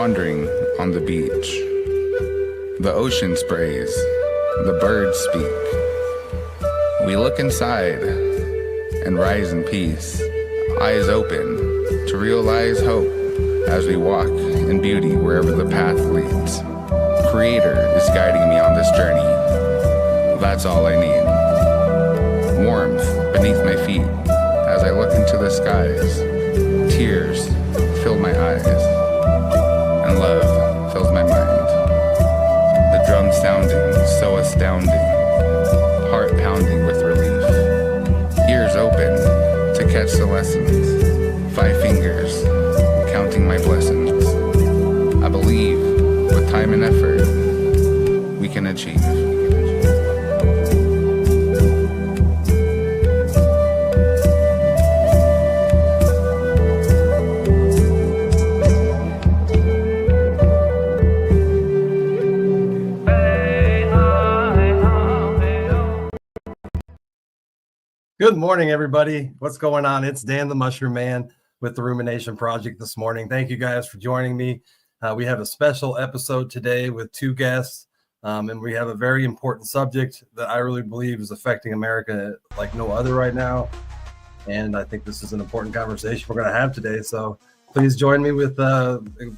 wandering on the beach. The ocean sprays, the birds speak. We look inside and rise in peace, eyes open to realize hope as we walk in beauty wherever the path leads. Creator is guiding me on this journey. That's all I need. Warmth beneath my feet as I look into the skies. Tears fill my eyes, and love fills my mind. The drum sounding so astounding, heart pounding with relief. Ears open to catch the lessons, 5 fingers counting my blessings. I believe with time and effort we can achieve. Good morning, everybody. What's going on? It's Dan the Mushroom Man with the Rumination Project this morning. Thank you guys for joining me. We have a special episode today with 2 guests, and we have a very important subject that I really believe is affecting America like no other right now. And I think this is an important conversation we're going to have today. So please join me with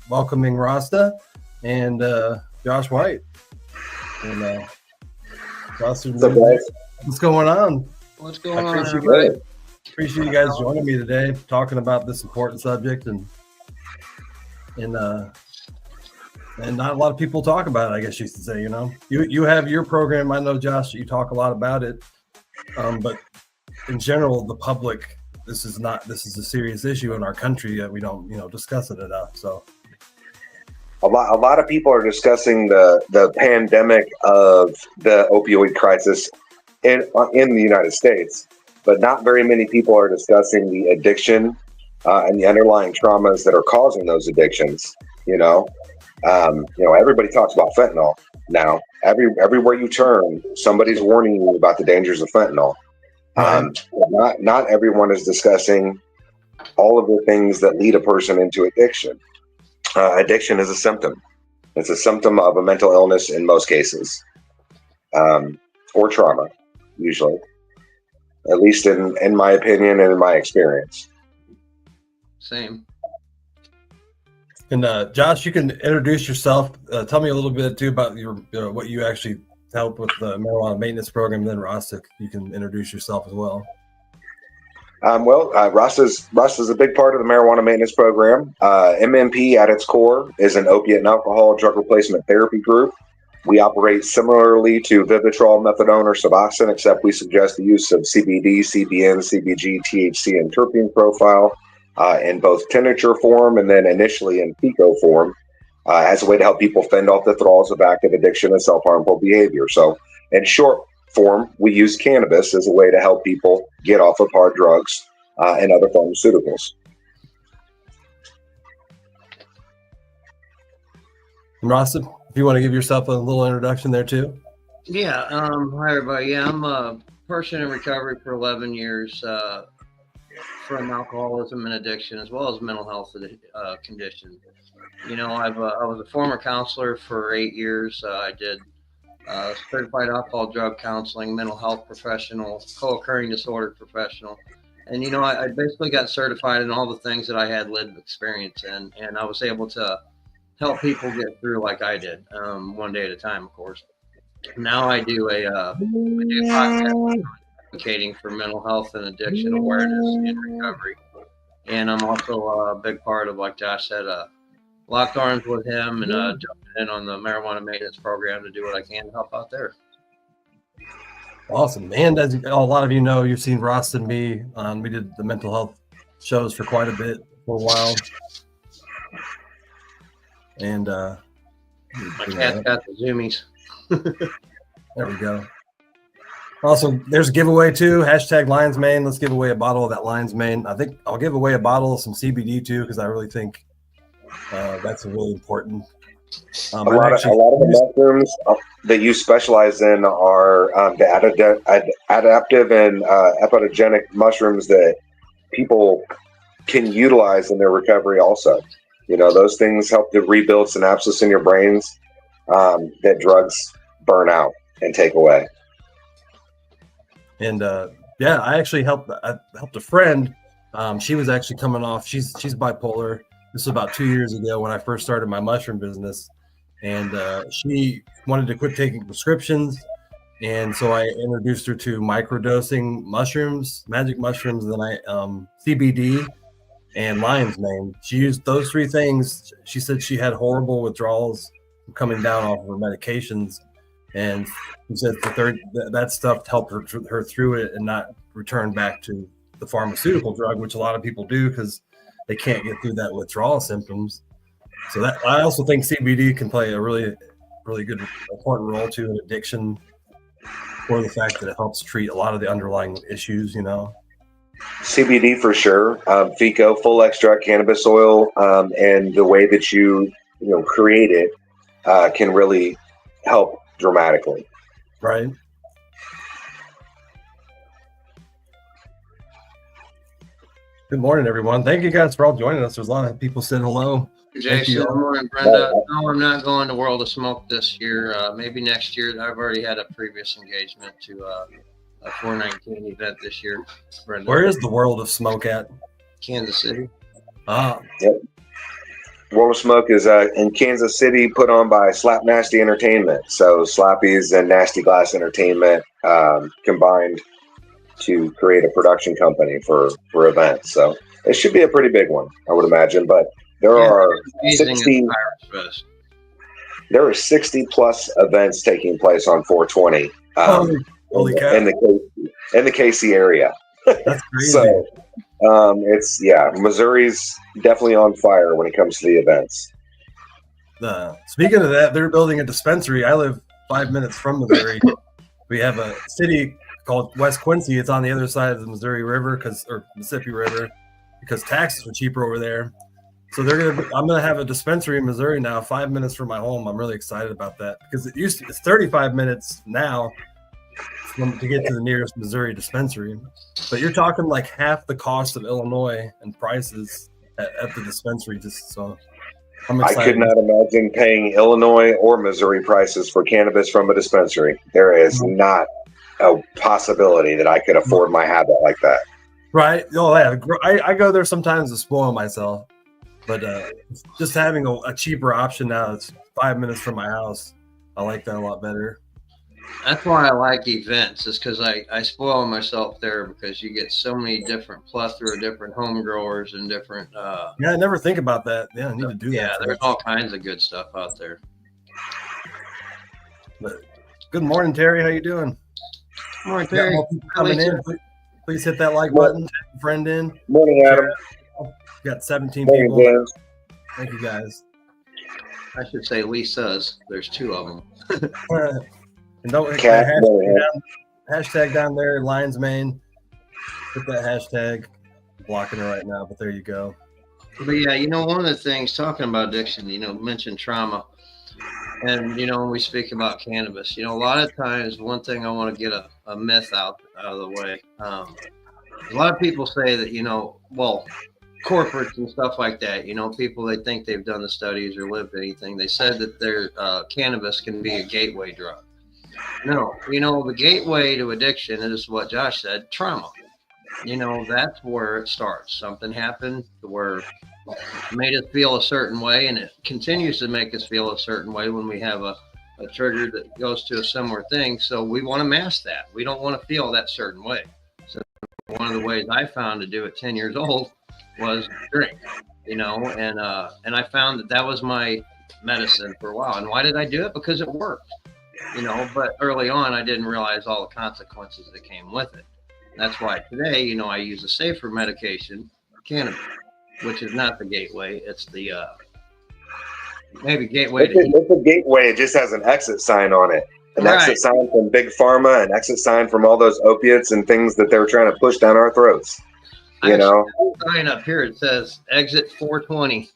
welcoming Rasta and Josh White. And what's going on? What's going on? Appreciate you guys joining me today, talking about this important subject, and not a lot of people talk about it, I guess you should say. You know, you have your program. I know, Josh, you talk a lot about it, but in general, the public, this is a serious issue in our country that we don't discuss it enough. So a lot of people are discussing the pandemic of the opioid crisis in the United States, but not very many people are discussing the addiction and the underlying traumas that are causing those addictions. Everybody talks about fentanyl now. Everywhere you turn, somebody's warning you about the dangers of fentanyl. Not everyone is discussing all of the things that lead a person into addiction. Addiction is a symptom. It's a symptom of a mental illness in most cases, or trauma. Usually, at least in my opinion and in my experience. Same. And Josh, you can introduce yourself. Tell me a little bit too about your what you actually help with the marijuana maintenance program. And then Rasta, you can introduce yourself as well. Rasta's a big part of the marijuana maintenance program. MMP at its core is an opiate and alcohol drug replacement therapy group. We operate similarly to Vivitrol, methadone, or Suboxone, except we suggest the use of CBD, CBN, CBG, THC, and terpene profile in both tincture form and then initially in pico form as a way to help people fend off the thralls of active addiction and self-harmful behavior. So in short form, we use cannabis as a way to help people get off of hard drugs and other pharmaceuticals. Rasta, if you want to give yourself a little introduction there too. Yeah. Hi, everybody. Yeah, I'm a person in recovery for 11 years from alcoholism and addiction, as well as mental health conditions. I was a former counselor for 8 years. I did certified alcohol drug counseling, mental health professional, co-occurring disorder professional. And, I basically got certified in all the things that I had lived experience in, and I was able to help people get through like I did, one day at a time, of course. Now I do a podcast advocating for mental health and addiction awareness in recovery. And I'm also a big part of, like Josh said, locked arms with him and jumping in on the marijuana maintenance program to do what I can to help out there. Awesome. And as a lot of you know, you've seen Ross and me. We did the mental health shows for quite a bit for a while. And my cat's got the zoomies. There we go. Also, there's a giveaway too. Hashtag Lion's Mane. Let's give away a bottle of that Lion's Mane. I think I'll give away a bottle of some CBD too, because I really think that's really important. A lot of the mushrooms that you specialize in are the adaptive and epidogenic mushrooms that people can utilize in their recovery also. Those things help to rebuild synapses in your brains that drugs burn out and take away. And yeah, I actually helped a friend. She was actually coming off. She's bipolar. This was about 2 years ago when I first started my mushroom business, and she wanted to quit taking prescriptions. And so I introduced her to microdosing mushrooms, magic mushrooms, and then CBD and lion's mane. She used those three things. She said she had horrible withdrawals coming down off of her medications, and she said that stuff helped her through it and not return back to the pharmaceutical drug, which a lot of people do because they can't get through that withdrawal symptoms. So that I also think CBD can play a really, really good, important role too in addiction, for the fact that it helps treat a lot of the underlying issues. CBD for sure. FICO, full extract cannabis oil, and the way that you create it can really help dramatically. Right. Good morning, everyone. Thank you guys for all joining us. There's a lot of people saying hello. Jason, good morning, Brenda. No, I'm not going to World of Smoke this year. Maybe next year. I've already had a previous engagement to a 419 event this year. Brenda. Where is the World of Smoke at? Kansas City. Ah. Yep. World of Smoke is in Kansas City, put on by Slap Nasty Entertainment. So Slappies and Nasty Glass Entertainment combined to create a production company for events. So it should be a pretty big one, I would imagine. But there are 60 plus events taking place on 420 holy cow. in the KC area. That's crazy. So Missouri's definitely on fire when it comes to the events. Speaking of that, they're building a dispensary. I live 5 minutes from Missouri. We have a city called West Quincy. It's on the other side of the Missouri River or Mississippi River because taxes are cheaper over there. So I'm gonna have a dispensary in Missouri now, 5 minutes from my home. I'm really excited about that because it's 35 minutes now to get to the nearest Missouri dispensary. But you're talking like half the cost of Illinois and prices at the dispensary. Just so I'm excited. I could not imagine paying Illinois or Missouri prices for cannabis from a dispensary. There is not a possibility that I could afford my habit like that. Right. Oh yeah. I go there sometimes to spoil myself, but just having a cheaper option now, it's 5 minutes from my house. I like that a lot better. That's why I like events, is because I spoil myself there because you get so many plethora of different home growers and different. Yeah, I never think about that. Yeah, I need to do that. Yeah, there's all kinds of good stuff out there. But good morning, Terry. How you doing? Good morning, Terry. Coming in. Please hit that like button. Tag a friend in. Morning, Adam. Got 17 Morning, people. James. Thank you, guys. I should say Lisa's. There's two of them. And don't hashtag down there, Lion's Mane. Hit that hashtag. I'm blocking it right now, but there you go. But yeah, one of the things talking about addiction, mentioned trauma. And, when we speak about cannabis, a lot of times, one thing I want to get a myth out of the way. A lot of people say that, corporates and stuff like that, people, they think they've done the studies or lived anything. They said that their cannabis can be a gateway drug. No, the gateway to addiction is what Josh said, trauma. That's where it starts. Something happened where it made us feel a certain way, and it continues to make us feel a certain way when we have a trigger that goes to a similar thing. So we want to mask that. We don't want to feel that certain way. So one of the ways I found to do it 10 years old was drink, and I found that was my medicine for a while. And why did I do it? Because it worked. But early on, I didn't realize all the consequences that came with it. That's why today, I use a safer medication, cannabis, which is not the gateway. It's the maybe gateway. It's a gateway. It just has an exit sign on it. An exit sign from Big Pharma, an exit sign from all those opiates and things that they're trying to push down our throats. Sign up here. It says exit 420.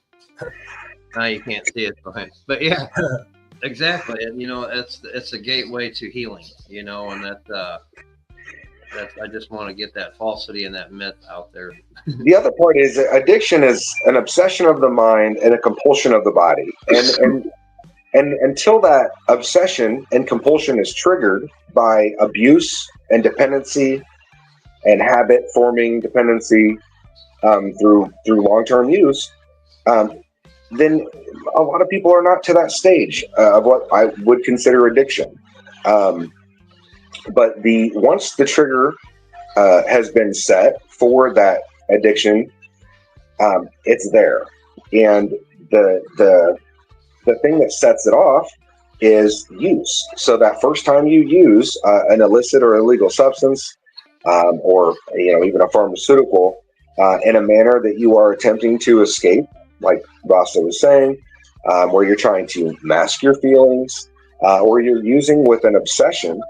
Now you can't see it behind, but yeah. Exactly. And, it's a gateway to healing, and that I just want to get that falsity and that myth out there. The other part is addiction is an obsession of the mind and a compulsion of the body. And until that obsession and compulsion is triggered by abuse and dependency and habit forming dependency through long-term use, then a lot of people are not to that stage of what I would consider addiction. But once the trigger has been set for that addiction, it's there, and the thing that sets it off is use. So that first time you use an illicit or illegal substance, or even a pharmaceutical, in a manner that you are attempting to escape, like Rasta was saying, where you're trying to mask your feelings, or you're using with an obsession.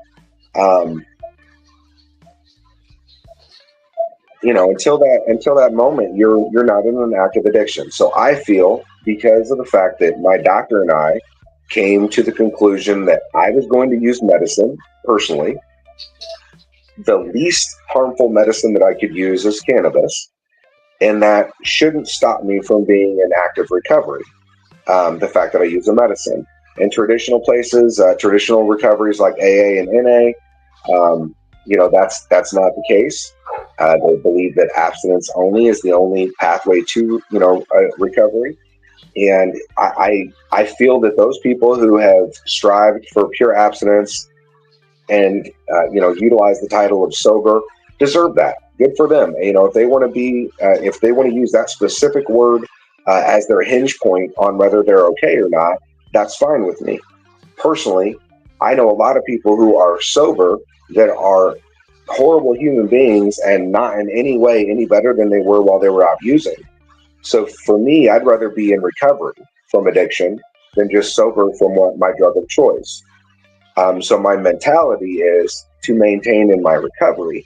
Until that moment, you're not in an active addiction. So I feel, because of the fact that my doctor and I came to the conclusion that I was going to use medicine personally, the least harmful medicine that I could use is cannabis, and that shouldn't stop me from being in active recovery. The fact that I use a medicine in traditional places, traditional recoveries like AA and NA, that's not the case. They believe that abstinence only is the only pathway to recovery, and I feel that those people who have strived for pure abstinence and utilize the title of sober deserve that. Good for them. If they want to use that specific word as their hinge point on whether they're okay or not, that's fine with me. Personally, I know a lot of people who are sober that are horrible human beings and not in any way any better than they were while they were out using. So for me, I'd rather be in recovery from addiction than just sober from my drug of choice. So my mentality is to maintain in my recovery,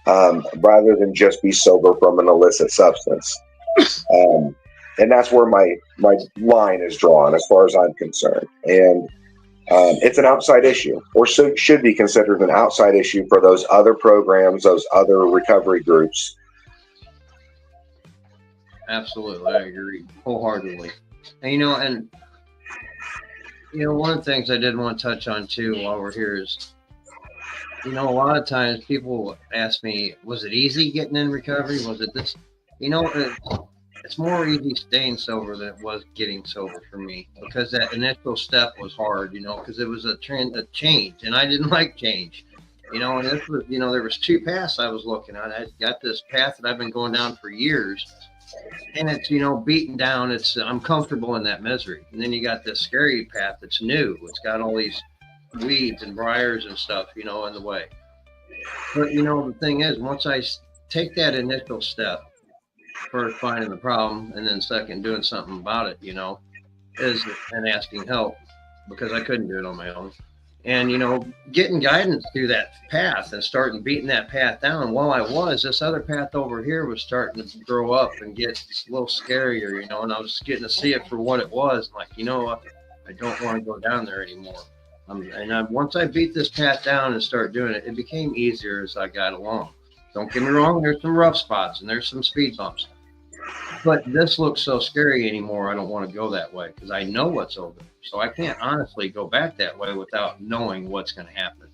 rather than just be sober from an illicit substance. And that's where my line is drawn as far as I'm concerned. And it's an outside issue, or should be considered an outside issue for those other programs, those other recovery groups. Absolutely, I agree wholeheartedly. And one of the things I did want to touch on too while we're here is, a lot of times people ask me, was it easy getting in recovery? Was it this? It's more easy staying sober than it was getting sober for me, because that initial step was hard, because it was a change, and I didn't like change, and this was, there was two paths I was looking at. I got this path that I've been going down for years, and it's, beaten down. I'm comfortable in that misery. And then you got this scary path that's new. It's got all these weeds and briars and stuff, in the way. But, the thing is, once I take that initial step, first finding the problem, and then second doing something about it, and asking help, because I couldn't do it on my own. And, getting guidance through that path and starting beating that path down. While this other path over here was starting to grow up and get a little scarier, and I was getting to see it for what it was. Like, I don't want to go down there anymore. Once I beat this path down and start doing it, it became easier as I got along. Don't get me wrong, there's some rough spots and there's some speed bumps. But this looks so scary anymore, I don't want to go that way, because I know what's over there. So I can't honestly go back that way without knowing what's going to happen.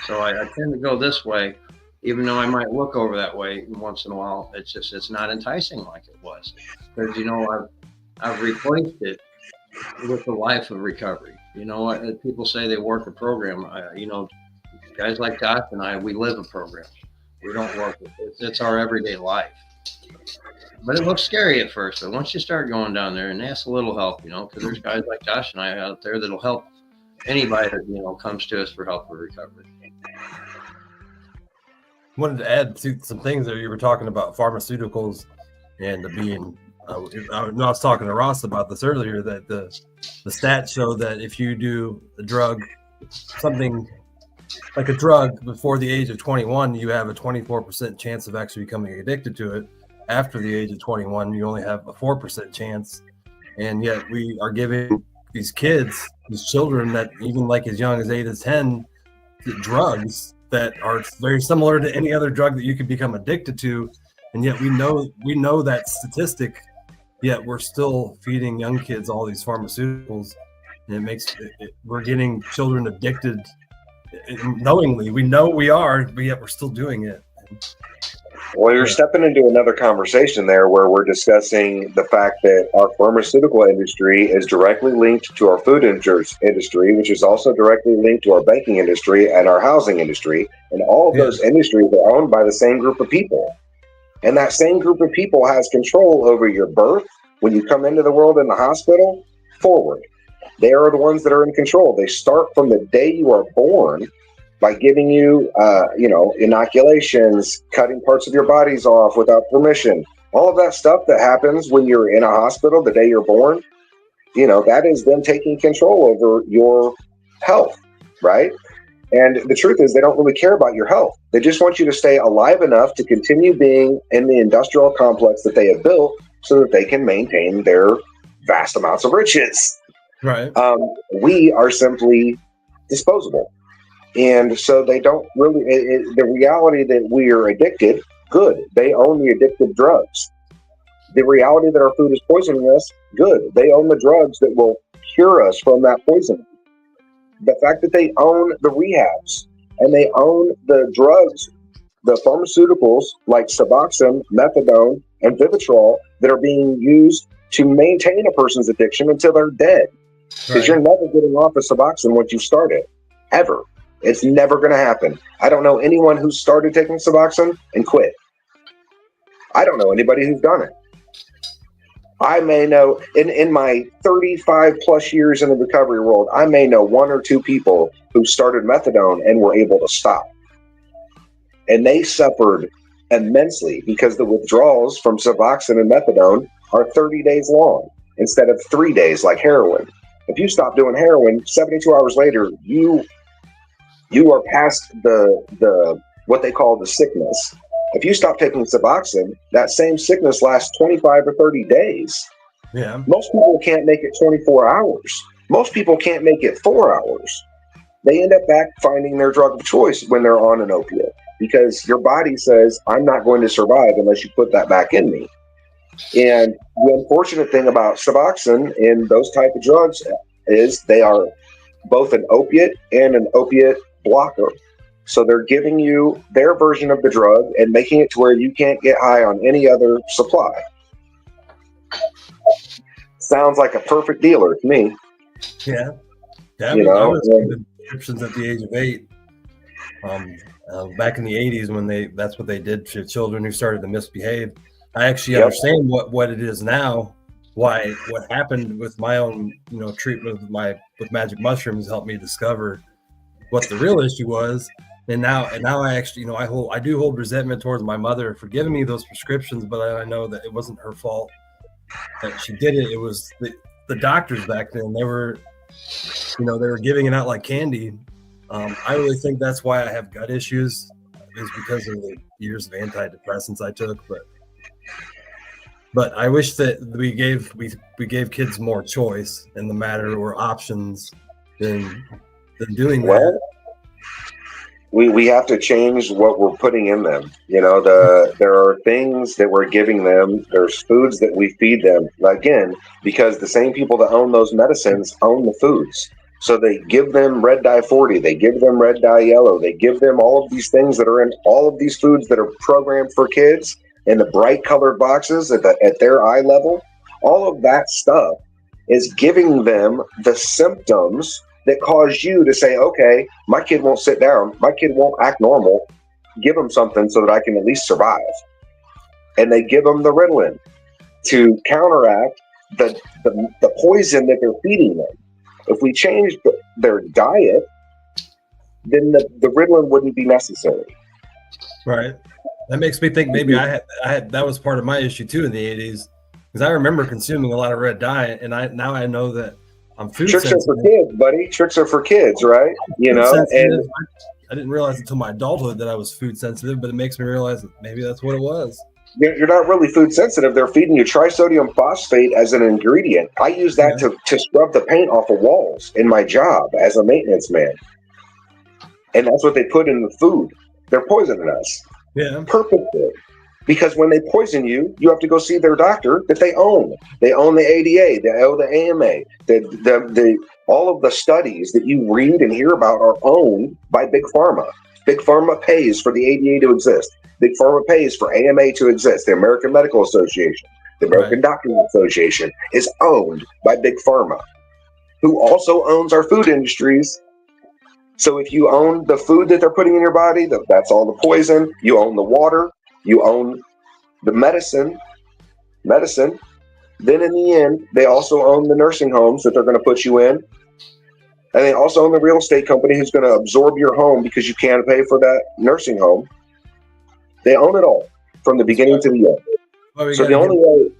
So I tend to go this way, even though I might look over that way once in a while. It's not enticing like it was. Because, I've replaced it with the life of recovery. People say they work a program. Guys like Josh and I, we live a program. We don't work it. It's our everyday life. But it looks scary at first. But once you start going down there and ask a little help, because there's guys like Josh and I out there that'll help anybody that, comes to us for help with recovery. Wanted to add to some things that you were talking about pharmaceuticals and being. I was talking to Ross about this earlier, that the stats show that if you do a drug, something like a drug before the age of 21, you have a 24% chance of actually becoming addicted to it. After the age of 21, you only have a 4% chance. And yet we are giving these kids, these children that even like as young as 8 to 10, drugs that are very similar to any other drug that you could become addicted to, and yet we know that statistic, yet we're still feeding young kids all these pharmaceuticals, and it makes we're getting children addicted knowingly. We know we are, but yet we're still doing it. Well, you're stepping into another conversation there where we're discussing the fact that our pharmaceutical industry is directly linked to our food industry, which is also directly linked to our banking industry and our housing industry. And all of those industries are owned by the same group of people. And that same group of people has control over your birth, when you come into the world in the hospital, forward. They are the ones that are in control. They start from the day you are born by giving you, inoculations, cutting parts of your bodies off without permission. All of that stuff that happens when you're in a hospital the day you're born, that is them taking control over your health, right? And the truth is, they don't really care about your health. They just want you to stay alive enough to continue being in the industrial complex that they have built so that they can maintain their vast amounts of riches. Right. We are simply disposable. And so they don't really, the reality that we are addicted, good. They own the addictive drugs. The reality that our food is poisoning us, good. They own the drugs that will cure us from that poison. The fact that they own the rehabs and they own the drugs, the pharmaceuticals like Suboxone, methadone, and Vivitrol that are being used to maintain a person's addiction until they're dead. Because you're never getting off of Suboxone once you start it, ever. It's never going to happen. I don't know anyone who started taking Suboxone and quit. I don't know anybody who's done it. I may know, in my 35 plus years in the recovery world, I may know one or two people who started methadone and were able to stop. And they suffered immensely because the withdrawals from Suboxone and methadone are 30 days long instead of 3 days like heroin. If you stop doing heroin, 72 hours later, you are past the what they call the sickness. If you stop taking Suboxone, that same sickness lasts 25 or 30 days. Yeah. Most people can't make it 24 hours. Most people can't make it 4 hours. They end up back finding their drug of choice when they're on an opiate because your body says, I'm not going to survive unless you put that back in me. And the unfortunate thing about Suboxone and those type of drugs is they are both an opiate and an opiate blocker. So they're giving you their version of the drug and making it to where you can't get high on any other supply. Sounds like a perfect dealer to me. Yeah. I was given prescriptions at the age of 8. Back in the 80s when that's what they did to children who started to misbehave. I actually understand what it is now. What happened with my own, treatment with magic mushrooms helped me discover what the real issue was. And now I actually, I do hold resentment towards my mother for giving me those prescriptions, but I know that it wasn't her fault that she did it. It was the doctors back then. They were giving it out like candy. I really think that's why I have gut issues, is because of the years of antidepressants I took. But I wish that we gave kids more choice in the matter, or options than doing that. We have to change what we're putting in them. There are things that we're giving them. There's foods that we feed them. Again, because the same people that own those medicines own the foods. So they give them red dye 40. They give them red dye yellow. They give them all of these things that are in all of these foods that are programmed for kids in the bright colored boxes at their eye level. All of that stuff is giving them the symptoms that cause you to say, okay, my kid won't sit down. My kid won't act normal. Give them something so that I can at least survive. And they give them the Ritalin to counteract the poison that they're feeding them. If we change their diet, then the Ritalin wouldn't be necessary. Right. That makes me think maybe I had that was part of my issue too in the 80s, because I remember consuming a lot of red dye, and now I know that I'm food sensitive. Tricks are for kids, buddy. Tricks are for kids, right? And I didn't realize until my adulthood that I was food sensitive, but it makes me realize that maybe that's what it was. You're not really food sensitive. They're feeding you trisodium phosphate as an ingredient. I use that to scrub the paint off of walls in my job as a maintenance man. And that's what they put in the food. They're poisoning us. Yeah. Purposely. Because when they poison you, you have to go see their doctor that they own. They own the ADA, they own the AMA. All of the studies that you read and hear about are owned by Big Pharma. Big Pharma pays for the ADA to exist. Big Pharma pays for AMA to exist. The American Medical Association, the American Doctors Association is owned by Big Pharma, who also owns our food industries. So if you own the food that they're putting in your body, that's all the poison. You own the water. You own the medicine. Then in the end, they also own the nursing homes that they're going to put you in. And they also own the real estate company who's going to absorb your home because you can't pay for that nursing home. They own it all from the beginning to the end. Well, so the only way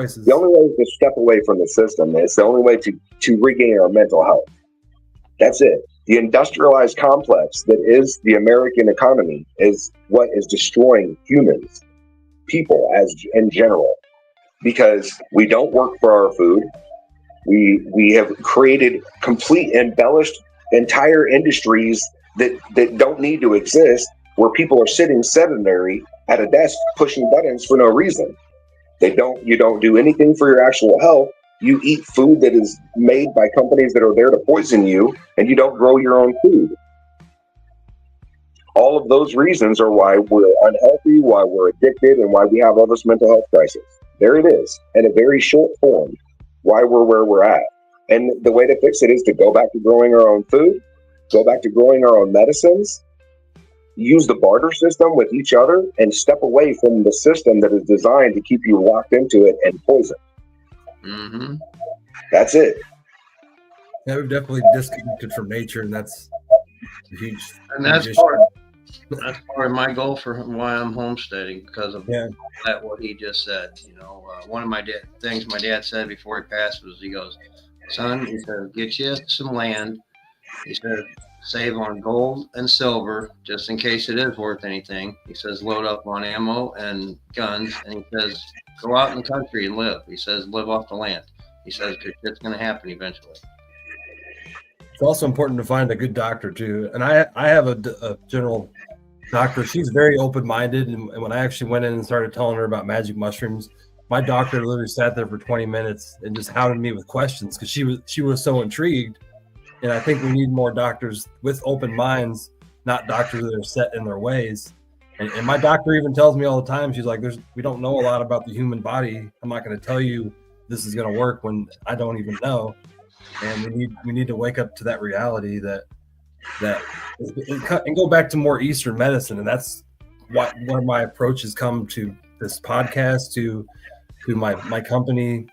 is to step away from the system. It's the only way to regain our mental health. That's it. The industrialized complex that is the American economy is what is destroying humans, people as in general, because we don't work for our food. We have created complete embellished entire industries that don't need to exist, where people are sitting sedentary at a desk pushing buttons for no reason. You don't do anything for your actual health. You eat food that is made by companies that are there to poison you, and you don't grow your own food. All of those reasons are why we're unhealthy, why we're addicted, and why we have all this mental health crisis. There it is, in a very short form, why we're where we're at. And the way to fix it is to go back to growing our own food, go back to growing our own medicines, use the barter system with each other, and step away from the system that is designed to keep you locked into it and poison. Mm-hmm. That's it. Yeah, we've definitely disconnected from nature, and that's a huge. And that's huge part of my goal for why I'm homesteading, because of that what he just said. One of my things my dad said before he passed was, he goes, "Son," he said, "get you some land." He said, "Save on gold and silver just in case it is worth anything." He says, "Load up on ammo and guns," and he says, "Go out in the country and live." He says, "Live off the land." He says, "Because it's going to happen eventually." It's also important to find a good doctor too. And I have a general doctor. She's very open-minded. And when I actually went in and started telling her about magic mushrooms, my doctor literally sat there for 20 minutes and just hounded me with questions because she was so intrigued. And I think we need more doctors with open minds, not doctors that are set in their ways. And my doctor even tells me all the time, she's like, we don't know a lot about the human body. I'm not going to tell you this is going to work when I don't even know. And we need to wake up to that reality that and go back to more Eastern medicine. And that's where my approach has come to this podcast, to my company,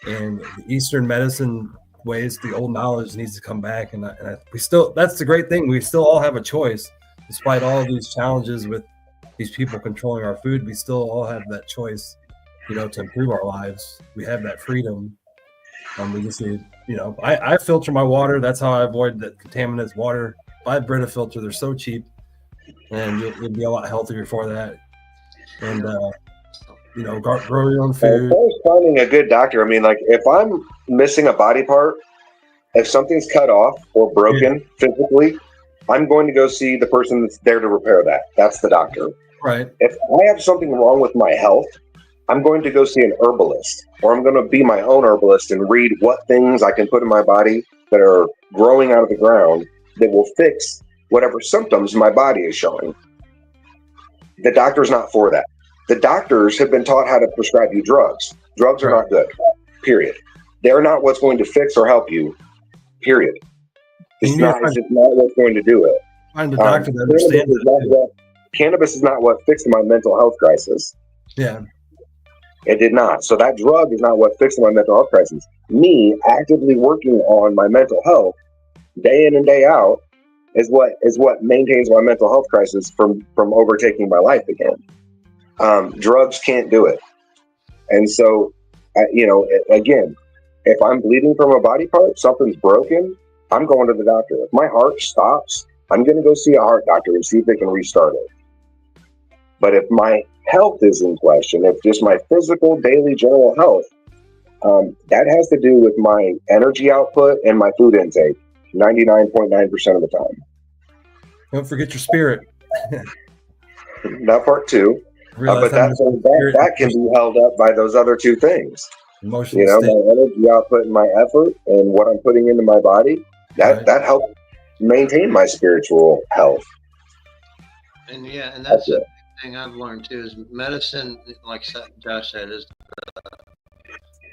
and the Eastern medicine ways. The old knowledge needs to come back. And that's the great thing. We still all have a choice, despite all of these challenges with these people controlling our food. We still all have that choice, to improve our lives. We have that freedom. We just need, I filter my water. That's how I avoid the contaminants. Water. Buy Brita filter. They're so cheap, and you'll be a lot healthier for that. And grow your own food. As far as finding a good doctor, I mean, like if I'm missing a body part, if something's cut off or broken physically, I'm going to go see the person that's there to repair that. That's the doctor. Right. If I have something wrong with my health, I'm going to go see an herbalist, or I'm going to be my own herbalist and read what things I can put in my body that are growing out of the ground that will fix whatever symptoms my body is showing. The doctor's not for that. The doctors have been taught how to prescribe you drugs. Drugs are not good, period. They're not what's going to fix or help you, period. It's not what's going to do it. Find a doctor that understands it. Cannabis is not what fixed my mental health crisis. Yeah. It did not. So that drug is not what fixed my mental health crisis. Me actively working on my mental health day in and day out is what maintains my mental health crisis from overtaking my life again. Drugs can't do it. And so, again, if I'm bleeding from a body part, something's broken, I'm going to the doctor. If my heart stops, I'm going to go see a heart doctor and see if they can restart it. But if my health is in question, if just my physical daily general health, that has to do with my energy output and my food intake 99.9% of the time. Don't forget your spirit. Not part two. Realize But how much that can be held up by those other two things. emotional You know, state. my energy output and my effort and what I'm putting into my body, Right. that helps maintain my spiritual health. And yeah, and that's the thing I've learned too is medicine, like Josh said, is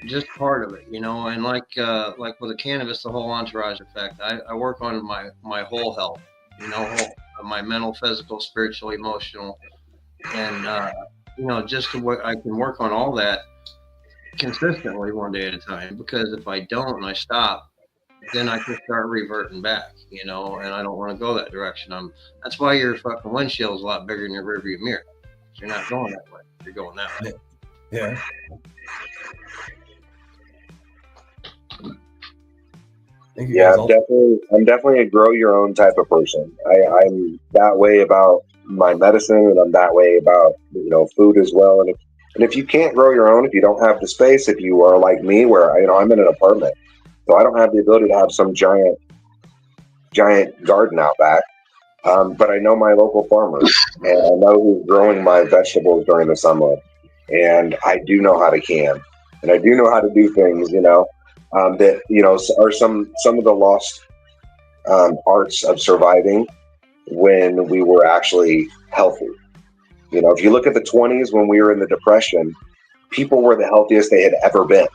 just part of it, you know. And like with the cannabis, the whole entourage effect. I work on my whole health, you know, my mental, physical, spiritual, emotional, and you know, just to what I can work on all that consistently one day at a time. Because if I don't and I stop, then I can start reverting back, you know, and I don't want to go that direction. That's why your fucking windshield is a lot bigger than your rearview mirror. You're not going that way. You're going that way. Yeah. Thank you guys all. I'm definitely a grow your own type of person. I'm that way about my medicine, and I'm that way about, you know, food as well. And if you can't grow your own, if you don't have the space, if you are like me, where, you know, I'm in an apartment, so I don't have the ability to have some giant garden out back. But I know my local farmers, and I know who's growing my vegetables during the summer, and I do know how to can, and I do know how to do things, you know, that, you know, are some of the lost arts of surviving when we were actually healthy. You know, if you look at the 20s when we were in the Depression, people were the healthiest they had ever been,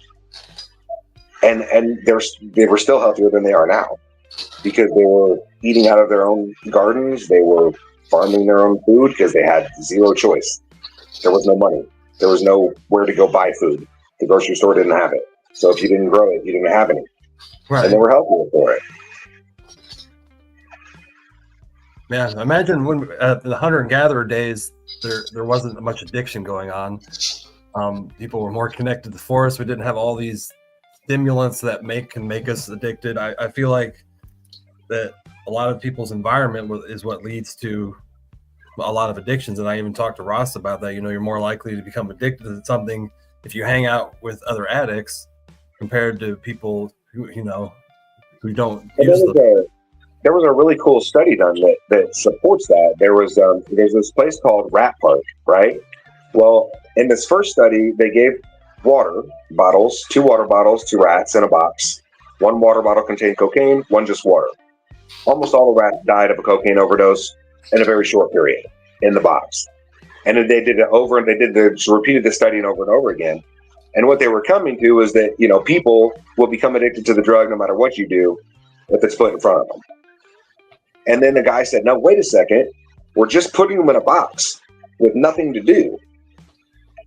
and they were still healthier than they are now, because they were eating out of their own gardens. They were farming their own food because they had zero choice. There was no money. There was no where to go buy food. The grocery store didn't have it. So if you didn't grow it, you didn't have any. Right. And they were healthier for it. Yeah. Imagine when the hunter and gatherer days, there wasn't much addiction going on. People were more connected to the forest. We didn't have all these stimulants that can make us addicted. I feel like that a lot of people's environment is what leads to a lot of addictions. And I even talked to Ross about that. You know, you're more likely to become addicted to something if you hang out with other addicts compared to people who, you know, who don't use them. There was a really cool study done that supports that. There's this place called Rat Park, right? Well, in this first study, they gave two water bottles to rats in a box. One water bottle contained cocaine, one just water. Almost all the rats died of a cocaine overdose in a very short period in the box. And then they did it repeated the study over and over again. And what they were coming to is that, you know, people will become addicted to the drug no matter what you do if it's put in front of them. And then the guy said, no, wait a second. We're just putting them in a box with nothing to do.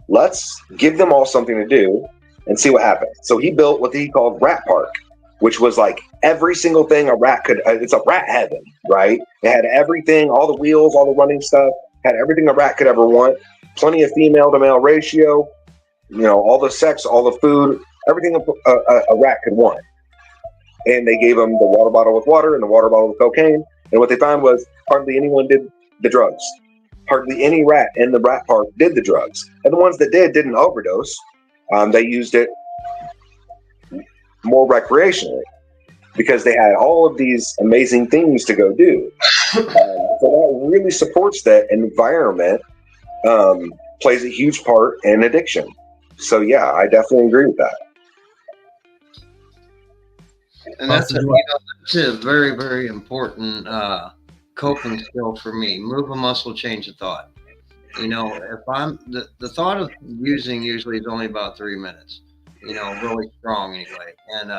Let's give them all something to do and see what happens. So he built what he called Rat Park, which was like every single thing a rat could. It's a rat heaven, right? It had everything, all the wheels, all the running stuff, had everything a rat could ever want. Plenty of female to male ratio, you know, all the sex, all the food, everything a rat could want. And they gave them the water bottle with water and the water bottle with cocaine. And what they found was hardly anyone did the drugs. Hardly any rat in the Rat Park did the drugs. And the ones that didn't overdose. They used it more recreationally because they had all of these amazing things to go do. So that really supports that environment, plays a huge part in addiction. So yeah, I definitely agree with that. And that's a very, very important coping skill for me. Move a muscle, change a thought. You know, if I'm the thought of using usually is only about 3 minutes, you know, really strong anyway. And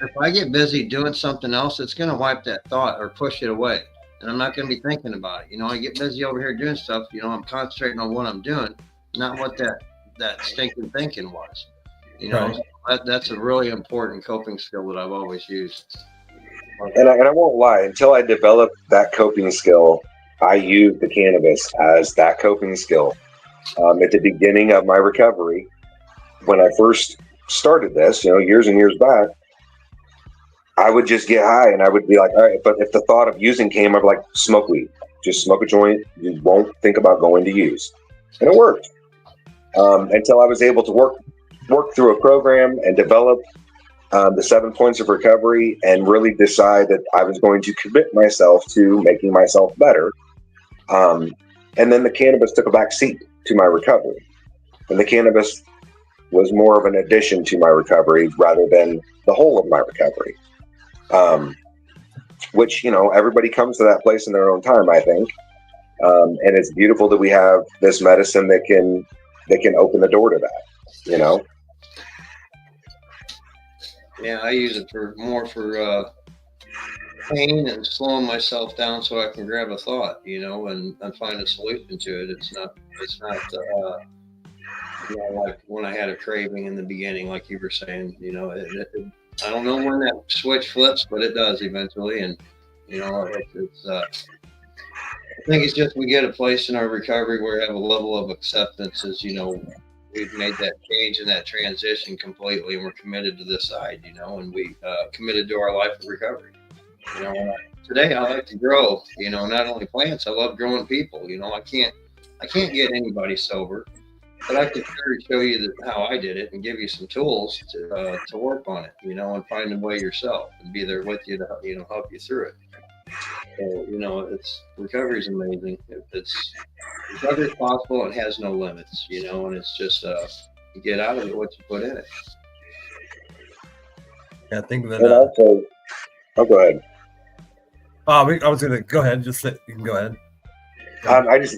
if I get busy doing something else, it's going to wipe that thought or push it away. And I'm not going to be thinking about it. You know, I get busy over here doing stuff, you know, I'm concentrating on what I'm doing, not what that stinking thinking was. You know, right. That's a really important coping skill that I've always used. And I won't lie, until I developed that coping skill, I used the cannabis as that coping skill. At the beginning of my recovery, when I first started this, you know, years and years back, I would just get high and I would be like, all right, but if the thought of using came, I'd be like, smoke weed, just smoke a joint. You won't think about going to use. And it worked until I was able to work through a program and develop the 7 points of recovery and really decide that I was going to commit myself to making myself better. And then the cannabis took a back seat to my recovery. And the cannabis was more of an addition to my recovery rather than the whole of my recovery. Which, everybody comes to that place in their own time, I think. And it's beautiful that we have this medicine that can open the door to that, Yeah, I use it more for pain and slowing myself down so I can grab a thought, and find a solution to it. It's not like when I had a craving in the beginning, like you were saying, I don't know when that switch flips, but it does eventually. And, I think it's just we get a place in our recovery where we have a level of acceptance as, we've made that change and that transition completely, and we're committed to this side, and we committed to our life of recovery. Today I like to grow, not only plants, I love growing people. I can't get anybody sober, but I can sure show you how I did it and give you some tools to work on it, and find a way yourself and be there with you to help you through it. So, recovery is amazing. Recovery is possible and has no limits, and it's just you get out of it what you put in it. Yeah, I think that. And also, go ahead. I was gonna go ahead. You can go ahead.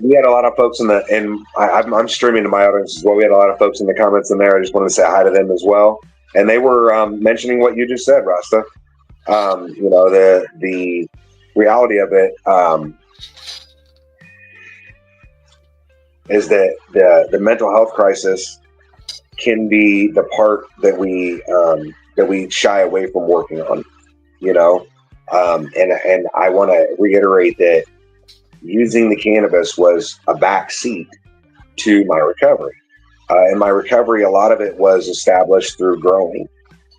We had a lot of folks I'm streaming to my audience as well. We had a lot of folks in the comments in there. I just wanted to say hi to them as well. And they were mentioning what you just said, Rasta. The reality of it is that the mental health crisis can be the part that we shy away from working on, and I want to reiterate that using the cannabis was a backseat to my recovery. And my recovery, a lot of it was established through growing.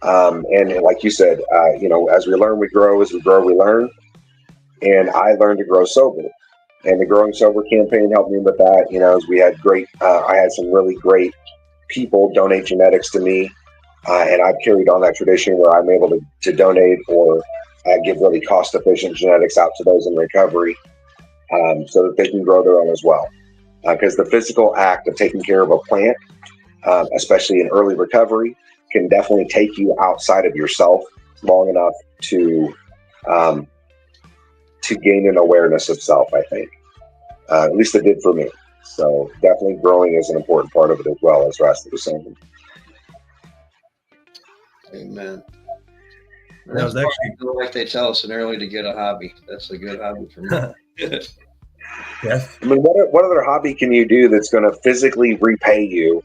And like you said, as we learn, we grow. As we grow, we learn. And I learned to grow sober. And the Growing Sober campaign helped me with that. As we had I had some really great people donate genetics to me. And I've carried on that tradition where I'm able to donate or give really cost-efficient genetics out to those in recovery. So that they can grow their own as well. Because the physical act of taking care of a plant, especially in early recovery, can definitely take you outside of yourself long enough to gain an awareness of self, I think. At least it did for me. So definitely growing is an important part of it as well, as Rasta was saying. Amen. That was actually like they tell us in early to get a hobby. That's a good hobby for me. Yes. I mean, what other hobby can you do that's going to physically repay you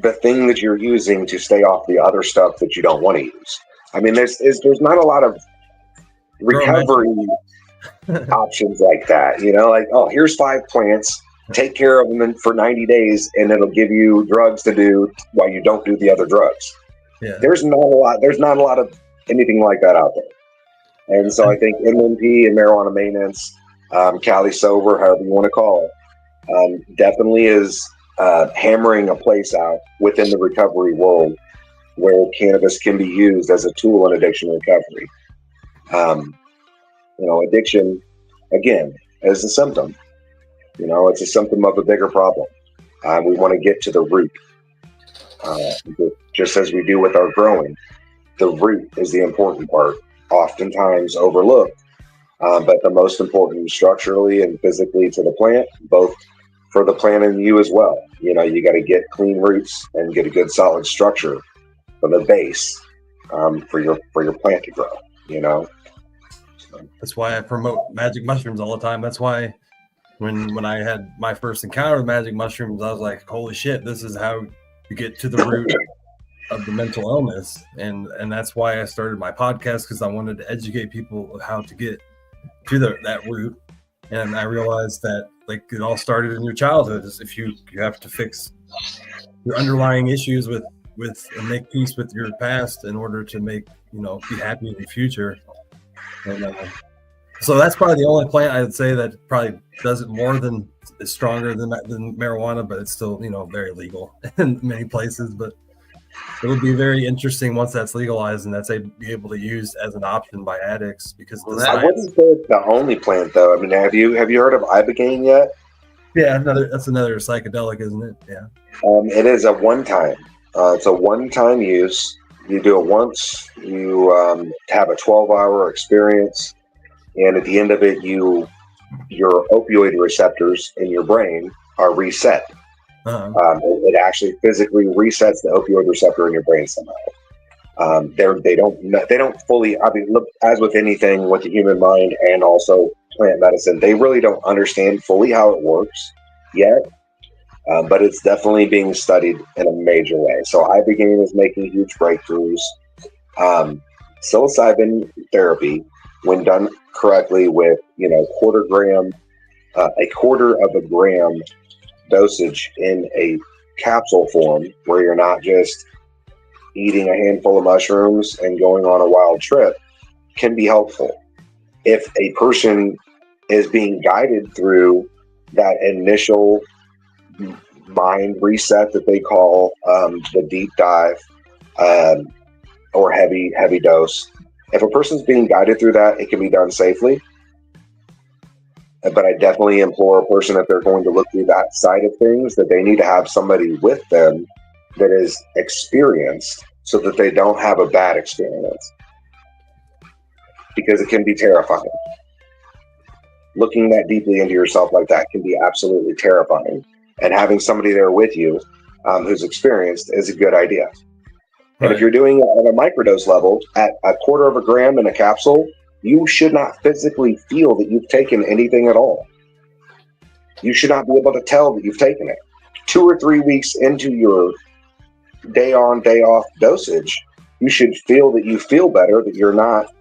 the thing that you're using to stay off the other stuff that you don't want to use? I mean, there's not a lot of recovery options like that. Like, oh, here's 5 plants, take care of them for 90 days, and it'll give you drugs to do while you don't do the other drugs. Yeah. There's not a lot of anything like that out there. And so I think MMP and marijuana maintenance, Cali Sober, however you want to call it, definitely is hammering a place out within the recovery world where cannabis can be used as a tool in addiction recovery. Addiction, again, is a symptom. It's a symptom of a bigger problem. We want to get to the root. Just as we do with our growing, the root is the important part, oftentimes overlooked. But the most important structurally and physically to the plant, both for the plant and you as well. You got to get clean roots and get a good solid structure for the base for your plant to grow. That's why I promote magic mushrooms all the time. That's why when I had my first encounter with magic mushrooms, I was like, holy shit, this is how you get to the root of the mental illness. And that's why I started my podcast, because I wanted to educate people how to get to that root. And I realized that it all started in your childhood. Is if you have to fix your underlying issues with and make peace with your past in order to make be happy in the future. And so that's probably the only plant I would say that probably does it more than is stronger than marijuana, but it's still very legal in many places. But it'll be very interesting once that's legalized and that's be able to use as an option by addicts because Well, the that- I wouldn't say it's the only plant though. I mean, have you heard of ibogaine yet? yeah, that's another psychedelic, isn't it? Yeah. It is a one-time. It's a one-time use. You do it once. You have a 12-hour experience, and at the end of it, your opioid receptors in your brain are reset. Uh-huh. It actually physically resets the opioid receptor in your brain somehow. They don't fully. I mean, look, as with anything with the human mind and also plant medicine, they really don't understand fully how it works yet. But it's definitely being studied in a major way. So ibogaine is making huge breakthroughs. Psilocybin therapy, when done correctly with a quarter of a gram dosage in a capsule form, where you're not just eating a handful of mushrooms and going on a wild trip, can be helpful. If a person is being guided through that initial mind reset that they call the deep dive or heavy dose, if a person's being guided through that, it can be done safely. But I definitely implore a person, if they're going to look through that side of things, that they need to have somebody with them that is experienced so that they don't have a bad experience, because it can be terrifying. Looking that deeply into yourself like that can be absolutely terrifying. And having somebody there with you who's experienced is a good idea. And if you're doing it at a microdose level, at a quarter of a gram in a capsule, you should not physically feel that you've taken anything at all. You should not be able to tell that you've taken it. 2 or 3 weeks into your day on, day off dosage, you should feel that you feel better, that you're not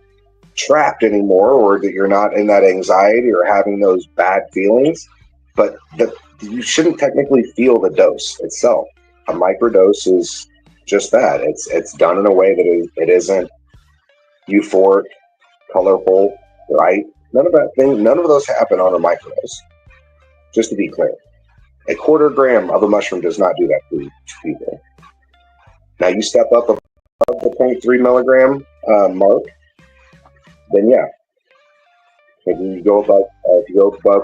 trapped anymore, or that you're not in that anxiety or having those bad feelings. But you shouldn't technically feel the dose itself. A microdose is just that. It's done in a way that it isn't euphoric, colorful, right? None of those happen on a microdose. Just to be clear, a quarter gram of a mushroom does not do that for people. Now you step up above the 0.3 milligram mark, then yeah. If you go above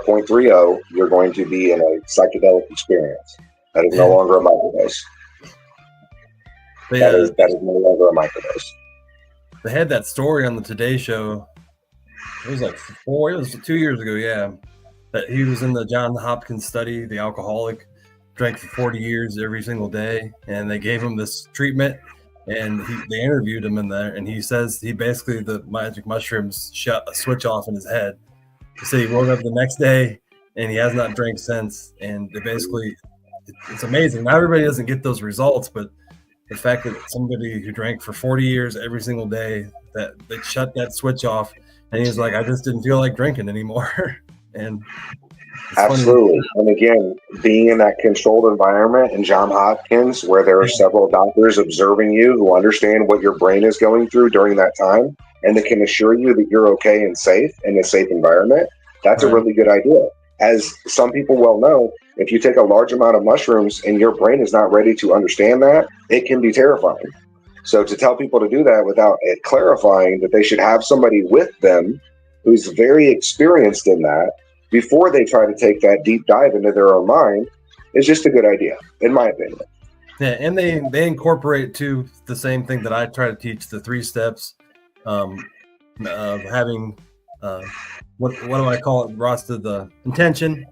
0.30, you're going to be in a psychedelic experience. That is no longer a microdose. That is no longer a microdose. They had that story on the Today Show. It was like 2 years ago, yeah. That he was in the Johns Hopkins study, the alcoholic, drank for 40 years every single day, and they gave him this treatment, and they interviewed him in there, and he says the magic mushrooms shut a switch off in his head. He said he woke up the next day and he has not drank since, and it's amazing. Not everybody doesn't get those results, but the fact that somebody who drank for 40 years every single day, that they shut that switch off, and he's like, I just didn't feel like drinking anymore. And absolutely. And again, being in that controlled environment in Johns Hopkins, where there are several doctors observing you who understand what your brain is going through during that time, and that can assure you that you're okay and safe in a safe environment, that's a really good idea. As some people well know, if you take a large amount of mushrooms and your brain is not ready to understand that, it can be terrifying. So to tell people to do that without it clarifying that they should have somebody with them who's very experienced in that before they try to take that deep dive into their own mind is just a good idea, in my opinion. Yeah, and they incorporate too the same thing that I try to teach, the 3 steps of having what do I call it, Ross? The intention.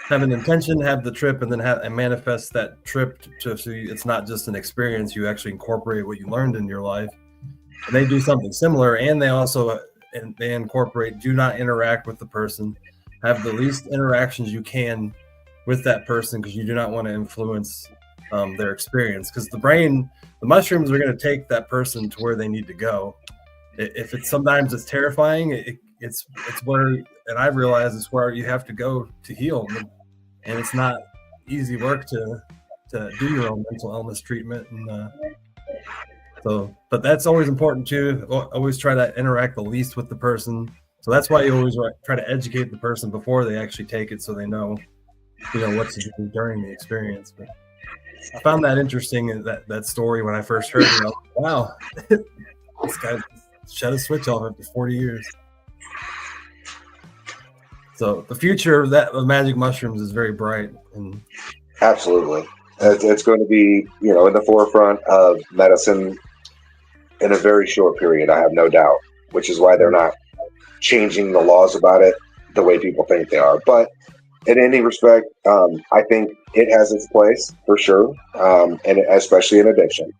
Have an intention, have the trip, and then and manifest that trip so it's not just an experience. You actually incorporate what you learned in your life. And they do something similar, and they also they incorporate do not interact with the person. Have the least interactions you can with that person, because you do not want to influence their experience. Because the mushrooms are going to take that person to where they need to go. If sometimes it's terrifying, it's where, and I realize it's where you have to go to heal. And it's not easy work to do your own mental illness treatment. And but that's always important too. Always try to interact the least with the person. So that's why you always try to educate the person before they actually take it, so they know what to do during the experience. But I found that interesting in that story when I first heard it. I was like, wow, this guy shut a switch off after 40 years. So the future of magic mushrooms is very bright. And Absolutely. It's going to be, in the forefront of medicine in a very short period, I have no doubt, which is why they're not changing the laws about it the way people think they are. But in any respect, I think it has its place for sure, and especially in addiction,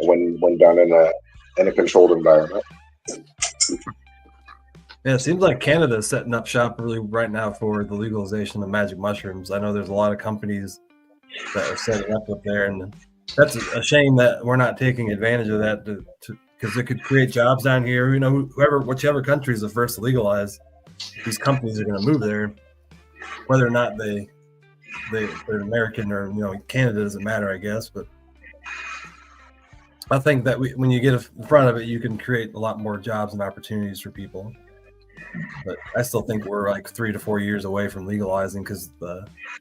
when done in a controlled environment. yeah, it seems like Canada is setting up shop really right now for the legalization of magic mushrooms. I know there's a lot of companies that are setting up there, and that's a shame that we're not taking advantage of that because it could create jobs down here. Whichever country is the first to legalize, these companies are going to move there, whether or not they're American or Canada doesn't matter, I guess. But I think that when you get in front of it, you can create a lot more jobs and opportunities for people. But I still think we're like 3 to 4 years away from legalizing because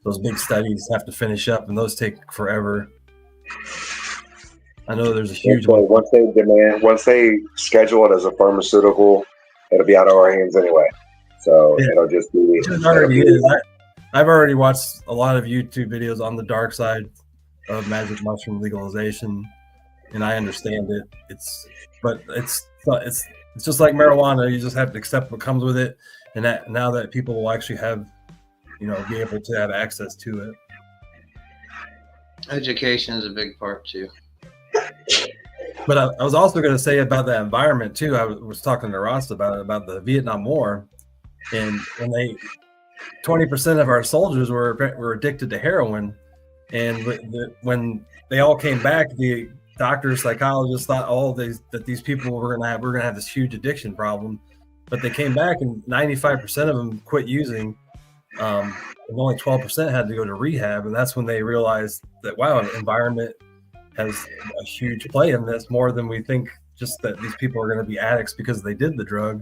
those big studies have to finish up, and those take forever. I know there's a huge one. Once they schedule it as a pharmaceutical, it'll be out of our hands anyway. So it'll just be. It already is. I've already watched a lot of YouTube videos on the dark side of magic mushroom legalization, and I understand it. It's just like marijuana. You just have to accept what comes with it, and that now that people will actually have, be able to have access to it. Education is a big part too. But I was also going to say about the environment too. I was talking to Ross about the Vietnam War, and when 20% of our soldiers were addicted to heroin, and when they all came back, the doctors, psychologists thought that these people we're gonna have this huge addiction problem, but they came back and 95% of them quit using, and only 12% had to go to rehab, and that's when they realized that environment has a huge play in this, more than we think. Just that these people are going to be addicts because they did the drug,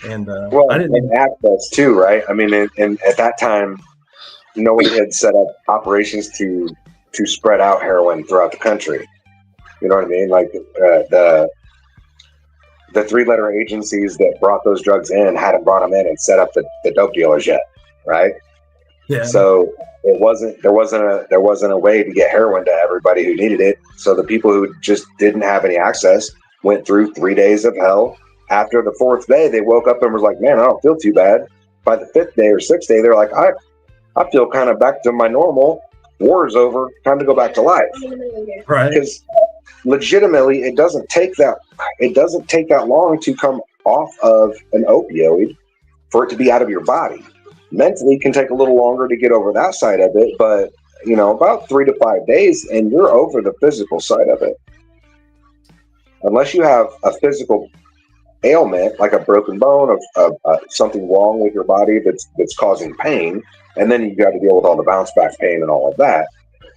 and I didn't access too, right? I mean, and at that time, no one had set up operations to spread out heroin throughout the country. You know what I mean? Like the 3-letter agencies that brought those drugs in hadn't brought them in and set up the dope dealers yet, right? Yeah. So there wasn't a way to get heroin to everybody who needed it. So the people who just didn't have any access went through 3 days of hell. After the 4th day, they woke up and was like, "Man, I don't feel too bad." By the 5th day or 6th day, they're like, "I feel kind of back to my normal. War's over. Time to go back to life." Right. Because legitimately, it doesn't take that long to come off of an opioid for it to be out of your body. Mentally, it can take a little longer to get over that side of it, but about 3 to 5 days, and you're over the physical side of it. Unless you have a physical ailment like a broken bone of something wrong with your body that's causing pain, and then you got to deal with all the bounce back pain and all of that.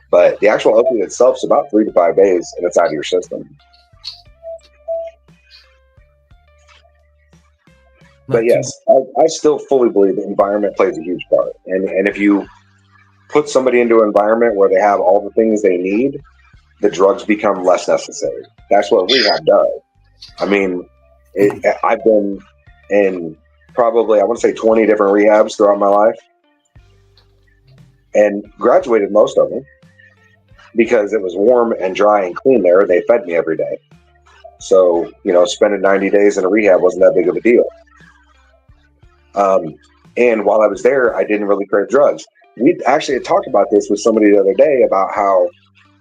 But the actual opiate itself is about 3 to 5 days, and it's out of your system. But yes, I still fully believe the environment plays a huge part. And if you put somebody into an environment where they have all the things they need, the drugs become less necessary. That's what rehab does. I mean, I've been in probably, I want to say 20 different rehabs throughout my life, and graduated most of them because it was warm and dry and clean there. They fed me every day. So, spending 90 days in a rehab wasn't that big of a deal. And while I was there, I didn't really crave drugs. We actually had talked about this with somebody the other day about how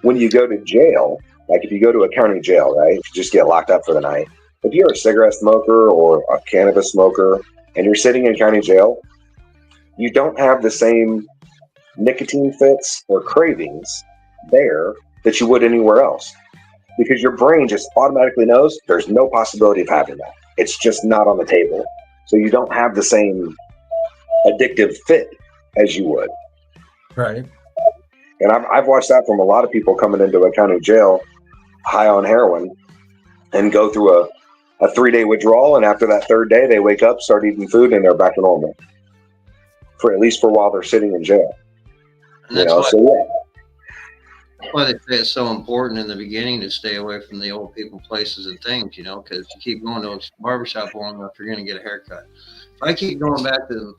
when you go to jail, like if you go to a county jail, right, if you just get locked up for the night, if you're a cigarette smoker or a cannabis smoker and you're sitting in county jail, you don't have the same nicotine fits or cravings there that you would anywhere else, because your brain just automatically knows there's no possibility of having that. It's just not on the table. So you don't have the same addictive fit as you would. Right. And I've watched that from a lot of people coming into a county jail high on heroin and go through a 3-day withdrawal. And after that 3rd day, they wake up, start eating food, and they're back to normal. For at least for while they're sitting in jail. And that's So yeah. why they say it's so important in the beginning to stay away from the old people, places, and things, because if you keep going to a barbershop long enough, you're going to get a haircut. If I keep going back to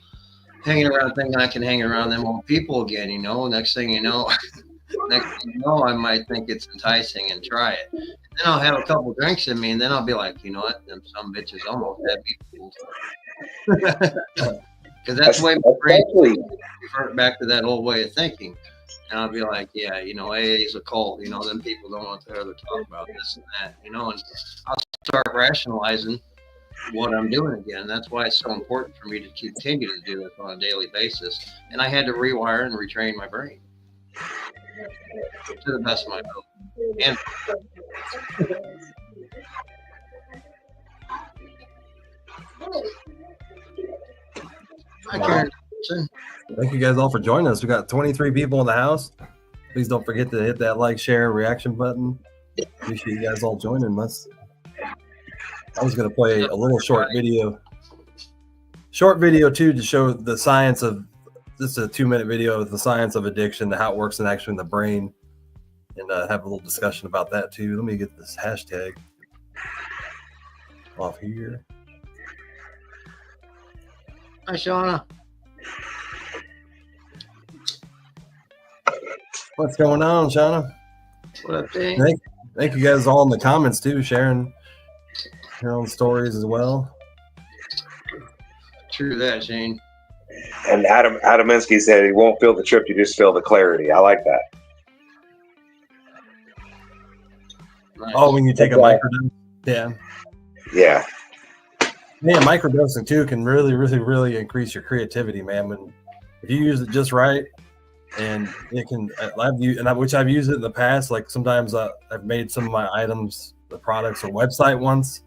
hanging around thinking I can hang around them old people again, next thing you know, I might think it's enticing and try it. And then I'll have a couple drinks in me, and then I'll be like, you know what, them some bitches almost had me fooled. Because that's the way my brain revert back to that old way of thinking. And I'll be like, yeah, AA is a cult. Them people don't want to ever talk about this and that, and I'll start rationalizing what I'm doing again. That's why it's so important for me to continue to do this on a daily basis. And I had to rewire and retrain my brain to the best of my ability. And Thank you guys all for joining us. We got 23 people in the house. Please don't forget to hit that like, share, reaction button. Appreciate you guys all joining us. I was going to play a little short video too, to show the science of, this is a 2-minute video of the science of addiction, how it works in actually in the brain, and have a little discussion about that too. Let me get this hashtag off here. Hi, Shauna. What's going on, Shauna? What up, Dave? Thank you guys all in the comments too, sharing your own stories as well. True that, Shane. And Adaminsky said he won't feel the trip, you just feel the clarity. I like that. Nice. Oh, when you take a microdose? Yeah. Yeah. Man, microdosing too can really, really, really increase your creativity, man. If you use it just right, and it can, which I've used it in the past. Like sometimes I've made some of my items, the products, a website once.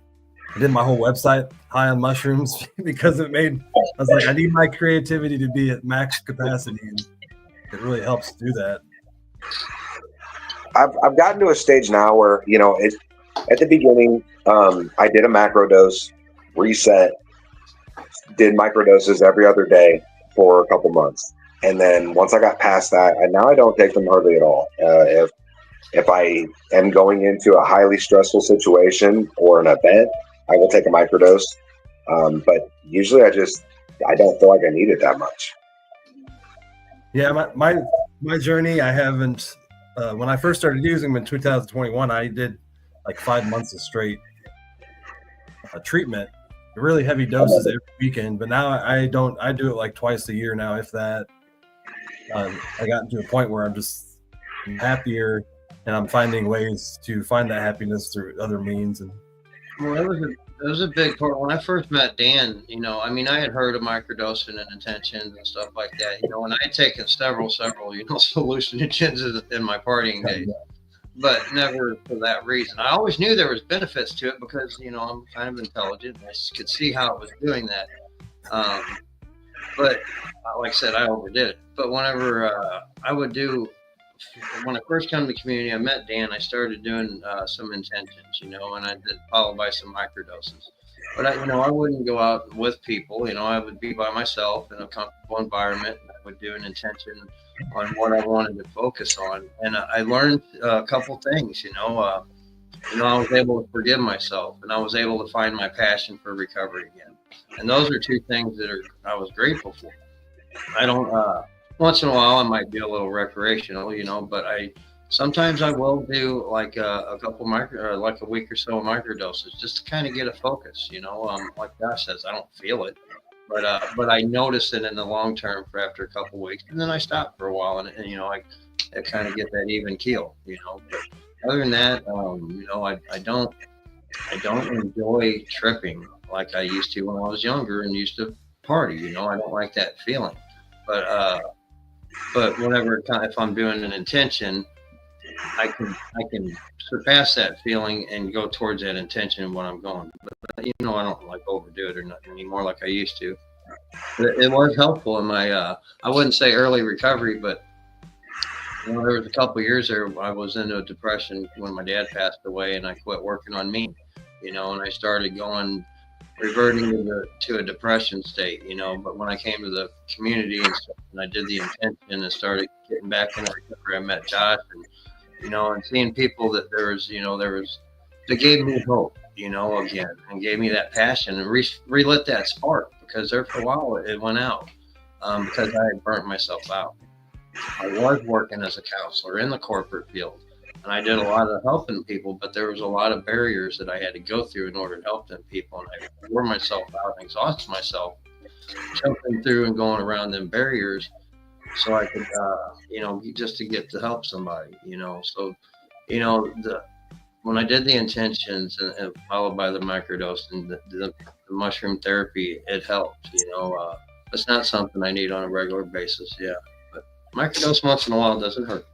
I did my whole website high on mushrooms because I was like, I need my creativity to be at max capacity, and it really helps do that. I've gotten to a stage now where, at the beginning, I did a macro dose, reset, did microdoses every other day for a couple months. And then once I got past that, and now I don't take them hardly at all. If I am going into a highly stressful situation or an event, I will take a microdose. But usually I don't feel like I need it that much. Yeah, my journey, I haven't, when I first started using them in 2021, I did like 5 months of straight treatment, really heavy doses every weekend. But now I do it like twice a year now, if that. I got to a point where I'm happier, and I'm finding ways to find that happiness through other means. And well, that was a big part. When I first met Dan, I had heard of microdosing and intentions and stuff like that, and I had taken several, hallucinogens in my partying days, but never for that reason. I always knew there was benefits to it because, I'm kind of intelligent, and I could see how it was doing that. But like I said, I overdid it. But whenever when I first came to the community, I met Dan. I started doing some intentions, and I did followed by some microdoses. But I wouldn't go out with people. I would be by myself in a comfortable environment. And I would do an intention on what I wanted to focus on, and I learned a couple things. I was able to forgive myself, and I was able to find my passion for recovery again. And those are two things that I was grateful for. I don't. Once in a while, I might do a little recreational, but sometimes I will do like a couple like a week or so of microdoses just to kind of get a focus. Like Josh says, I don't feel it, but I notice it in the long term for after a couple weeks, and then I stop for a while, and I kind of get that even keel. But other than that, I don't enjoy tripping like I used to when I was younger and used to party. I don't like that feeling. But whenever, if I'm doing an intention, I can surpass that feeling and go towards that intention when I'm going. But I don't like overdo it or nothing anymore like I used to. But it was helpful in my I wouldn't say early recovery, but there was a couple of years there I was into a depression when my dad passed away, and I quit working on me, and I started reverting to a depression state, but when I came to the community and stuff, and I did the intention and started getting back into recovery, I met Josh, and seeing people that that gave me hope, again, and gave me that passion and relit that spark, because there for a while it went out, because I had burnt myself out. I was working as a counselor in the corporate field, and I did a lot of helping people, but there was a lot of barriers that I had to go through in order to help them people, and I wore myself out and exhausted myself jumping through and going around them barriers, so I could, just to get to help somebody, So, when I did the intentions and followed by the microdose and the mushroom therapy, it helped. It's not something I need on a regular basis. Yeah, but microdose once in a while doesn't hurt.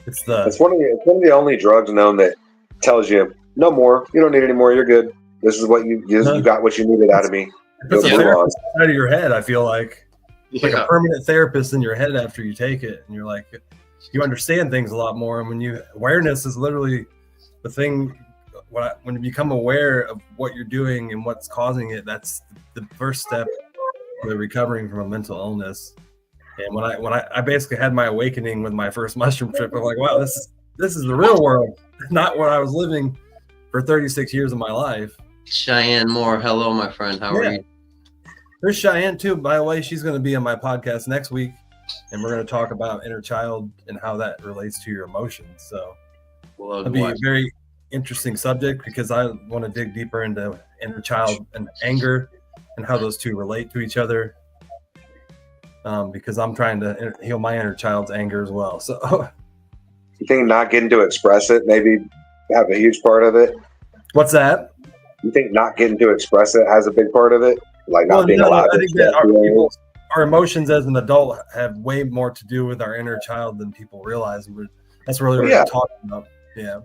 It's one of the only drugs known that tells you no more. You don't need any more. You're good. This is what you got what you needed out of me. It's a therapist inside of your head. I feel like it's like Yeah. a permanent therapist in your head after you take it, and you're like, you understand things a lot more. And when awareness is literally the thing. When you become aware of what you're doing and what's causing it, that's the first step to recovering from a mental illness. And when I basically had my awakening with my first mushroom trip, I'm like, wow, this is the real world, not what I was living for 36 years of my life. Cheyenne Moore, hello, my friend. How are you? There's Cheyenne too, by the way. She's going to be on my podcast next week, and we're going to talk about inner child and how that relates to your emotions. So it'll be a very interesting subject, because I want to dig deeper into inner child and anger and how those two relate to each other. Because I'm trying to heal my inner child's anger as well. So you think not getting to express it maybe have a huge part of it? What's that? You think not getting to express it has a big part of it? Like not being allowed I to think that our emotions as an adult have way more to do with our inner child than people realize. That's really what we're talking about. Yeah.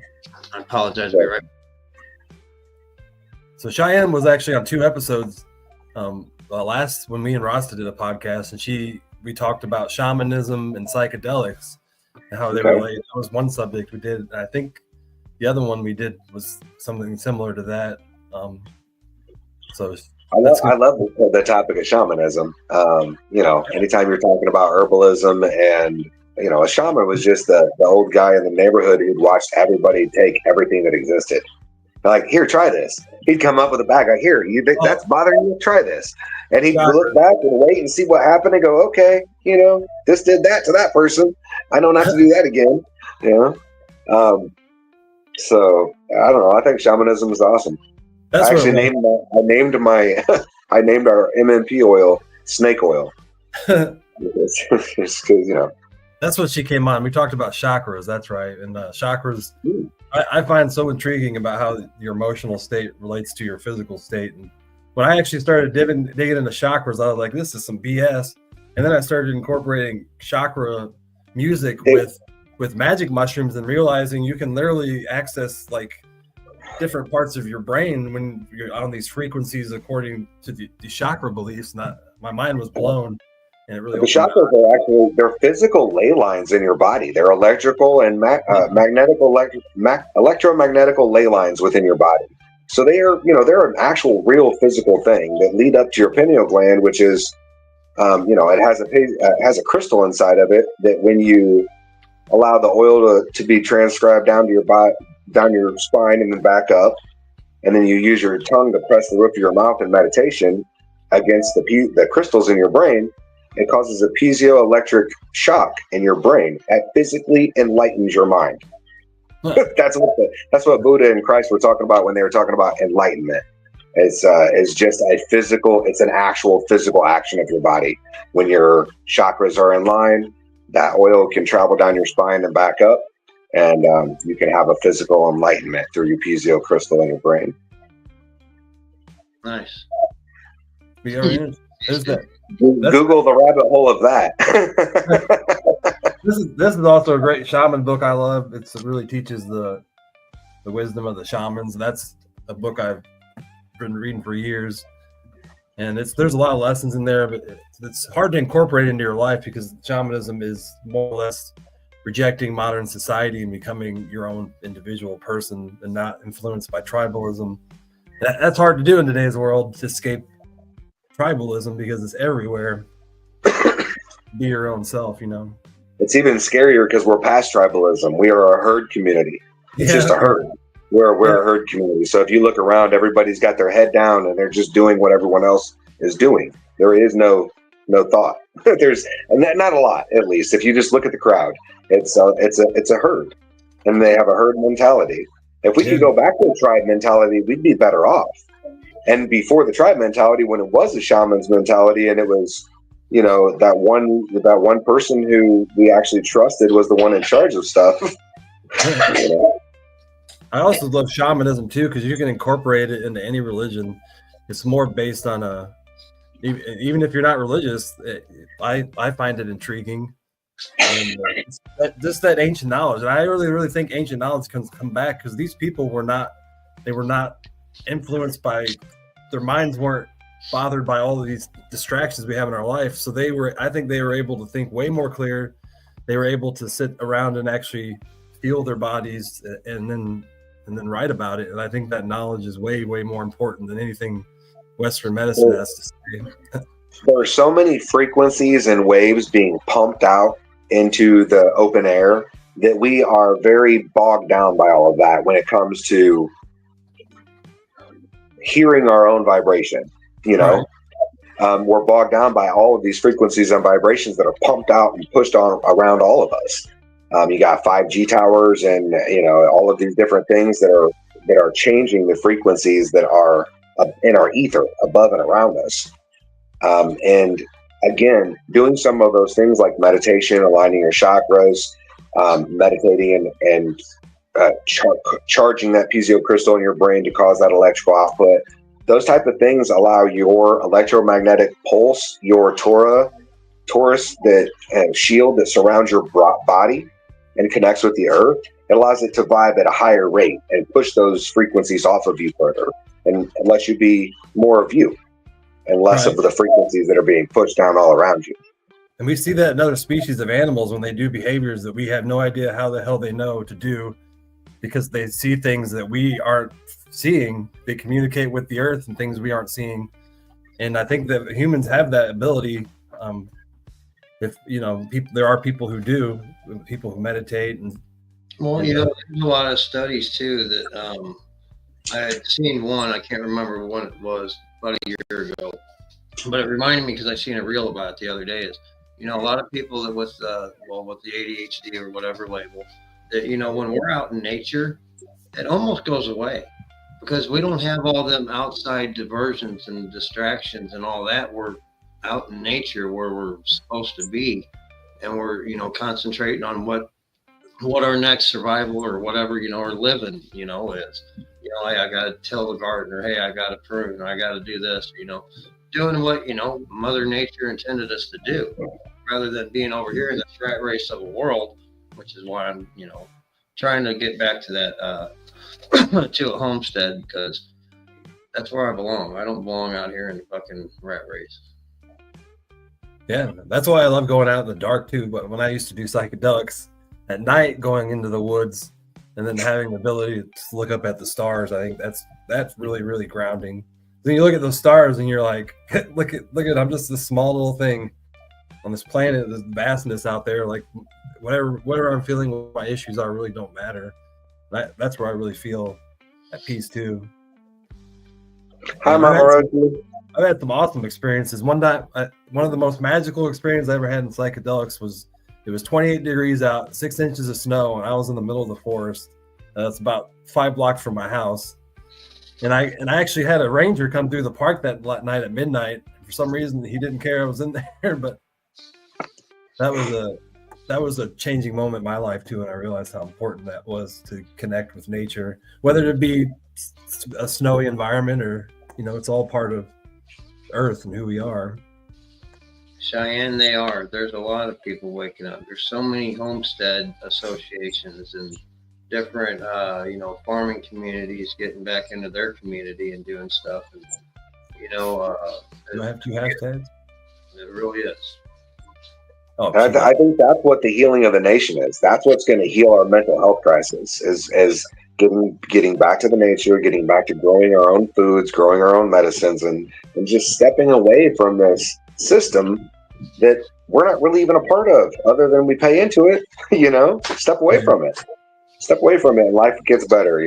I apologize. Be right. So Cheyenne was actually on 2 episodes last when me and Rasta did a podcast, and we talked about shamanism and psychedelics and how they relate. That was one subject we did. And I think the other one we did was something similar to that. I love the topic of shamanism. Anytime you're talking about herbalism, and a shaman was just the old guy in the neighborhood who'd watched everybody take everything that existed. Like, here, try this. He'd come up with a bag. Like, here, you think that's bothering you? Try this. And he'd look back and wait and see what happened and go, okay, this did that to that person. I know not to do that again. So I don't know. I think shamanism is awesome. I actually named our MMP oil snake oil. Just because, That's what she came on. We talked about chakras. That's right. And chakras, I find so intriguing about how your emotional state relates to your physical state. And when I actually started digging into chakras, I was like, this is some BS. And then I started incorporating chakra music with magic mushrooms and realizing you can literally access like different parts of your brain when you're on these frequencies according to the chakra beliefs. My mind was blown. And it really the chakras are actually, they're physical ley lines in your body. They're electrical and electromagnetical ley lines within your body. So they're an actual real physical thing that lead up to your pineal gland, which is, it has a crystal inside of it that when you allow the oil to be transcribed down to your body, down your spine and then back up, and then you use your tongue to press the roof of your mouth in meditation against the crystals in your brain, it causes a piezoelectric shock in your brain. It physically enlightens your mind. Huh. That's what Buddha and Christ were talking about when they were talking about enlightenment. It's just it's an actual physical action of your body. When your chakras are in line, that oil can travel down your spine and back up, and you can have a physical enlightenment through your piezo crystal in your brain. Nice. There's that. Google the rabbit hole of that. This is also a great shaman book I love. It really teaches the wisdom of the shamans. That's a book I've been reading for years, and there's a lot of lessons in there, but it's hard to incorporate into your life because shamanism is more or less rejecting modern society and becoming your own individual person and not influenced by tribalism. That's hard to do in today's world, to escape tribalism because it's everywhere. Be your own self, It's even scarier because we're past tribalism. We are a herd community. It's just a herd. We're a herd community. So if you look around, everybody's got their head down and they're just doing what everyone else is doing. There is no thought. There's not a lot, at least. If you just look at the crowd, it's a herd, and they have a herd mentality. If we could go back to a tribe mentality, we'd be better off. And before the tribe mentality, when it was a shaman's mentality, and it was, you know, that one person who we actually trusted was the one in charge of stuff. You know? I also love shamanism too, because you can incorporate it into any religion. It's more based on even if you're not religious, I find it intriguing. And just that ancient knowledge. And I really think ancient knowledge can come back, because these people were not influenced by, their minds weren't bothered by all of these distractions we have in our life. So I think they were able to think way more clear. They were able to sit around and actually feel their bodies and then write about it. And I think that knowledge is way more important than anything Western medicine has to say. There are so many frequencies and waves being pumped out into the open air that we are very bogged down by all of that when it comes to hearing our own vibration. You know, we're bogged down by all of these frequencies and vibrations that are pumped out and pushed on around all of us. You got 5G towers and, you know, all of these different things that are changing the frequencies that are in our ether above and around us. And again, doing some of those things like meditation, aligning your chakras, meditating and charging that piezo crystal in your brain to cause that electrical output. Those type of things allow your electromagnetic pulse, your torus, that shield that surrounds your body and connects with the earth. It allows it to vibe at a higher rate and push those frequencies off of you further, and lets you be more of you and less of the frequencies that are being pushed down all around you. And we see that in other species of animals when they do behaviors that we have no idea how the hell they know to do, because they see things that we aren't seeing. They communicate with the earth and things we aren't seeing. And I think that humans have that ability. If you know, there are people who do, people who meditate and. Well, you know, there's a lot of studies too that I had seen one. I can't remember when it was, about a year ago, but it reminded me because I seen a reel about it the other day. Is, you know, a lot of people that with the ADHD or whatever label, that, you know, when we're out in nature, it almost goes away, because we don't have all them outside diversions and distractions and all that. We're out in nature where we're supposed to be, and we're, you know, concentrating on what our next survival or whatever, you know, or living, you know, is. You know, hey, I got to till the garden, or hey, I got to prune, or I got to do this, you know, doing what, you know, Mother Nature intended us to do, rather than being over here in the rat race of a world, which is why I'm, you know, trying to get back to that, to a homestead, because that's where I belong. I don't belong out here in the fucking rat race. Yeah, that's why I love going out in the dark too. But when I used to do psychedelics at night, going into the woods, and then having the ability to look up at the stars, I think that's really grounding. Then you look at those stars and you're like, look at I'm just this small little thing on this planet, this vastness out there. Like whatever I'm feeling, what my issues are, really don't matter. That's where I really feel at peace too. Hi, I've had some awesome experiences. One time, one of the most magical experiences I ever had in psychedelics was, it was 28 degrees out, 6 inches of snow, and I was in the middle of the forest. That's about 5 blocks from my house. And I actually had a ranger come through the park that night at midnight. For some reason, he didn't care I was in there, but that was a changing moment in my life too, and I realized how important that was to connect with nature, whether it be a snowy environment or, you know, it's all part of Earth and who we are. Cheyenne, they are. There's a lot of people waking up. There's so many homestead associations and different, you know, farming communities getting back into their community and doing stuff. And, you know, do I have 2 hashtags? It really is. Oh, I think that's what the healing of the nation is. That's what's going to heal our mental health crisis. Is getting back to the nature, getting back to growing our own foods, growing our own medicines, and just stepping away from this system that we're not really even a part of, other than we pay into it. Step away from it. Step away from it, and life gets better.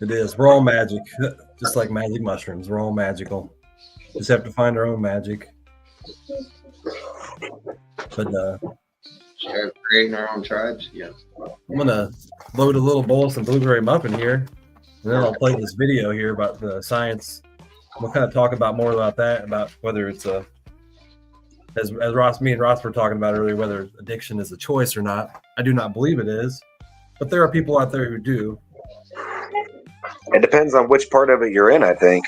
It is. We're all magic, just like magic mushrooms. We're all magical. Just have to find our own magic. But Start creating our own tribes. Yeah. I'm gonna load a little bowl of some blueberry muffin here, and then I'll play this video here about the science. We'll kind of talk about more about that, about whether it's as me and Ross were talking about earlier, whether addiction is a choice or not. I do not believe it is, but there are people out there who do. It depends on which part of it you're in, I think.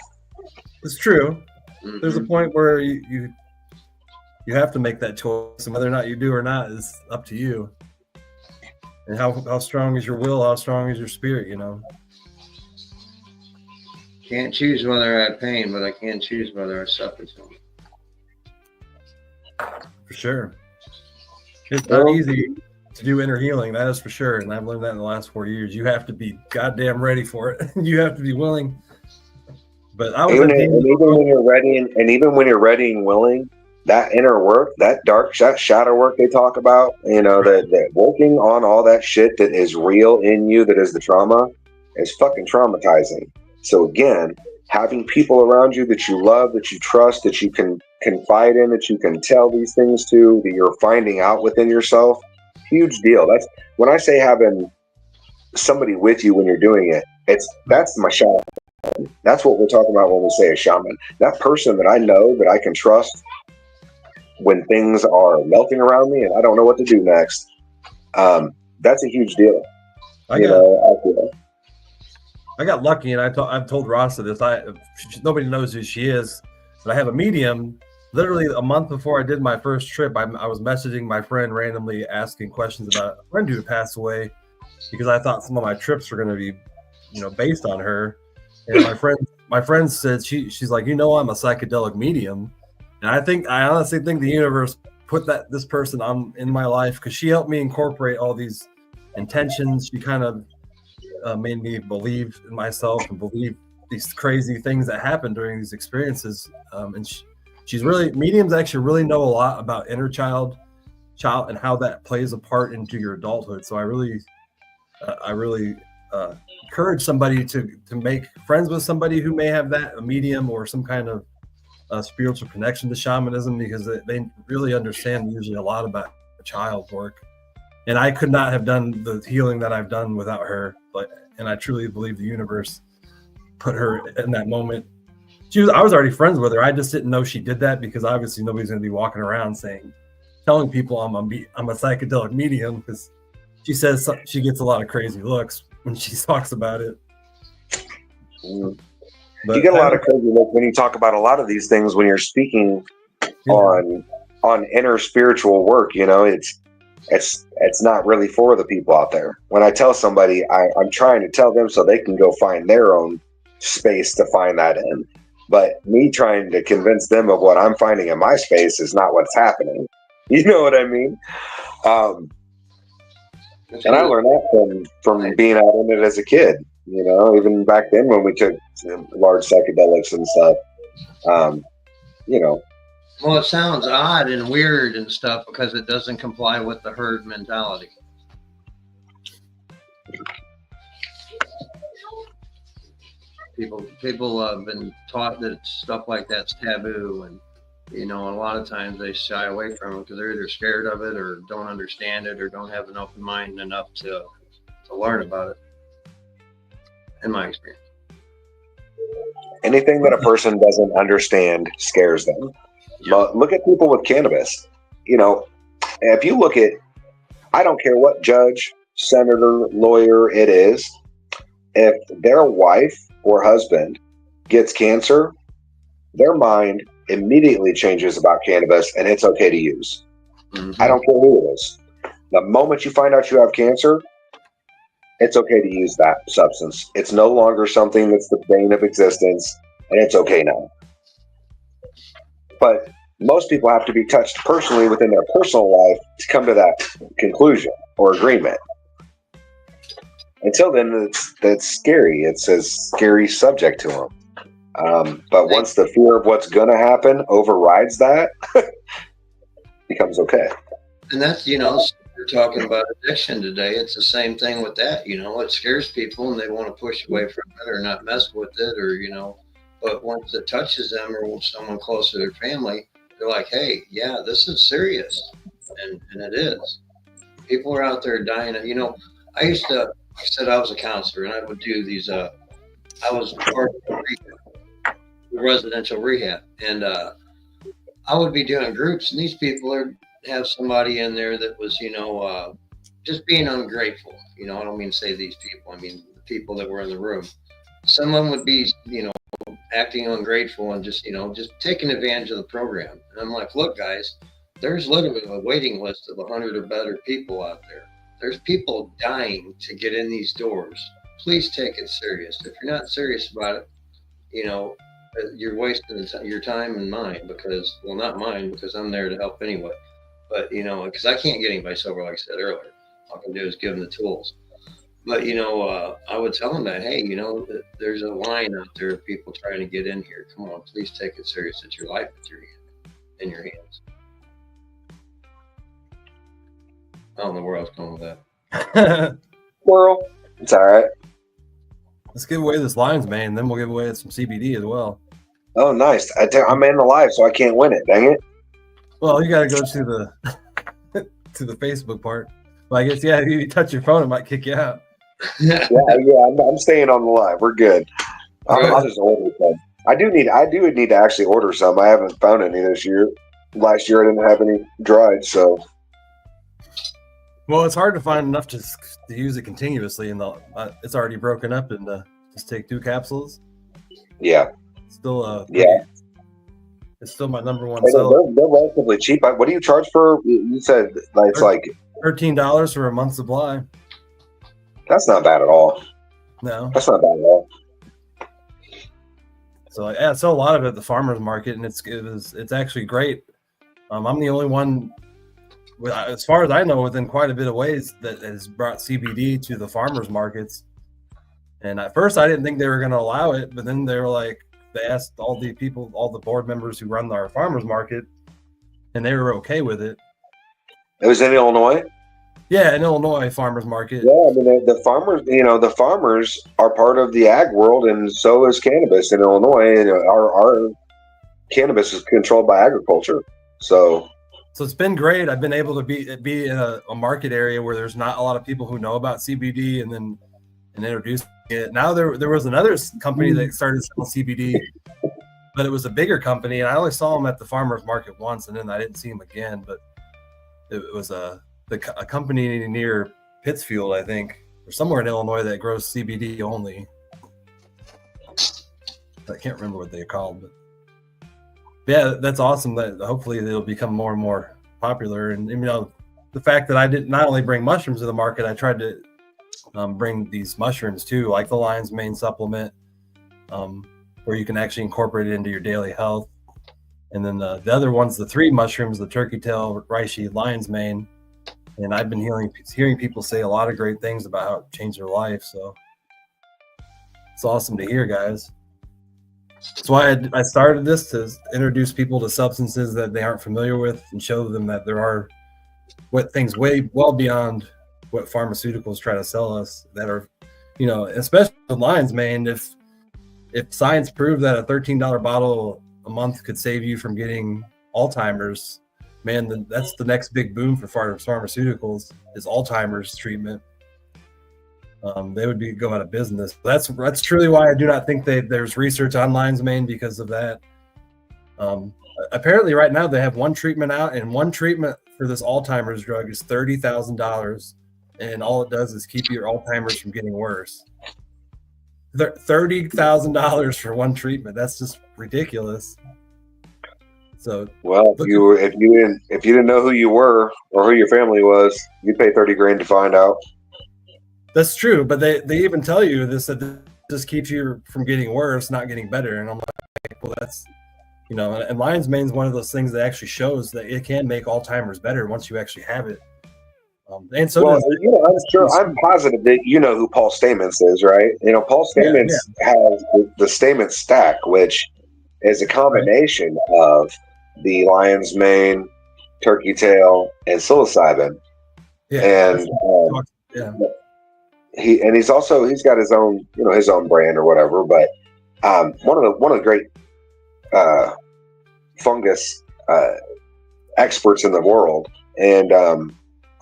It's true. Mm-hmm. There's a point where you have to make that choice, and whether or not you do or not is up to you. And how strong is your will? How strong is your spirit? Can't choose whether I have pain, but I can choose whether I suffer from it. For sure. It's not easy to do inner healing, that is for sure. And I've learned that in the last 4 years. You have to be goddamn ready for it. You have to be willing. But I was even when you're ready and willing, that inner work, that shadow work they talk about, that working on all that shit that is real in you, that is the trauma, is fucking traumatizing. So again, having people around you that you love, that you trust, that you can confide in, that you can tell these things to, that you're finding out within yourself, huge deal. That's when I say having somebody with you when you're doing it. That's my shaman. That's what we're talking about when we say a shaman. That person that I know, that I can trust when things are melting around me and I don't know what to do next. That's a huge deal. I got lucky, and I've told Ross this. Nobody knows who she is, but I have a medium. Literally a month before I did my first trip, I was messaging my friend randomly, asking questions about a friend who passed away, because I thought some of my trips were going to be, based on her. And my friend said she's like, I'm a psychedelic medium, and I honestly think the universe put this person in my life because she helped me incorporate all these intentions. She kind of made me believe in myself and believe these crazy things that happen during these experiences. And she's really, mediums actually really know a lot about inner child and how that plays a part into your adulthood. So I really encourage somebody to make friends with somebody who may have a medium or some kind of spiritual connection to shamanism, because they really understand usually a lot about child work. And I could not have done the healing that I've done without her. And I truly believe the universe put her in that moment. I was already friends with her. I just didn't know she did that, because obviously nobody's going to be walking around telling people I'm a psychedelic medium, because she says she gets a lot of crazy looks when she talks about it. But you get a lot of crazy looks when you talk about a lot of these things when you're speaking on inner spiritual work. It's not really for the people out there. When I tell somebody, I'm trying to tell them so they can go find their own space to find that in. But me trying to convince them of what I'm finding in my space is not what's happening. You know what I mean? And I learned that from being out in it as a kid. Even back then when we took large psychedelics and stuff. Well, it sounds odd and weird and stuff because it doesn't comply with the herd mentality. People have been taught that stuff like that's taboo, and a lot of times they shy away from it because they're either scared of it or don't understand it or don't have an open mind enough to learn about it. In my experience, anything that a person doesn't understand scares them. But look at people with cannabis. If you look at, I don't care what judge, senator, lawyer it is, if their wife or husband gets cancer, their mind immediately changes about cannabis and it's okay to use. Mm-hmm. I don't care who it is. The moment you find out you have cancer, it's okay to use that substance. It's no longer something that's the bane of existence, and it's okay now. But most people have to be touched personally within their personal life to come to that conclusion or agreement. Until then, that's scary. It's a scary subject to them. But once the fear of what's going to happen overrides that, becomes okay. And that's, we're talking about addiction today. It's the same thing with that. It scares people and they want to push away from it or not mess with it, or, but once it touches them or someone close to their family, they're like, hey, yeah, this is serious. And it is. People are out there dying. I said I was a counselor and I would do these, I was part of the residential rehab, and I would be doing groups, and these people have somebody in there that was, just being ungrateful. I don't mean to say these people, I mean the people that were in the room. Someone would be, acting ungrateful and just taking advantage of the program. And I'm like, look, guys, there's literally a waiting list of 100 or better people out there. There's people dying to get in these doors. Please take it serious. If you're not serious about it, you're wasting your time and mine, because, well, not mine, because I'm there to help anyway. But, because I can't get anybody sober, like I said earlier. All I can do is give them the tools. But, I would tell them that, hey, there's a line out there of people trying to get in here. Come on, please take it serious. It's your life in your hands. I don't know where I was going with that. Squirrel. It's all right. Let's give away this lion's mane, then we'll give away some CBD as well. Oh, nice. I'm in the live, so I can't win it. Dang it. Well, you got to go to the to the Facebook part. Well, I guess, yeah, if you touch your phone, it might kick you out. Yeah, I'm staying on the live. We're good. I'll just order some. I do need to actually order some. I haven't found any this year. Last year I didn't have any dried, so. Well, it's hard to find enough to use it continuously, and it's already broken up into just take 2 capsules. Yeah. Still, yeah. It's still my number one seller. They're relatively cheap. What do you charge for? You said it's like $13 for a month's supply. That's not bad at all. No, that's not bad at all. So I sell a lot of it at the farmers market, and it's actually great. I'm the only one, as far as I know, within quite a bit of ways that has brought CBD to the farmers markets. And at first, I didn't think they were going to allow it, but then they were like, they asked all the people, all the board members who run our farmers market, and they were okay with it. It was in Illinois? Yeah, in Illinois farmers market. Yeah, I mean the farmers, the farmers are part of the ag world, and so is cannabis in Illinois. And our cannabis is controlled by agriculture. So it's been great. I've been able to be in a market area where there's not a lot of people who know about CBD, and introduce it. Now there was another company that started selling CBD, but it was a bigger company, and I only saw them at the farmers market once, and then I didn't see them again. But it was a company near Pittsfield, I think, or somewhere in Illinois that grows CBD only. I can't remember what they're called, but yeah, that's awesome. That hopefully they'll become more and more popular. And the fact that I did not only bring mushrooms to the market, I tried to bring these mushrooms too, like the lion's mane supplement, where you can actually incorporate it into your daily health. And then the other one's the 3 mushrooms, the turkey tail, reishi, lion's mane. And I've been hearing people say a lot of great things about how it changed their life. So it's awesome to hear, guys. That's why I started this, to introduce people to substances that they aren't familiar with and show them that there are things way well beyond what pharmaceuticals try to sell us that are, especially with lion's mane. If science proved that a $13 bottle a month could save you from getting Alzheimer's, man, that's the next big boom for pharmaceuticals is Alzheimer's treatment. They would go out of business. That's truly why I do not think there's research on lion's mane, because of that. Apparently right now they have one treatment out, and one treatment for this Alzheimer's drug is $30,000. And all it does is keep your Alzheimer's from getting worse. $30,000 for one treatment. That's just ridiculous. So, well, if you didn't know who you were or who your family was, you'd pay $30,000 to find out. That's true, but they even tell you this, that this just keeps you from getting worse, not getting better. And I'm like, well, that's, and lion's mane is one of those things that actually shows that it can make Alzheimer's better once you actually have it. And so Well, does I'm positive that you know who Paul Stamets is, right? Paul Stamets has the Stamets stack, which is a combination of the lion's mane, turkey tail, and psilocybin. And he's got his own his own brand or whatever. But one of the great fungus experts in the world, and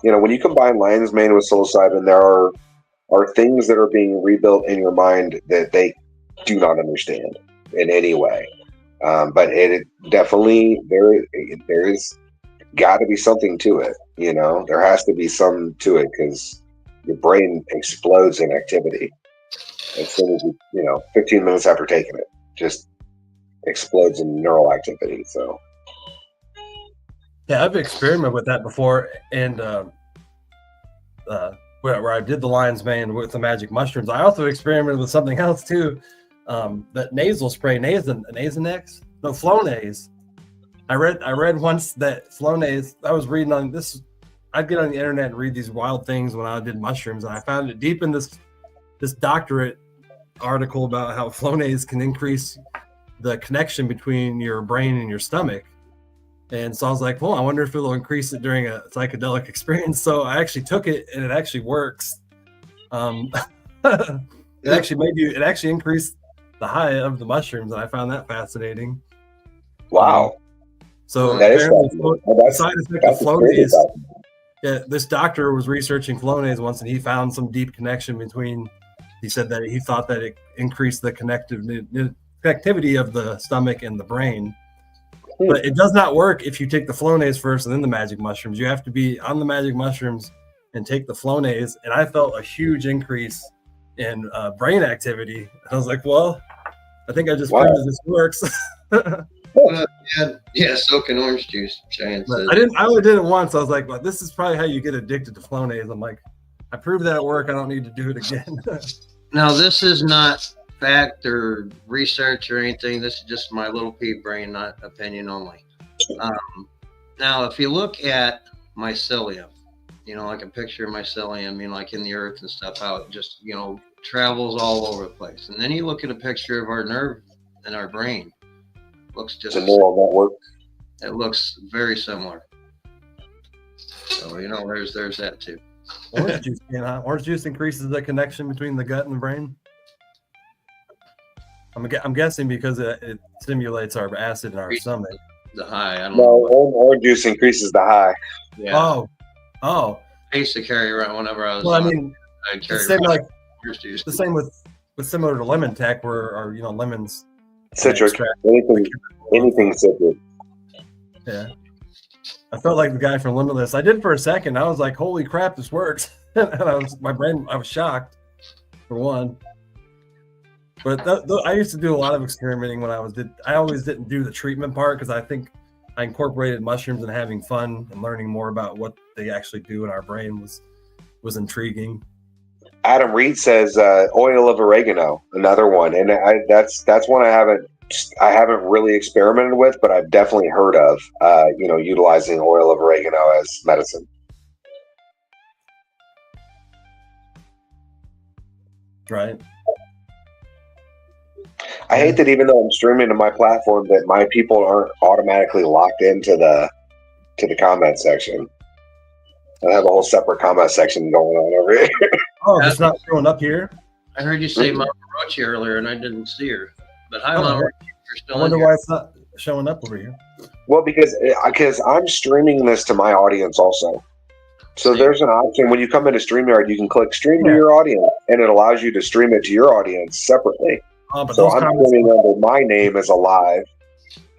when you combine lion's mane with psilocybin, there are things that are being rebuilt in your mind that they do not understand in any way. But it definitely there's got to be something to it. There has to be some to it because your brain explodes in activity as soon as 15 minutes after taking it, just explodes in neural activity. So. Yeah, I've experimented with that before, and where I did the lion's mane with the magic mushrooms. I also experimented with something else too, that nasal spray, Nasonex, no, Flonase. I read once that Flonase. I was reading on this. I'd get on the internet and read these wild things when I did mushrooms, and I found it deep in this doctorate article about how Flonase can increase the connection between your brain and your stomach. And so I was like, well, I wonder if it'll increase it during a psychedelic experience. So I actually took it, and it actually works. It actually increased the high of the mushrooms, and I found that fascinating. Wow. So that is the side effect of Flonase. Yeah, this doctor was researching Flonase once, and he found some deep connection between. He said that he thought that it increased the connectivity of the stomach and the brain. But it does not work if you take the Flonase first and then the magic mushrooms. You have to be on the magic mushrooms and take the Flonase. And I felt a huge increase in brain activity. I was like, well, I think I just proved that this works. Soak in orange juice. I only did it once. I was like, well, this is probably how you get addicted to Flonase. I'm like, I proved that it worked. I don't need to do it again. Now, this is not fact or research or anything. This is just my little pea brain, not opinion only. Now, if you look at mycelium, like a picture of mycelium, like in the earth and stuff, how it just, travels all over the place. And then you look at a picture of our nerve in our brain. Looks just a neural network. It looks very similar. So, there's that too. Orange juice increases the connection between the gut and the brain. I'm guessing because it stimulates our acid in our stomach. The high. I don't know. Orange juice increases the high. Yeah. Oh. I used to carry around whenever I was. Well, I mean, the same with similar to lemon tech, where lemons. Citric. Anything citric. Yeah. I felt like the guy from Limitless. I did for a second. I was like, "Holy crap, this works!" And I was shocked. For one. But I used to do a lot of experimenting when I always didn't do the treatment part because I think I incorporated mushrooms and having fun and learning more about what they actually do in our brain was intriguing. Adam Reed says oil of oregano, another one, and that's one I haven't really experimented with, but I've definitely heard of utilizing oil of oregano as medicine. Right. I hate that even though I'm streaming to my platform, that my people aren't automatically locked into the comment section. I have a whole separate comment section going on over here. Oh, it's not showing up here? I heard you say Mama Rochi earlier, and I didn't see her. But hi, Mama Rochi. You're still I wonder why it's not showing up over here. Well, because I'm streaming this to my audience also. So there's an option when you come into StreamYard, you can click stream to your audience, and it allows you to stream it to your audience separately. So I'm streaming under my name as alive.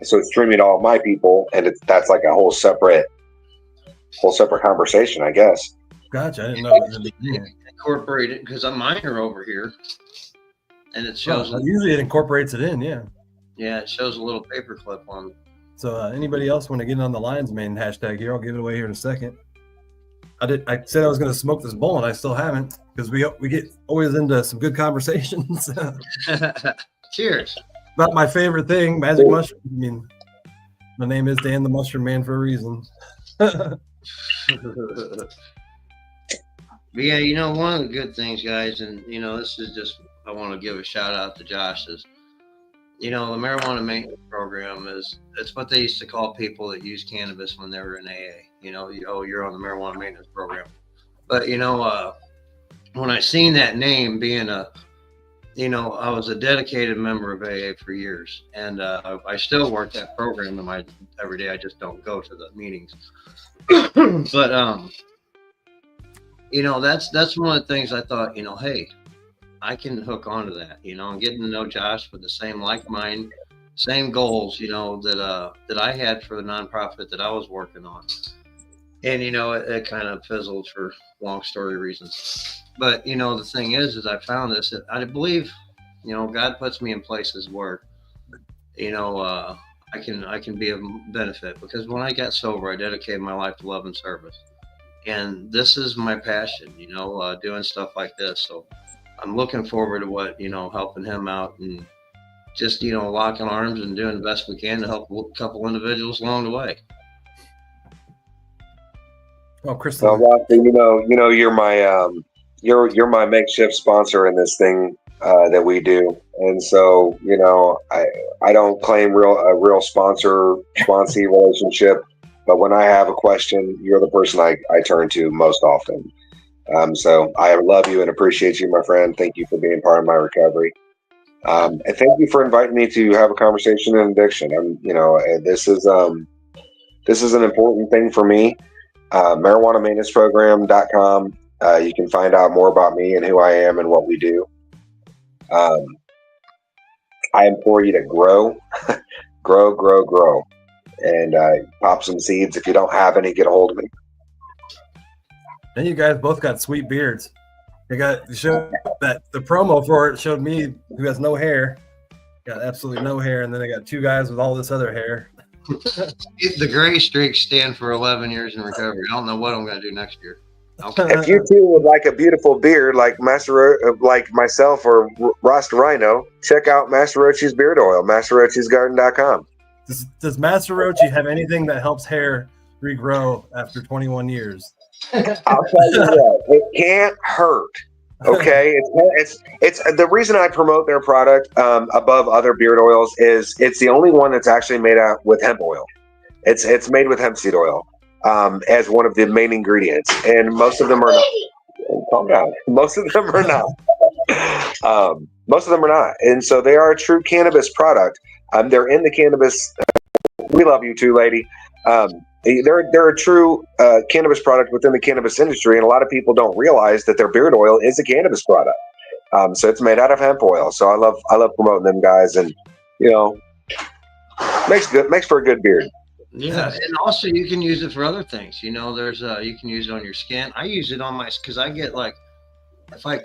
So it's streaming to all my people, and that's like a whole separate conversation, I guess. Gotcha. I didn't know it was in the beginning. Incorporate it because mine are over here, and it shows. Usually it incorporates it in, yeah. Yeah, it shows a little paperclip on. So anybody else want to get on the lion's mane hashtag here? I'll give it away here in a second. I said I was going to smoke this bowl, and I still haven't because we get always into some good conversations. Cheers. Not my favorite thing, magic mushroom. I mean, my name is Dan the Mushroom Man for a reason. But yeah, you know, one of the good things, guys, and you know, this is just I want to give a shout out to Josh is, you know, the marijuana maintenance program is it's what they used to call people that use cannabis when they were in AA. You know, oh, you're on the marijuana maintenance program. But you know, when I seen that name being a, you know, I was a dedicated member of AA for years, and I still work that program in my every day. I just don't go to the meetings. But you know, that's one of the things I thought. You know, hey, I can hook onto that. You know, and getting to know Josh with the same like mind, same goals. You know that I had for the nonprofit that I was working on, and you know, it kind of fizzled for long story reasons. But you know, the thing is I found this. I believe, you know, God puts me in places where, you know, I can be of benefit because when I got sober, I dedicated my life to love and service, and this is my passion. You know, doing stuff like this. So I'm looking forward to what, you know, helping him out and just, you know, locking arms and doing the best we can to help a couple individuals along the way. Oh, Crystal. Rob, you're my makeshift sponsor in this thing that we do, and so you know I don't claim a real sponsee relationship, but when I have a question, you're the person I turn to most often. So I love you and appreciate you, my friend. Thank you for being part of my recovery. And thank you for inviting me to have a conversation in addiction. This is an important thing for me. marijuanamaintenanceprogram.com. You can find out more about me and who I am and what we do. I implore you to grow, grow, and pop some seeds. If you don't have any, get a hold of me. Then you guys both got sweet beards. You showed that the promo for it showed me who has no hair, got absolutely no hair, and then I got two guys with all this other hair. The gray streaks stand for 11 years in recovery. I don't know what I'm going to do next year. If you two would like a beautiful beard like like myself or Rhino, check out Master Rochi's beard oil, masterrochesgarden.com. Does Master Rochi have anything that helps hair regrow after 21 years? I'll tell you what, it can't hurt. Okay, it's the reason I promote their product above other beard oils is it's the only one that's actually made out with hemp oil. It's made with hemp seed oil as one of the main ingredients, and most of them are not. Calm down. Most of them are not. Most of them are not, and so they are a true cannabis product. They're in the cannabis. We love you too, lady. They're a true cannabis product within the cannabis industry, and a lot of people don't realize that their beard oil is a cannabis product. So it's made out of hemp oil. So I love promoting them guys, and you know, makes for a good beard. Yeah, and also you can use it for other things. You know, there's you can use it on your skin. I use it on my because I get like if I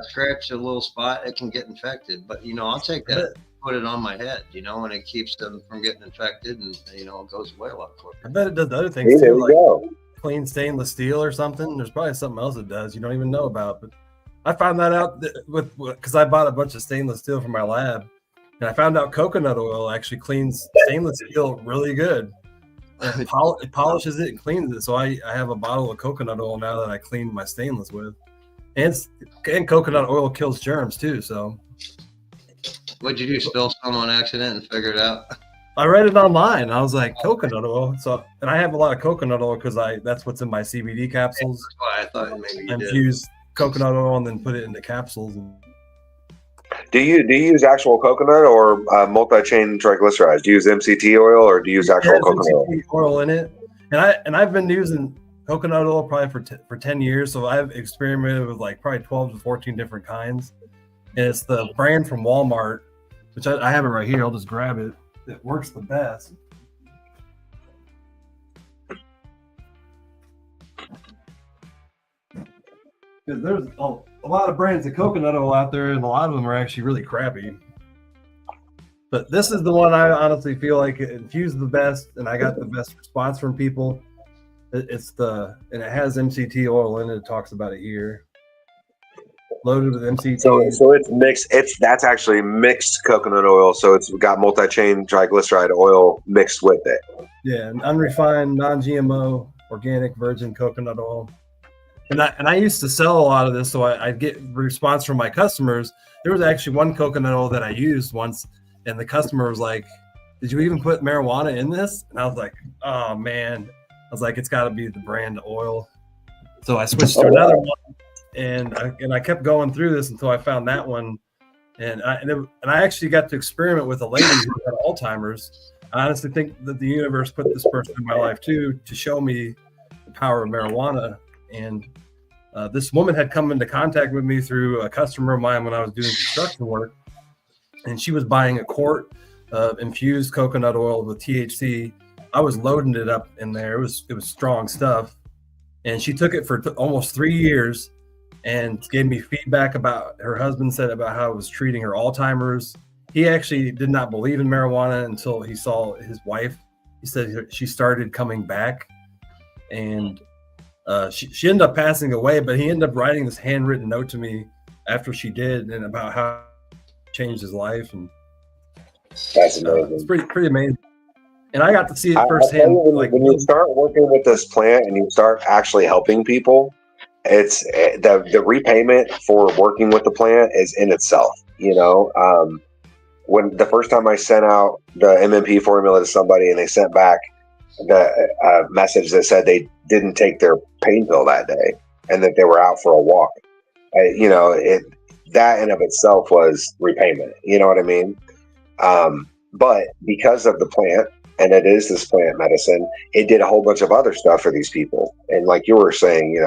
scratch a little spot, it can get infected. But you know, I'll take that. Put it on my head, you know, and it keeps them from getting infected, and you know, it goes away a lot quicker. I bet it does other things too, like clean stainless steel or something. There's probably something else it does you don't even know about. But I found that out because I bought a bunch of stainless steel from my lab, and I found out coconut oil actually cleans stainless steel really good. It polishes it and cleans it. So I have a bottle of coconut oil now that I clean my stainless with, and coconut oil kills germs too. So. What'd you do? Spill some on accident and figure it out? I read it online. I was like, coconut oil. So, and I have a lot of coconut oil because that's what's in my CBD capsules. That's why I thought maybe you infuse coconut oil and then put it into capsules. Do you use actual coconut or multi-chain triglycerides? Do you use MCT oil or do you use actual coconut oil in it? And I've been using coconut oil probably for 10 years. So I've experimented with like probably 12 to 14 different kinds. And it's the brand from Walmart, which I have it right here. I'll just grab it. It works the best. Because there's a lot of brands of coconut oil out there, and a lot of them are actually really crappy. But this is the one I honestly feel like it infused the best, and I got the best response from people. And it has MCT oil in it. It talks about it here. Loaded with MCT. So it's mixed. That's actually mixed coconut oil. So it's got multi-chain triglyceride oil mixed with it. Yeah, and unrefined, non-GMO, organic, virgin coconut oil. I used to sell a lot of this, so I'd get response from my customers. There was actually one coconut oil that I used once, and the customer was like, "Did you even put marijuana in this?" And I was like, "Oh man!" I was like, "It's got to be the brand oil." So I switched to another one, and I kept going through this until I found that one, and I actually got to experiment with a lady who had Alzheimer's. I honestly think that the universe put this person in my life too to show me the power of marijuana. And this woman had come into contact with me through a customer of mine when I was doing construction work, and she was buying a quart of infused coconut oil with THC. I was loading it up in there. It was strong stuff, and she took it for almost 3 years and gave me feedback about her husband said about how it was treating her Alzheimer's. He actually did not believe in marijuana until he saw his wife. He said she started coming back, and she ended up passing away, but he ended up writing this handwritten note to me after she did, and about how it changed his life. And That's amazing. it's pretty amazing. And I got to see it firsthand. When you start working with this plant and you start actually helping people, it's the repayment for working with the plant is in itself. When the first time I sent out the MMP formula to somebody and they sent back the message that said they didn't take their pain pill that day and that they were out for a walk, that in of itself was repayment. You know what I mean? But because of the plant, and it is this plant medicine, it did a whole bunch of other stuff for these people. And like you were saying,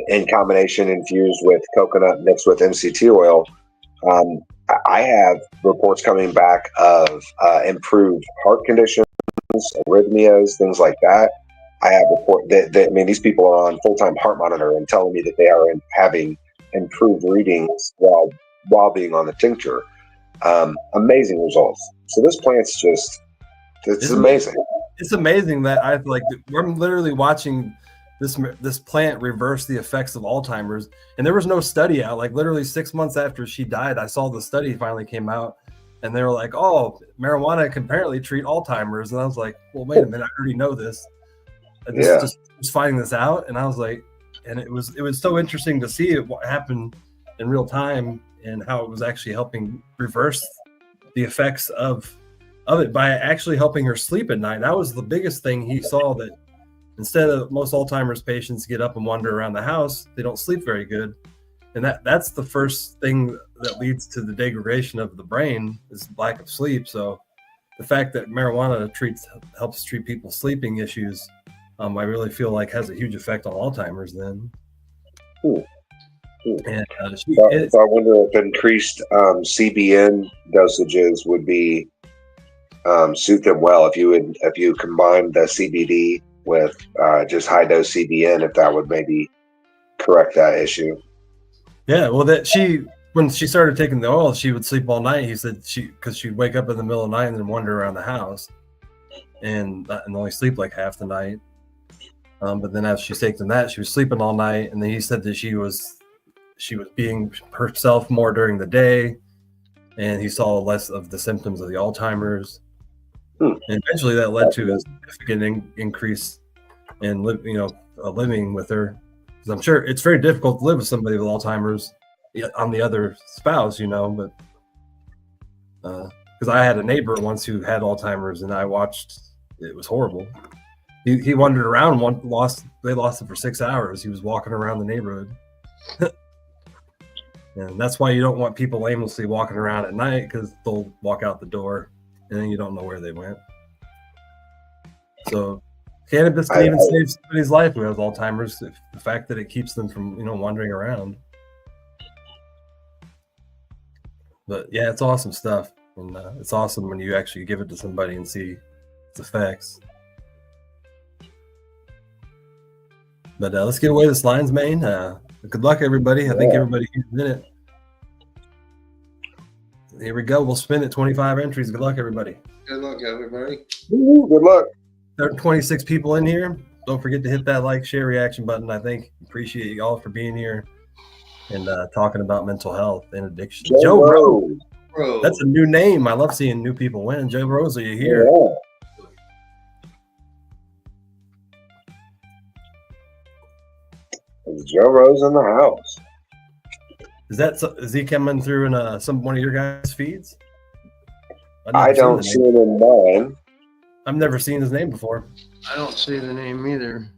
in combination infused with coconut mixed with MCT oil, I have reports coming back of improved heart conditions, arrhythmias, things like that. I have report that these people are on full-time heart monitor and telling me that they are having improved readings while being on the tincture. Amazing results. So this plant's it's amazing. It's amazing that I'm literally watching this plant reverse the effects of Alzheimer's, and there was no study out. Like literally 6 months after she died, I saw the study finally came out, and they were like, "Oh, marijuana can apparently treat Alzheimer's." And I was like, "Well, wait a minute, I already know this." I just was finding this out, and I was like, and it was so interesting to see what happened in real time and how it was actually helping reverse the effects of it by actually helping her sleep at night. That was the biggest thing he saw, that instead of most Alzheimer's patients get up and wander around the house, they don't sleep very good. And that's the first thing that leads to the degradation of the brain is lack of sleep. So the fact that marijuana helps treat people's sleeping issues, I really feel like has a huge effect on Alzheimer's then. And so I wonder if increased CBN dosages would be suit them well if you combine the CBD with just high dose CBN, if that would maybe correct that issue. Yeah, well, when she started taking the oil, she would sleep all night. He said because she'd wake up in the middle of the night and then wander around the house, and only sleep like half the night. But then after she's taking that, she was sleeping all night, and then he said that she was being herself more during the day, and he saw less of the symptoms of the Alzheimer's. And eventually that led to a significant increase in living with her. Because I'm sure it's very difficult to live with somebody with Alzheimer's on the other spouse, but because I had a neighbor once who had Alzheimer's, and I watched, it was horrible. He wandered around, they lost it for 6 hours. He was walking around the neighborhood. And that's why you don't want people aimlessly walking around at night, because they'll walk out the door and then you don't know where they went. So cannabis can even save somebody's life who has Alzheimer's, if the fact that it keeps them from wandering around. But yeah, it's awesome stuff, and it's awesome when you actually give it to somebody and see its effects. But let's get away this lion's mane. Good luck, everybody. I think everybody here's in it. Here we go. We'll spin it. 25 entries. Good luck, everybody. Good luck, everybody. Ooh, good luck. There are 26 people in here. Don't forget to hit that like, share, reaction button. I think appreciate you all for being here and talking about mental health and addiction. Joe Rose. That's a new name. I love seeing new people win. Joe Rose, are you here? Yeah. Joe Rose in the house. Is he coming through in one of your guys' feeds? I don't see him in mine. I've never seen his name before. I don't see the name either.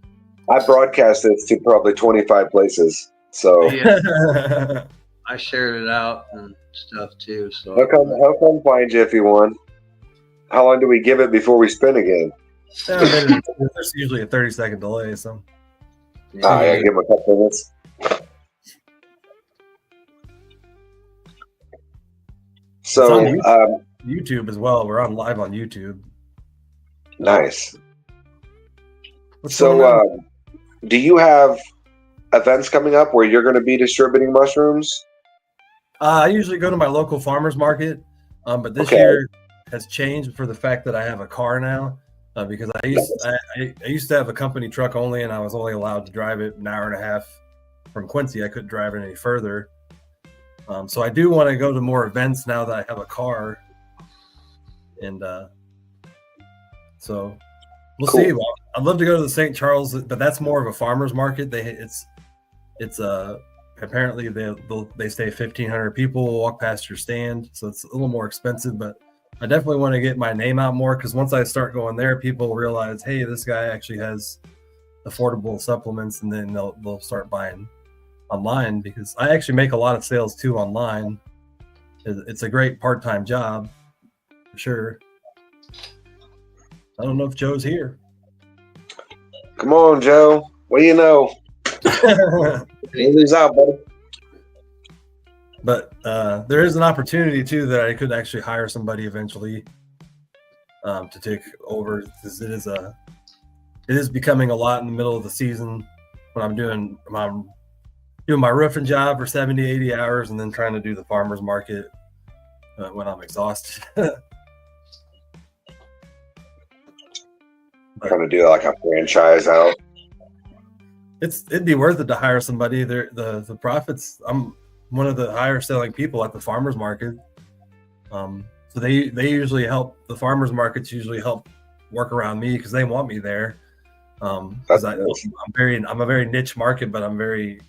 I broadcast it to probably 25 places. So Yeah. I shared it out and stuff too. So he'll come find you if he won. How long do we give it before we spin again? There's usually a 30-second delay. So yeah, give him a couple minutes. So YouTube as well. We're on live on YouTube. Nice. So, do you have events coming up where you're going to be distributing mushrooms? I usually go to my local farmers market, but this year has changed for the fact that I have a car now. Because I used to have a company truck only, and I was only allowed to drive it an hour and a half from Quincy. I couldn't drive it any further. So I do want to go to more events now that I have a car, and so we'll see. Well, I'd love to go to the St. Charles, but that's more of a farmers market. It's apparently they say 1,500 people will walk past your stand, so it's a little more expensive. But I definitely want to get my name out more, because once I start going there, people realize, hey, this guy actually has affordable supplements, and then they'll start buying online, because I actually make a lot of sales too online. It's a great part-time job for sure. I don't know if Joe's here. Come on, Joe. What do you know? Lose out, buddy. But there is an opportunity too that I could actually hire somebody eventually to take over, because it is becoming a lot in the middle of the season when I'm doing my roofing job for 70, 80 hours, and then trying to do the farmer's market when I'm exhausted. Trying to do like a franchise out. It'd be worth it to hire somebody. The profits. I'm one of the higher selling people at the farmers market. So they usually help. The farmers markets usually help work around me because they want me there. Because I'm a very niche market, but I'm very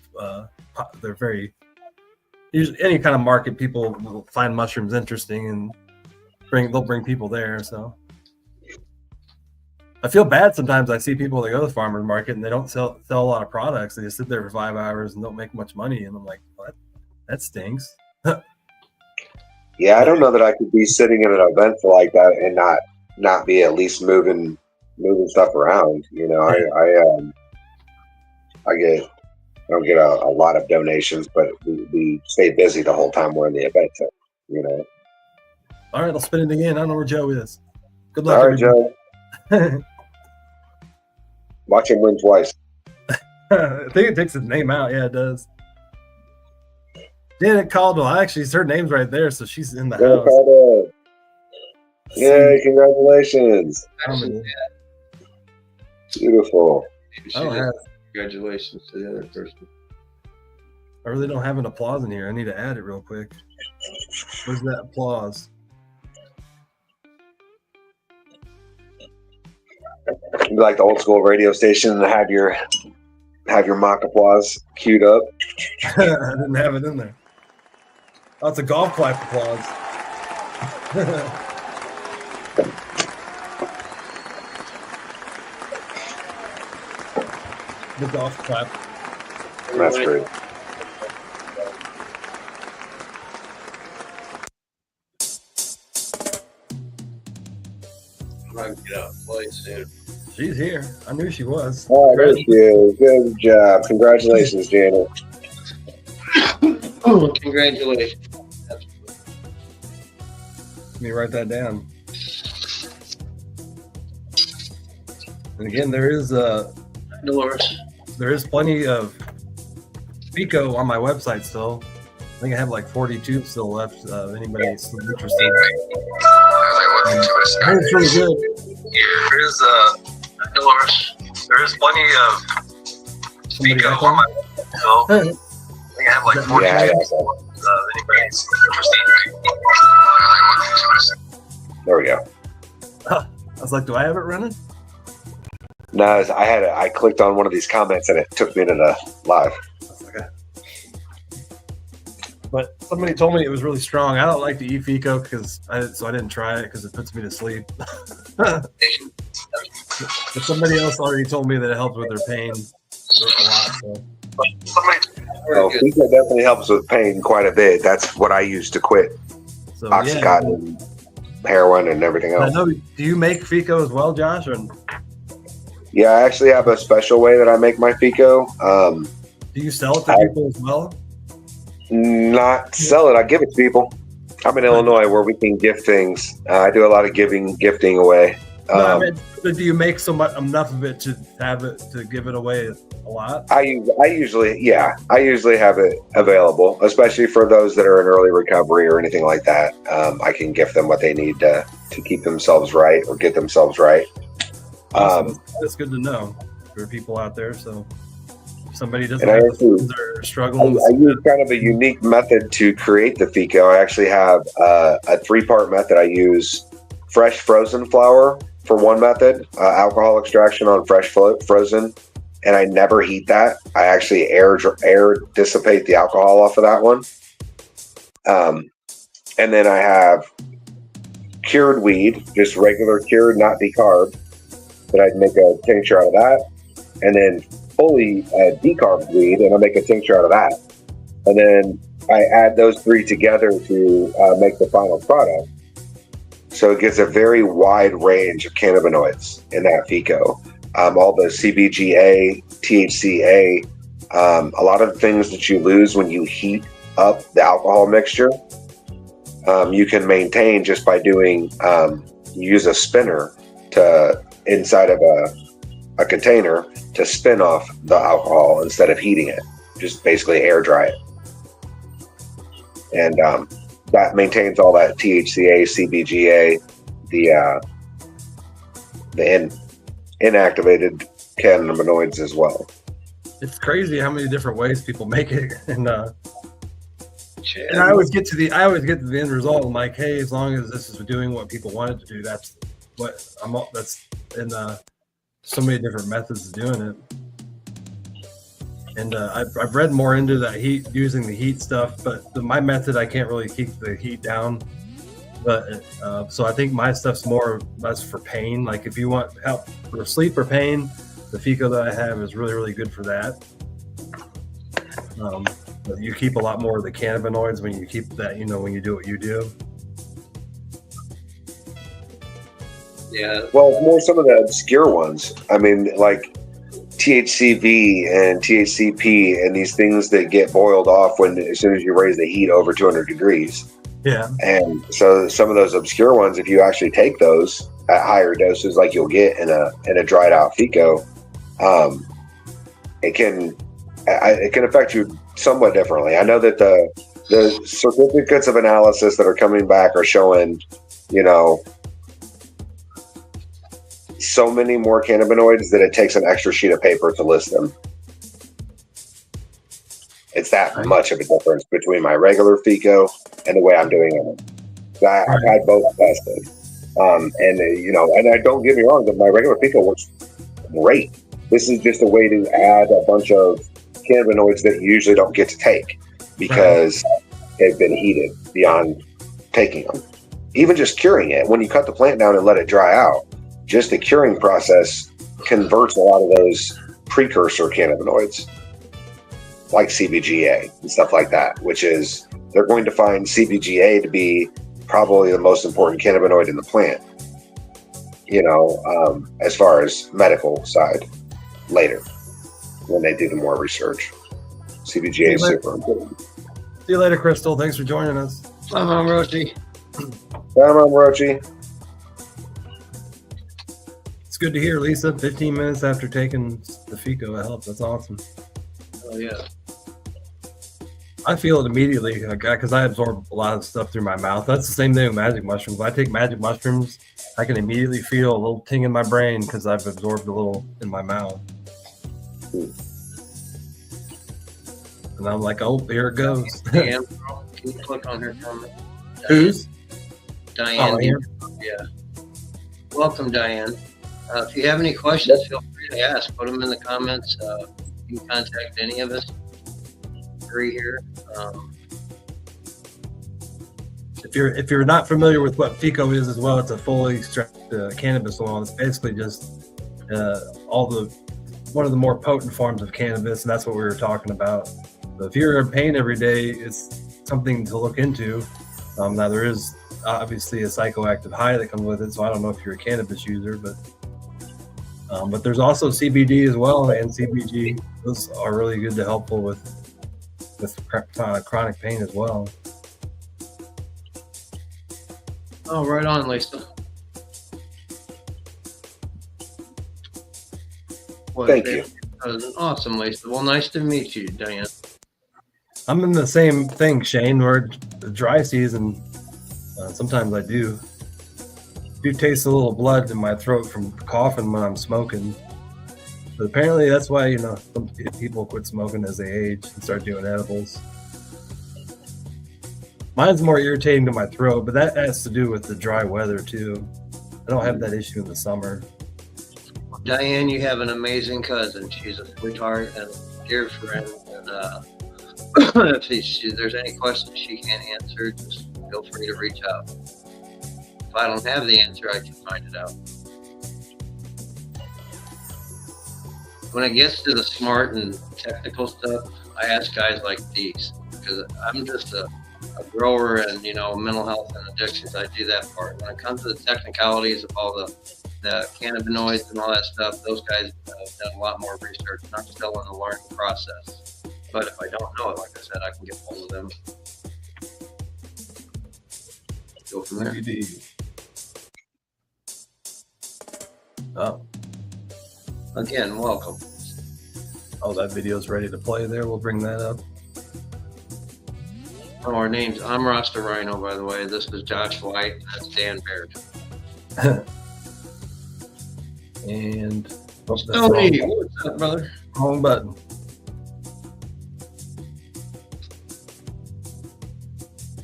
they're very usually any kind of market people will find mushrooms interesting and they'll bring people there. So I feel bad sometimes. I see people that go to the farmers market and they don't sell a lot of products. They just sit there for 5 hours and don't make much money. And I'm like, what? That stinks. Yeah, I don't know that I could be sitting in an event like that and not be at least moving stuff around. You know, I don't get a lot of donations, but we stay busy the whole time we're in the event. You know. All right, I'll spin it again. I don't know where Joe is. Good luck. All right, Joe. Watch him win twice. I think it takes his name out. Yeah, it does. Janet Caldwell. Actually, her name's right there, so she's in the house. Caldwell. Yay, congratulations. Beautiful. Congratulations to the other person. I really don't have an applause in here. I need to add it real quick. Where's that applause? You like the old school radio station and have your mock applause queued up? I didn't have it in there. Oh, it's a golf clap applause. The golf clap. That's great. I'm gonna get out and play soon. She's here. I knew she was. Oh, there she is. Good job. Congratulations, Janet. Congratulations. Let me write that down. And again, there is Dolores. there is plenty of Pico on my website still. I think I have like 40 tubes still left. Anybody's still interested. It's really good. There is Dolores. There is plenty of Pico on my website still. I think I have like 40 tubes. Anybody's interested. There we go. I was like, do I have it running? No, I clicked on one of these comments and it took me into the live. Okay. But somebody told me it was really strong. I don't like to eat Fico so I didn't try it because it puts me to sleep. But somebody else already told me that it helps with their pain a lot. So. Oh, Fico definitely helps with pain quite a bit. That's what I use to quit Oxycontin, heroin, and everything else. Do you make Fico as well, Josh? Or? Yeah, I actually have a special way that I make my Fico. Do you sell it to people as well? Not sell it. I give it to people. I'm in Illinois where we can gift things. I do a lot of gifting away. Do you make enough of it to have it to give it away a lot? I usually have it available, especially for those that are in early recovery or anything like that. I can gift them what they need to keep themselves right or get themselves right. That's good to know for people out there. So if somebody doesn't have they're struggling. I use kind of a unique method to create the Fico. I actually have a 3-part method. I use fresh frozen flour for one method, alcohol extraction on fresh frozen, and I never heat that. I actually air dissipate the alcohol off of that one. And then I have cured weed, just regular cured, not decarb. But I'd make a tincture out of that, and then fully decarb weed, and I make a tincture out of that. And then I add those 3 together to make the final product. So it gives a very wide range of cannabinoids in that Fico. All the CBGA, THCA, a lot of the things that you lose when you heat up the alcohol mixture, you can maintain just by doing, use a spinner inside of a container to spin off the alcohol instead of heating it. Just basically air dry it. And that maintains all that THCA, CBGA, the inactivated cannabinoids as well. It's crazy how many different ways people make it, and I always get to the end result. I'm like, hey, as long as this is doing what people want it to do, that's so many different methods of doing it. And I've read more into that using the heat stuff, but my method, I can't really keep the heat down. But so I think my stuff's less for pain. Like if you want help for sleep or pain, the Fico that I have is really, really good for that. But you keep a lot more of the cannabinoids when you keep that, when you do what you do. Yeah. Well, more some of the obscure ones. I mean, like THCV and THCP and these things that get boiled off as soon as you raise the heat over 200 degrees. Yeah. And so some of those obscure ones, if you actually take those at higher doses, like you'll get in a dried out Fico, it can affect you somewhat differently. I know that the certificates of analysis that are coming back are showing, so many more cannabinoids that it takes an extra sheet of paper to list them. It's that much of a difference between my regular Fico and the way I'm doing it. I've had both tested. And I don't get me wrong, but my regular Fico works great. This is just a way to add a bunch of cannabinoids that you usually don't get to take because they've been heated beyond taking them. Even just curing it, when you cut the plant down and let it dry out, just the curing process converts a lot of those precursor cannabinoids like CBGA and stuff like that, which is they're going to find CBGA to be probably the most important cannabinoid in the plant, as far as medical side later when they do the more research. CBGA is super important. See you later, Crystal. Thanks for joining us. I'm Rochi. It's good to hear, Lisa. 15 minutes after taking the Fico, it helps. That's awesome. Oh, yeah. I feel it immediately because I absorb a lot of stuff through my mouth. That's the same thing with magic mushrooms. When I take magic mushrooms, I can immediately feel a little ting in my brain because I've absorbed a little in my mouth. And I'm like, oh, here it goes. Diane, can you click on her comment? Who's? Diane. Oh, here. Yeah. Welcome, Diane. If you have any questions, feel free to ask, put them in the comments. You can contact any of us. Three here. If you're not familiar with what FICO is as well, it's a fully extracted cannabis oil. It's basically just one of the more potent forms of cannabis, and that's what we were talking about. So if you're in pain every day, it's something to look into. Now there is obviously a psychoactive high that comes with it, so I don't know if you're a cannabis user, but there's also CBD as well, and CBG. Those are really good to helpful with chronic pain as well. Oh, right on, Lisa. Well, Thank you. Awesome, Lisa. Well, nice to meet you, Diane. I'm in the same thing, Shane. We're the dry season. Sometimes I do taste a little blood in my throat from coughing when I'm smoking. But apparently that's why, some people quit smoking as they age and start doing edibles. Mine's more irritating to my throat, but that has to do with the dry weather too. I don't have that issue in the summer. Diane, you have an amazing cousin. She's a sweetheart and a dear friend. And if there's any questions she can't answer, just feel free to reach out. If I don't have the answer, I can find it out. When it gets to the smart and technical stuff, I ask guys like these, because I'm just a grower and, mental health and addictions. I do that part. When it comes to the technicalities of all the cannabinoids and all that stuff, those guys have done a lot more research, and I'm still in the learning process. But if I don't know it, like I said, I can get hold of them. Go from there. Oh. Again, welcome. Oh, that video's ready to play there. We'll bring that up. Oh, our names. I'm Rasta Rhino, by the way. This is Josh White. That's Dan Baird. And Tony, what's up, brother? Wrong button.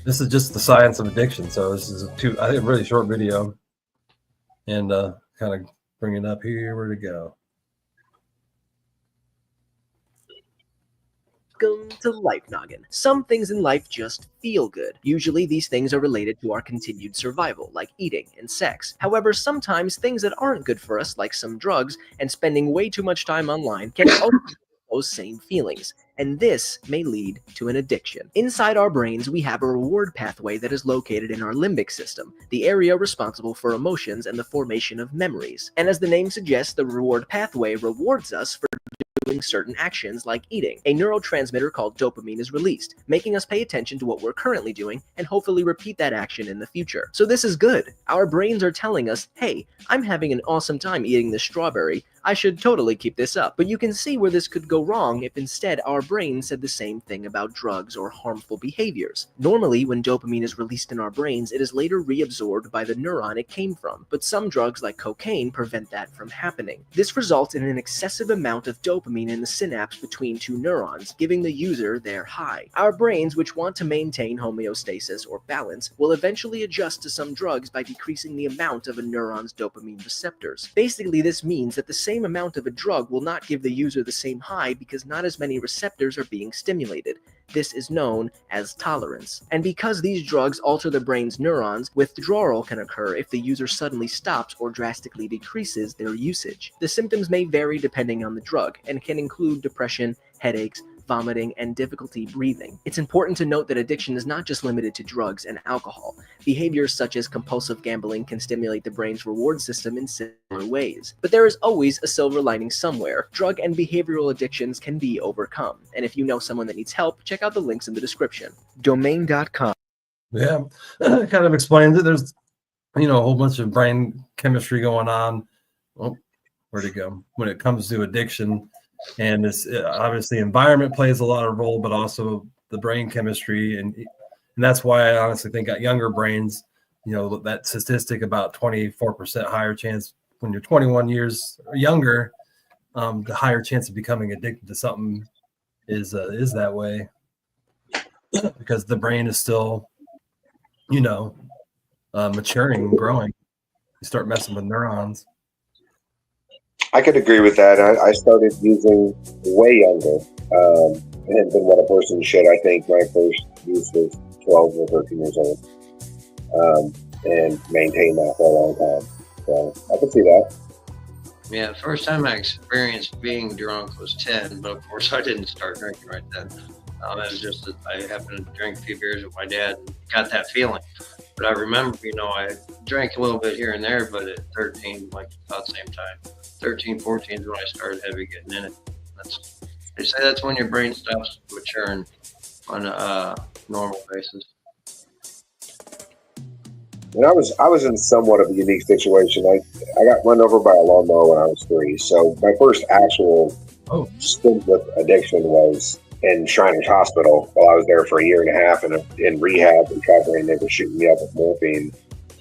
This is just the science of addiction. So this is I think a really short video, and kind of bring it up here. Where to go? Welcome to Life Noggin. Some things in life just feel good. Usually these things are related to our continued survival, like eating and sex. However, sometimes things that aren't good for us, like some drugs and spending way too much time online, can also give those same feelings. And this may lead to an addiction. Inside our brains, we have a reward pathway that is located in our limbic system, the area responsible for emotions and the formation of memories. And as the name suggests, the reward pathway rewards us for doing certain actions like eating. A neurotransmitter called dopamine is released, making us pay attention to what we're currently doing and hopefully repeat that action in the future. So this is good. Our brains are telling us, hey, I'm having an awesome time eating this strawberry. I should totally keep this up. But you can see where this could go wrong if instead our brain said the same thing about drugs or harmful behaviors. Normally, when dopamine is released in our brains, it is later reabsorbed by the neuron it came from. But some drugs like cocaine prevent that from happening. This results in an excessive amount of dopamine in the synapse between two neurons, giving the user their high. Our brains, which want to maintain homeostasis or balance, will eventually adjust to some drugs by decreasing the amount of a neuron's dopamine receptors. Basically, this means that the same amount of a drug will not give the user the same high because not as many receptors are being stimulated. This is known as tolerance. And because these drugs alter the brain's neurons, withdrawal can occur if the user suddenly stops or drastically decreases their usage. The symptoms may vary depending on the drug and can include depression, headaches, vomiting, and difficulty breathing. It's important to note that addiction is not just limited to drugs and alcohol. Behaviors such as compulsive gambling can stimulate the brain's reward system in similar ways. But there is always a silver lining somewhere. Drug and behavioral addictions can be overcome. And if you know someone that needs help, check out the links in the description. Domain.com. Yeah, it kind of explains it. There's, a whole bunch of brain chemistry going on. Oh, where'd it go? When it comes to addiction. And this obviously environment plays a lot of role, but also the brain chemistry. And that's why I honestly think at younger brains, that statistic about 24% higher chance when you're 21 years or younger, the higher chance of becoming addicted to something is that way because the brain is still, maturing and growing. You start messing with neurons. I could agree with that. I started using way younger, and than what a person should. I think my first use was 12 or 13 years old, and maintained that for a long time. So I can see that. Yeah, the first time I experienced being drunk was 10, but of course I didn't start drinking right then. It was just that I happened to drink a few beers with my dad and got that feeling. But I remember, I drank a little bit here and there, but at 13, like about the same time, 13, 14 is when I started heavy getting in it. They say that's when your brain stops maturing on a normal basis. And I was in somewhat of a unique situation. I got run over by a lawnmower when I was 3. So my first actual stint with addiction was in Shriners Hospital. While I was there for a year and a half in rehab recovery, and they were shooting me up with morphine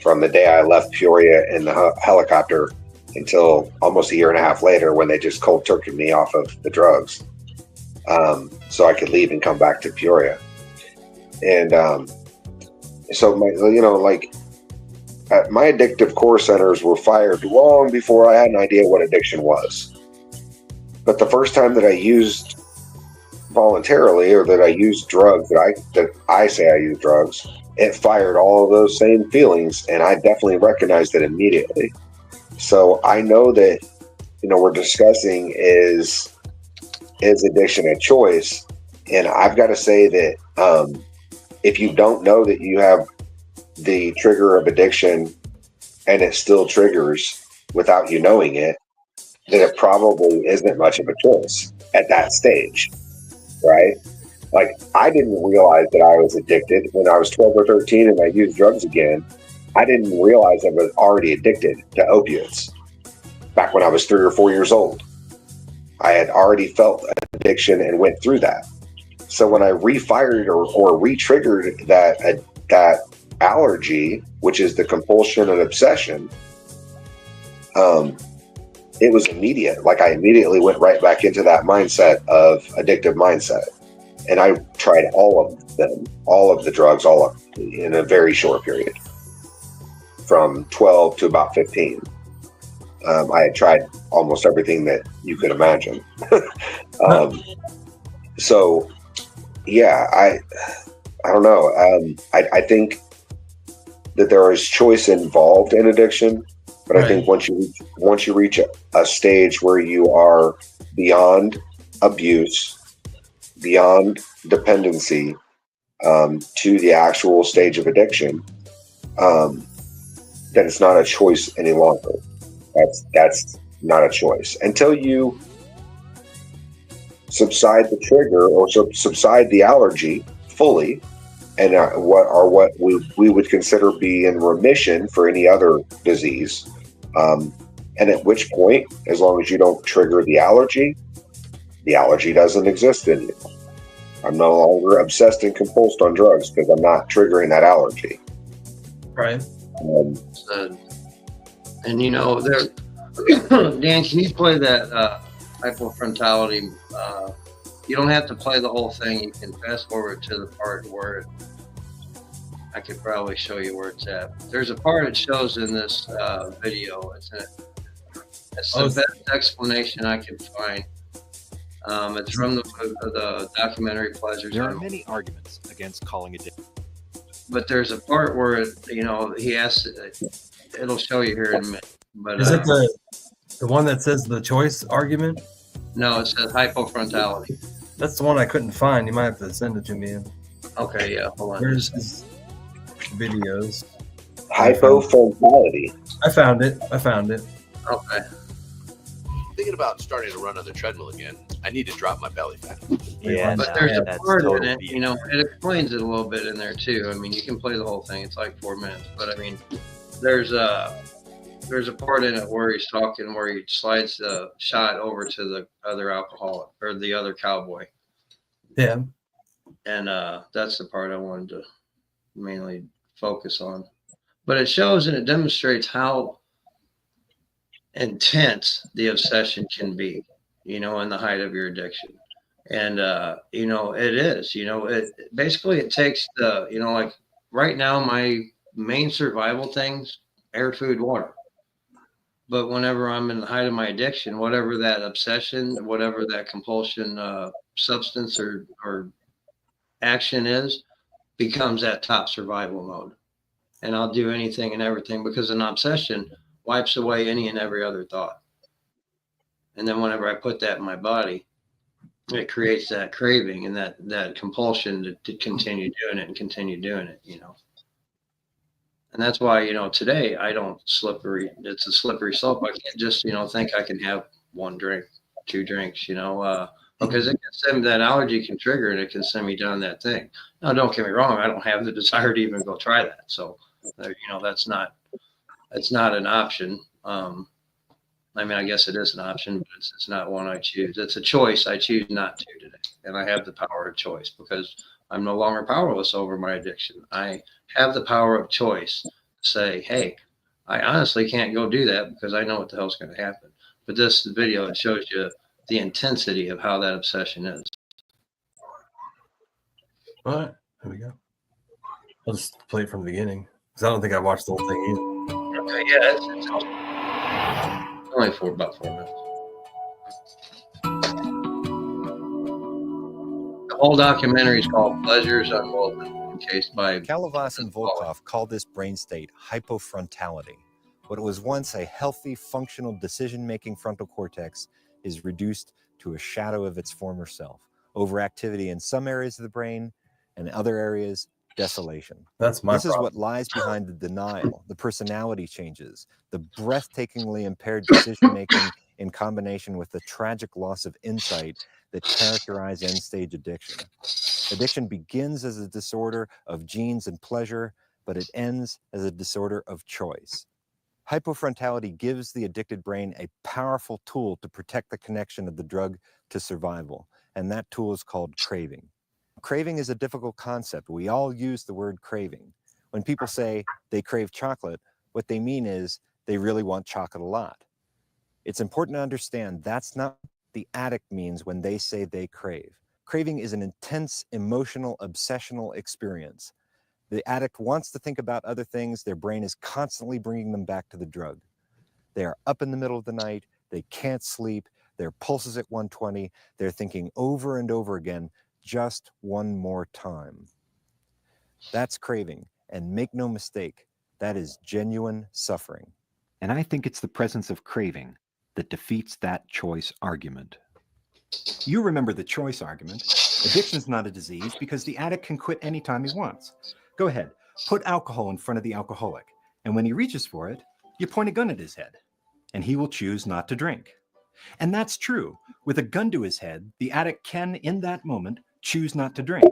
from the day I left Peoria in the helicopter until almost a year and a half later, when they just cold turkeyed me off of the drugs, so I could leave and come back to Peoria. And so my addictive core centers were fired long before I had an idea what addiction was. But the first time that I used voluntarily, or that I used drugs, that I say I used drugs, it fired all of those same feelings, and I definitely recognized it immediately. So I know that, we're discussing is addiction a choice, and I've got to say that if you don't know that you have the trigger of addiction and it still triggers without you knowing it, then it probably isn't much of a choice at that stage, right? Like, I didn't realize that I was addicted when I was 12 or 13 and I used drugs again. I didn't realize I was already addicted to opiates back when I was 3 or 4 years old. I had already felt addiction and went through that. So when I refired or re-triggered that allergy, which is the compulsion and obsession, it was immediate. Like, I immediately went right back into that mindset of addictive mindset. And I tried all of them, all of the drugs, in a very short period, from 12 to about 15. I had tried almost everything that you could imagine. So, yeah, I don't know. I think that there is choice involved in addiction, but I think once you reach a stage where you are beyond abuse, beyond dependency, to the actual stage of addiction, then it's not a choice any longer. That's not a choice until you subside the trigger or subside the allergy fully, and what we would consider be in remission for any other disease. And at which point, as long as you don't trigger the allergy doesn't exist in you. I'm no longer obsessed and compulsed on drugs because I'm not triggering that allergy. Right. And there, Dan, can you play that hypofrontality? You don't have to play the whole thing. You can fast forward to the part where I could probably show you where it's at. There's a part it shows in this video. It's the best explanation I can find. It's from the documentary Pleasures. There are many arguments against calling it. But there's a part where he asks. It'll show you here in a minute. But is it the one that says the choice argument? No, it says hypofrontality. That's the one I couldn't find. You might have to send it to me. Okay, yeah. Hold on. Where's his videos? Hypofrontality. I found it. Okay. Thinking about starting to run on the treadmill again. I need to drop my belly fat. Yeah, but there's a part in it, it explains it a little bit in there too. I mean, you can play the whole thing. It's like 4 minutes, but I mean, there's a part in it where he's talking, where he slides the shot over to the other alcoholic or the other cowboy. Yeah. And that's the part I wanted to mainly focus on. But it shows and it demonstrates how intense the obsession can be, in the height of your addiction. And, it is, it takes like right now, my main survival things, air, food, water. But whenever I'm in the height of my addiction, whatever that obsession, whatever that compulsion, substance or action is, becomes that top survival mode. And I'll do anything and everything because an obsession wipes away any and every other thought. And then whenever I put that in my body, it creates that craving and that compulsion to continue doing it and continue doing it, you know. And that's why, you know, today I don't it's a slippery slope. I can't just, you know, think I can have one drink, two drinks, you know, because it can send that allergy can trigger and it can send me down that thing. Now, don't get me wrong. I don't have the desire to even go try that. So, you know, that's not an option. I mean, I guess it is an option, but it's not one I choose. It's a choice. I choose not to today. And I have the power of choice because I'm no longer powerless over my addiction. I have the power of choice to say, hey, I honestly can't go do that because I know what the hell's going to happen. But this video, it shows you the intensity of how that obsession is. All right, there we go. I'll just play it from the beginning because I don't think I watched the whole thing either. Okay, yeah, it's only for about 4 minutes. The whole documentary is called Pleasures Unwoven, encased by Kalavas and Volkov called this brain state hypofrontality. What was once a healthy, functional decision-making frontal cortex is reduced to a shadow of its former self. Overactivity in some areas of the brain, and other areas, desolation. That's my This problem. is what lies behind the denial, the personality changes, the breathtakingly impaired decision-making in combination with the tragic loss of insight that characterize end-stage addiction. Addiction begins as a disorder of genes and pleasure, but it ends as a disorder of choice. Hypofrontality gives the addicted brain a powerful tool to protect the connection of the drug to survival, and that tool is called craving. Craving is a difficult concept. We all use the word craving. When people say they crave chocolate, what they mean is they really want chocolate a lot. It's important to understand that's not what the addict means when they say they crave. Craving is an intense, emotional, obsessional experience. The addict wants to think about other things. Their brain is constantly bringing them back to the drug. They are up in the middle of the night. They can't sleep. Their pulse is at 120. They're thinking over and over again, just one more time. That's craving. And make no mistake, that is genuine suffering. And I think it's the presence of craving that defeats that choice argument. You remember the choice argument. Addiction's not a disease because the addict can quit anytime he wants. Go ahead, put alcohol in front of the alcoholic, and when he reaches for it, you point a gun at his head, and he will choose not to drink. And that's true. With a gun to his head, the addict can, in that moment, choose not to drink.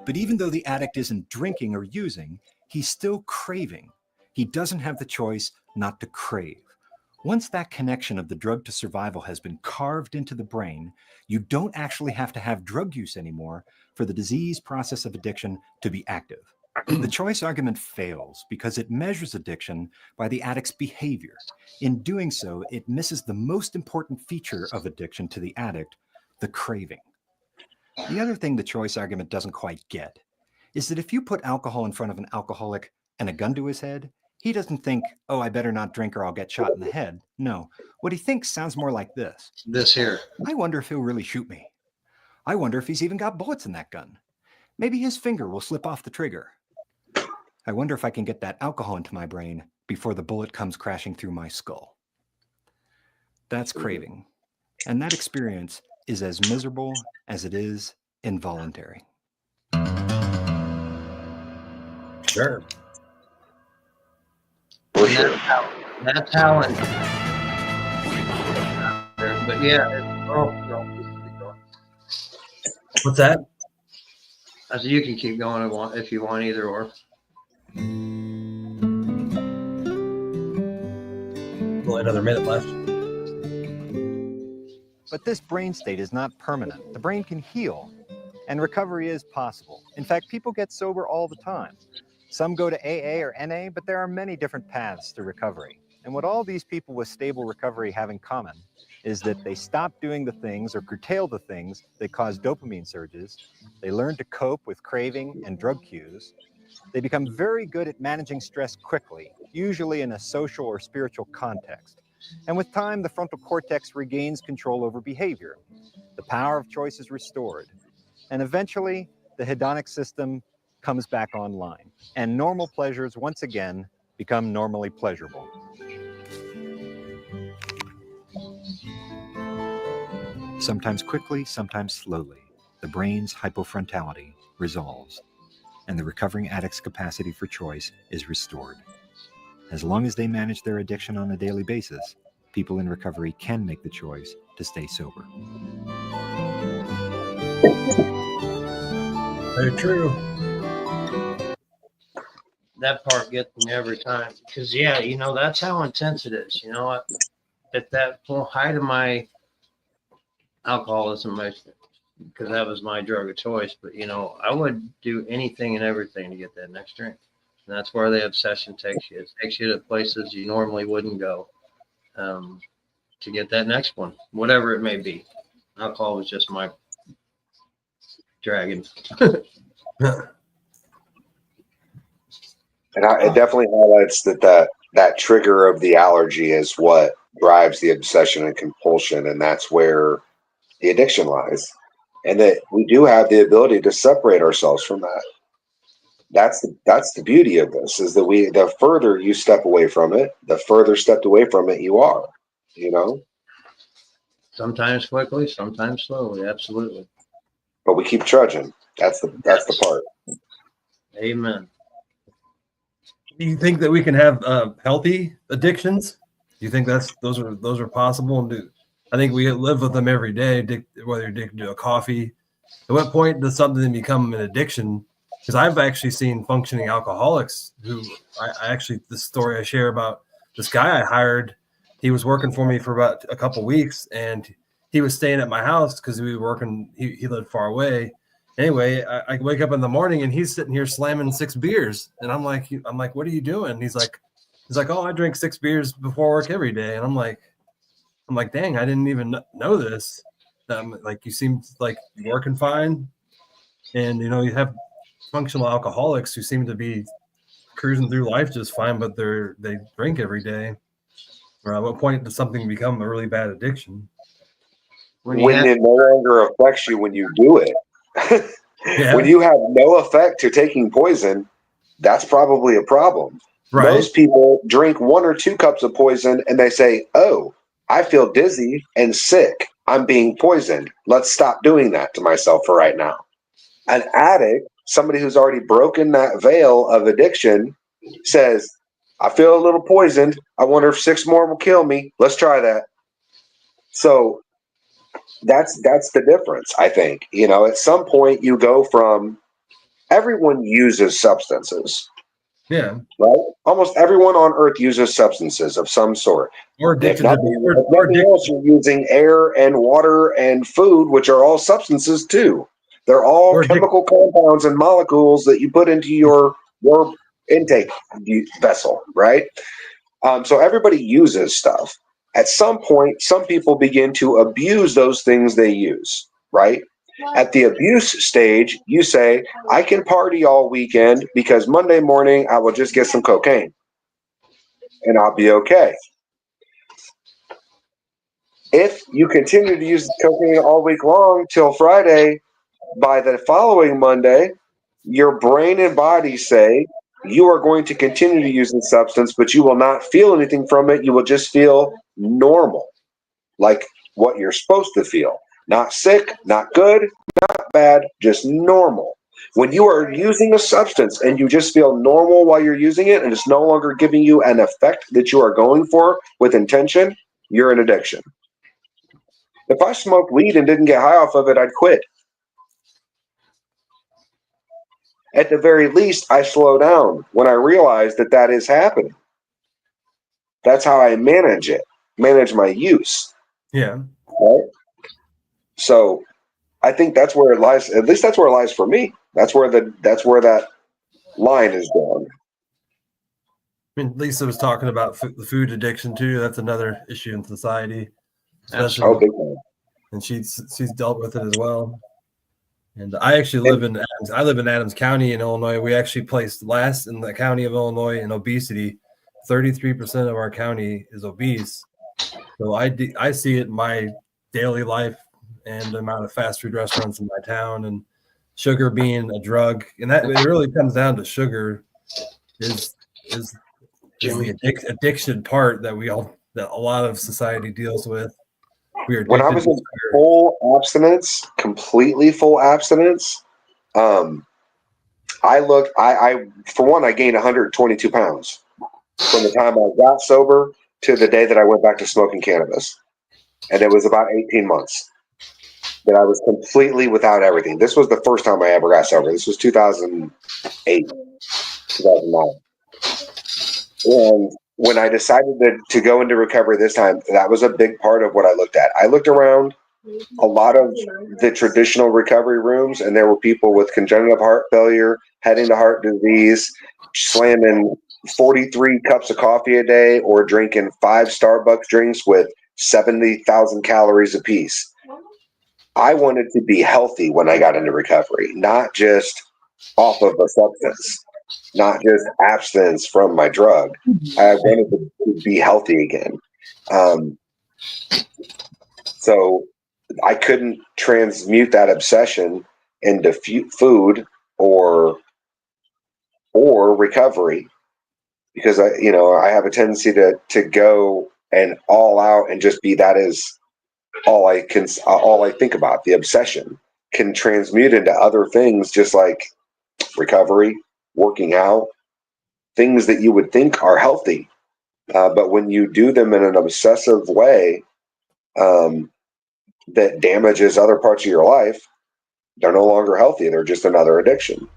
But even though the addict isn't drinking or using, he's still craving. He doesn't have the choice not to crave. Once that connection of the drug to survival has been carved into the brain, you don't actually have to have drug use anymore for the disease process of addiction to be active. The choice argument fails because it measures addiction by the addict's behavior. In doing so, it misses the most important feature of addiction to the addict, the craving. The other thing the choice argument doesn't quite get is that if you put alcohol in front of an alcoholic and a gun to his head, he doesn't think, oh, I better not drink or I'll get shot in the head. No, what he thinks sounds more like this. This here. I wonder if he'll really shoot me. I wonder if he's even got bullets in that gun. Maybe his finger will slip off the trigger. I wonder if I can get that alcohol into my brain before the bullet comes crashing through my skull. That's craving. And that experience is as miserable as it is involuntary. Sure. For sure. That's how it. But yeah, What's that? I said you can keep going if you want either or. Well, another minute left. But this brain state is not permanent. The brain can heal, and recovery is possible. In fact, people get sober all the time. Some go to AA or NA, but there are many different paths to recovery. And what all these people with stable recovery have in common is that they stop doing the things or curtail the things that cause dopamine surges. They learn to cope with craving and drug cues. They become very good at managing stress quickly, usually in a social or spiritual context. And with time, the frontal cortex regains control over behavior. The power of choice is restored. And eventually, the hedonic system comes back online, and normal pleasures once again become normally pleasurable. Sometimes quickly, sometimes slowly, the brain's hypofrontality resolves, and the recovering addict's capacity for choice is restored. As long as they manage their addiction on a daily basis, people in recovery can make the choice to stay sober. Very true. That part gets me every time because, yeah, you know, that's how intense it is. You know, at that height of my alcoholism, because that was my drug of choice, but, you know, I would do anything and everything to get that next drink. And that's where the obsession takes you. It takes you to places you normally wouldn't go to get that next one, whatever it may be. Alcohol was just my dragon. And it definitely highlights that trigger of the allergy is what drives the obsession and compulsion, and that's where the addiction lies. And that we do have the ability to separate ourselves from that. That's the beauty of this, is that the further you step away from it, the further stepped away from it you are, you know? Sometimes quickly, sometimes slowly, absolutely. But we keep trudging. That's the part. Amen. Do you think that we can have healthy addictions? Do you think those are possible? And I think we live with them every day, whether you're addicted to a coffee. At what point does something become an addiction? Because I've actually seen functioning alcoholics who the story I share about this guy I hired, he was working for me for about a couple weeks, and he was staying at my house because we were working, he lived far away. Anyway, I wake up in the morning and he's sitting here slamming 6 beers. And I'm like, what are you doing? He's like, oh, I drink 6 beers before work every day. And I'm like, dang, I didn't even know this. Like, you seem like you're working fine. And, you know, you have functional alcoholics who seem to be cruising through life just fine, but they drink every day. Or at what point does something become a really bad addiction? When it no longer affects you when you do it. Yeah. When you have no effect to taking poison, that's probably a problem. Right. Most people drink 1 or 2 cups of poison and they say, oh, I feel dizzy and sick. I'm being poisoned. Let's stop doing that to myself for right now. An addict, somebody who's already broken that veil of addiction, says, I feel a little poisoned. I wonder if 6 more will kill me. Let's try that. So that's the difference, I think. You know, at some point you go from, everyone uses substances. Yeah. Right? Almost everyone on earth uses substances of some sort. Or addicted if nothing else, you're using air and water and food, which are all substances too. They're all chemical compounds and molecules that you put into your intake vessel, right? So everybody uses stuff. At some point, some people begin to abuse those things they use, right? At the abuse stage, you say, I can party all weekend because Monday morning I will just get some cocaine and I'll be okay. If you continue to use cocaine all week long till Friday, by the following Monday, your brain and body say you are going to continue to use the substance, but you will not feel anything from it. You will just feel normal, like what you're supposed to feel. Not sick, not good, not bad, just normal. When you are using a substance and you just feel normal while you're using it and it's no longer giving you an effect that you are going for with intention, you're in addiction. If I smoked weed and didn't get high off of it, I'd quit. At the very least, I slow down when I realize that is happening. That's how I manage my use. Yeah. Right? So I think that's where it lies. At least that's where it lies for me. That's where that line is drawn. I mean, Lisa was talking about the food addiction too. That's another issue in society, especially. Oh, big time. And she's dealt with it as well. And I actually live in Adams. I live in Adams County in Illinois. We actually placed last in the county of Illinois in obesity. 33% of our county is obese. So I see it in my daily life and the amount of fast food restaurants in my town, and sugar being a drug. And that it really comes down to sugar is the addiction part that that a lot of society deals with. When I was in full abstinence, completely full abstinence, I for one, I gained 122 pounds from the time I got sober to the day that I went back to smoking cannabis. And it was about 18 months that I was completely without everything. This was the first time I ever got sober. This was 2008, 2009. And when I decided to go into recovery this time, that was a big part of what I looked at. I looked around a lot of the traditional recovery rooms, and there were people with congenital heart failure, heading to heart disease, slamming 43 cups of coffee a day or drinking 5 Starbucks drinks with 70,000 calories apiece. I wanted to be healthy when I got into recovery, not just off of a substance, not just abstinence from my drug. I wanted to be healthy again. So I couldn't transmute that obsession into food or recovery, because I have a tendency to go and all out and just be that is all I think about. The obsession can transmute into other things, just like recovery, working out, things that you would think are healthy. But when you do them in an obsessive way that damages other parts of your life, they're no longer healthy. They're just another addiction.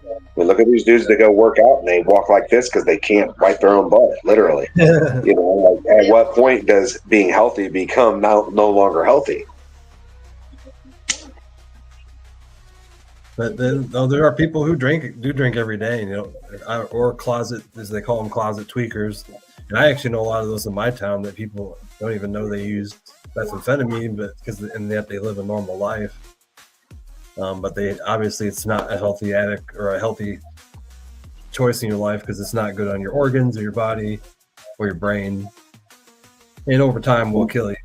I mean, look at these dudes that go work out and they walk like this because they can't wipe their own butt, literally. At what point does being healthy become no longer healthy? But then there are people who do drink every day, or closet, as they call them, closet tweakers. And I actually know a lot of those in my town that people don't even know they use methamphetamine, but and yet they live a normal life. But obviously it's not a healthy addict or a healthy choice in your life, because it's not good on your organs or your body or your brain, and over time will kill you.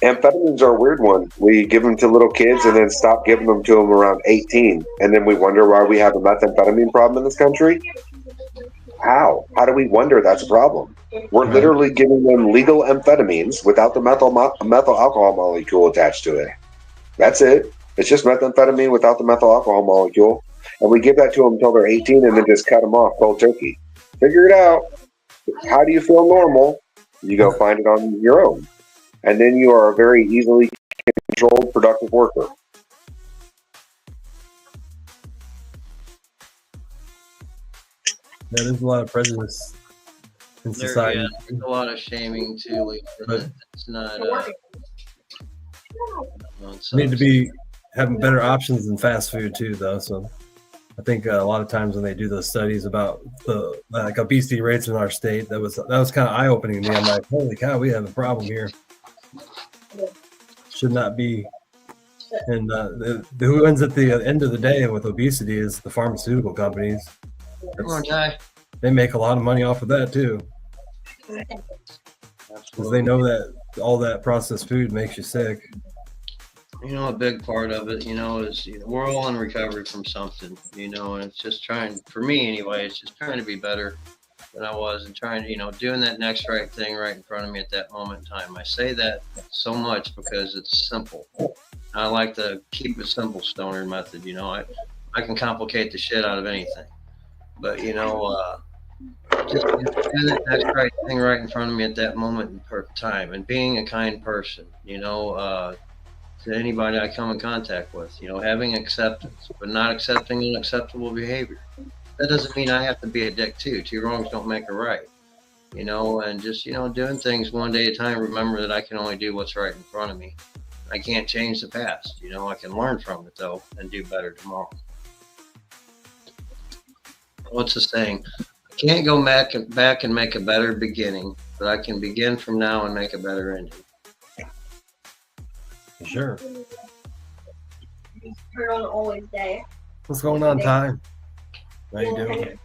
Amphetamines are a weird one. We give them to little kids and then stop giving them to them around 18, and then we wonder why we have a methamphetamine problem in this country. How do we wonder that's a problem? We're literally giving them legal amphetamines without the methyl alcohol molecule attached to it. That's it. It's just methamphetamine without the methyl alcohol molecule. And we give that to them until they're 18 and then just cut them off cold turkey. Figure it out. How do you feel normal? You go find it on your own. And then you are a very easily controlled, productive worker. Yeah, there's a lot of prejudice in society. There's a lot of shaming too. But it's not. Need to be having better options than fast food too, though. So I think a lot of times when they do those studies about the obesity rates in our state, that was kind of eye opening to me. I'm like, holy cow, we have a problem here. Should not be. And who ends at the end of the day with obesity is the pharmaceutical companies. They make a lot of money off of that too, because they know that all that processed food makes you sick. A big part of it, is we're all in recovery from something, and it's just trying, for me anyway, it's just trying to be better than I was, and trying to, doing that next right thing right in front of me at that moment in time. I say that so much because it's simple. I like to keep it simple, stoner method. I can complicate the shit out of anything, but just doing that next right thing right in front of me at that moment in time, and being a kind person, to anybody I come in contact with, having acceptance, but not accepting unacceptable behavior. That doesn't mean I have to be a dick too. Two wrongs don't make a right, and just, doing things one day at a time. Remember that I can only do what's right in front of me. I can't change the past. I can learn from it though and do better tomorrow. What's the saying? I can't go back and make a better beginning, but I can begin from now and make a better ending. Sure. Turn on always day. What's going on, Ty? How you doing?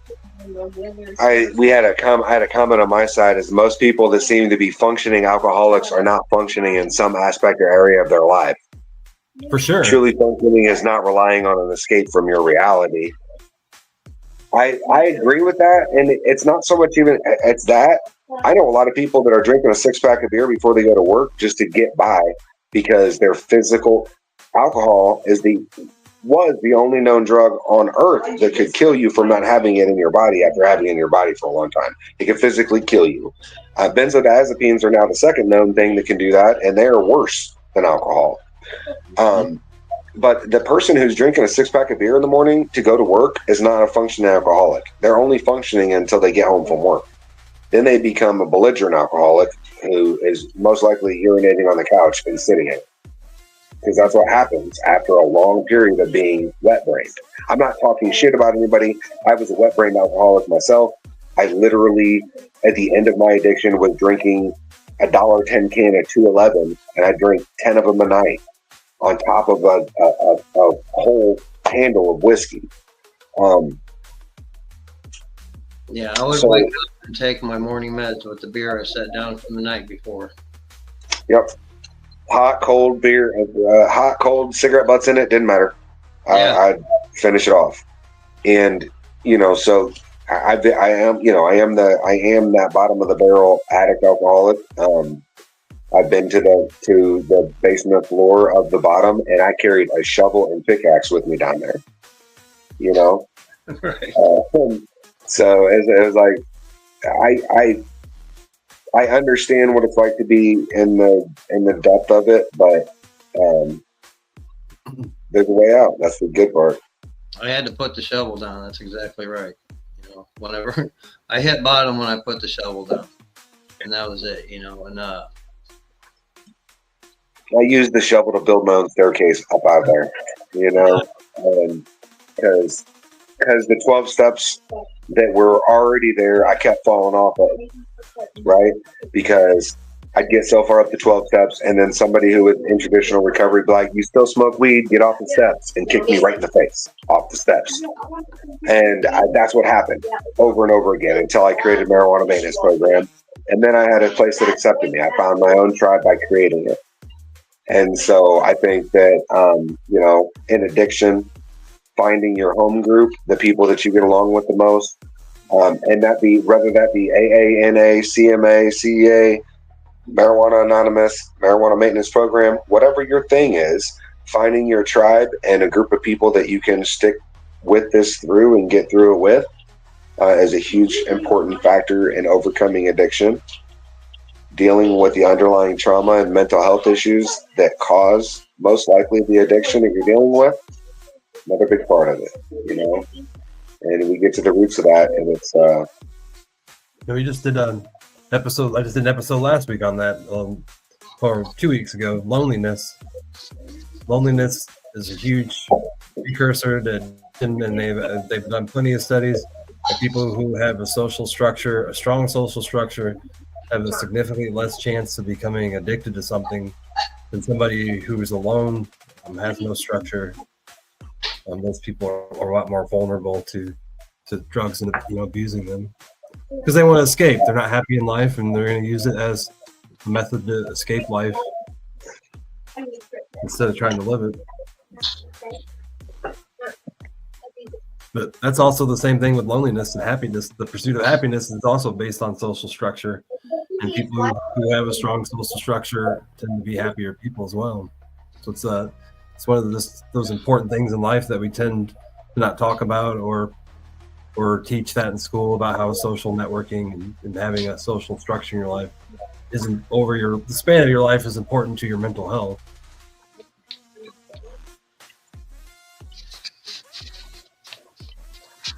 I had a comment on my side is most people that seem to be functioning alcoholics are not functioning in some aspect or area of their life. For sure. Truly functioning is not relying on an escape from your reality. I agree with that, and it's not so much even it's that. I know a lot of people that are drinking a 6-pack of beer before they go to work just to get by because their physical alcohol was the only known drug on earth that could kill you from not having it in your body after having it in your body for a long time. It can physically kill you. Benzodiazepines are now the second known thing that can do that, and they are worse than alcohol. But the person who's drinking a 6-pack of beer in the morning to go to work is not a functioning alcoholic. They're only functioning until they get home from work. Then they become a belligerent alcoholic who is most likely urinating on the couch and sitting in it. Because that's what happens after a long period of being wet-brained. I'm not talking shit about anybody. I was a wet-brained alcoholic myself. I literally, at the end of my addiction, was drinking a $1.10 can of 211, and I drank 10 of them a night on top of a whole handle of whiskey. Yeah, I would wake up and take my morning meds with the beer I set down from the night before. Yep. Hot, cold beer, hot, cold, cigarette butts in it, didn't matter. Yeah. I'd finish it off. And, so I am that bottom of the barrel addict alcoholic. I've been to the basement floor of the bottom, and I carried a shovel and pickaxe with me down there. Right. So it was like I understand what it's like to be in the depth of it, but there's a way out. That's the good part. I had to put the shovel down. That's exactly right. Whenever I hit bottom when I put the shovel down, and that was it. And I used the shovel to build my own staircase up out there, because the 12 steps that were already there, I kept falling off of, right? Because I'd get so far up the 12 steps, and then somebody who was in traditional recovery would be like, "You still smoke weed? Get off the steps," and kick me right in the face off the steps. And that's what happened over and over again until I created Marijuana Maintenance Program. And then I had a place that accepted me. I found my own tribe by creating it. And so I think that, in addiction, finding your home group, the people that you get along with the most, and whether that be AA, NA, CMA, CEA, Marijuana Anonymous, Marijuana Maintenance Program, whatever your thing is, finding your tribe and a group of people that you can stick with this through and get through it with is a huge important factor in overcoming addiction. Dealing with the underlying trauma and mental health issues that cause most likely the addiction that you're dealing with, another big part of it, and we get to the roots of that, and it's we just did an episode. I just did an episode last week on that, or 2 weeks ago. Loneliness is a huge precursor to, and they've done plenty of studies that people who have a strong social structure have a significantly less chance of becoming addicted to something than somebody who is alone, has no structure. Those people are a lot more vulnerable to drugs and abusing them because they want to escape. They're not happy in life, and they're going to use it as a method to escape life instead of trying to live it. But that's also the same thing with loneliness and happiness. The pursuit of happiness is also based on social structure, and people who have a strong social structure tend to be happier people as well. So it's one of those important things in life that we tend to not talk about or teach that in school about how social networking and having a social structure in your life isn't the span of your life is important to your mental health.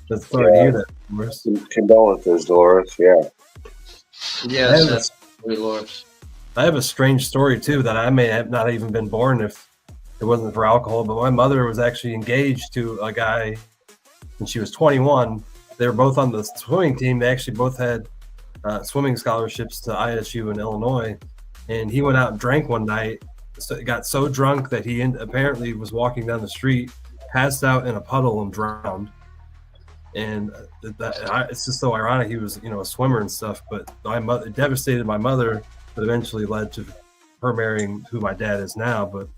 That's sorry to hear that, Dolores. Condolences, Dolores. Yeah. Yes, that's Dolores. I have a strange story too that I may have not even been born if it wasn't for alcohol. But my mother was actually engaged to a guy when she was 21. They were both on the swimming team. They actually both had swimming scholarships to ISU in Illinois. And he went out and drank one night got so drunk that he apparently was walking down the street, passed out in a puddle and drowned. And it's just so ironic. He was, a swimmer and stuff, but it devastated my mother, but eventually led to her marrying who my dad is now. But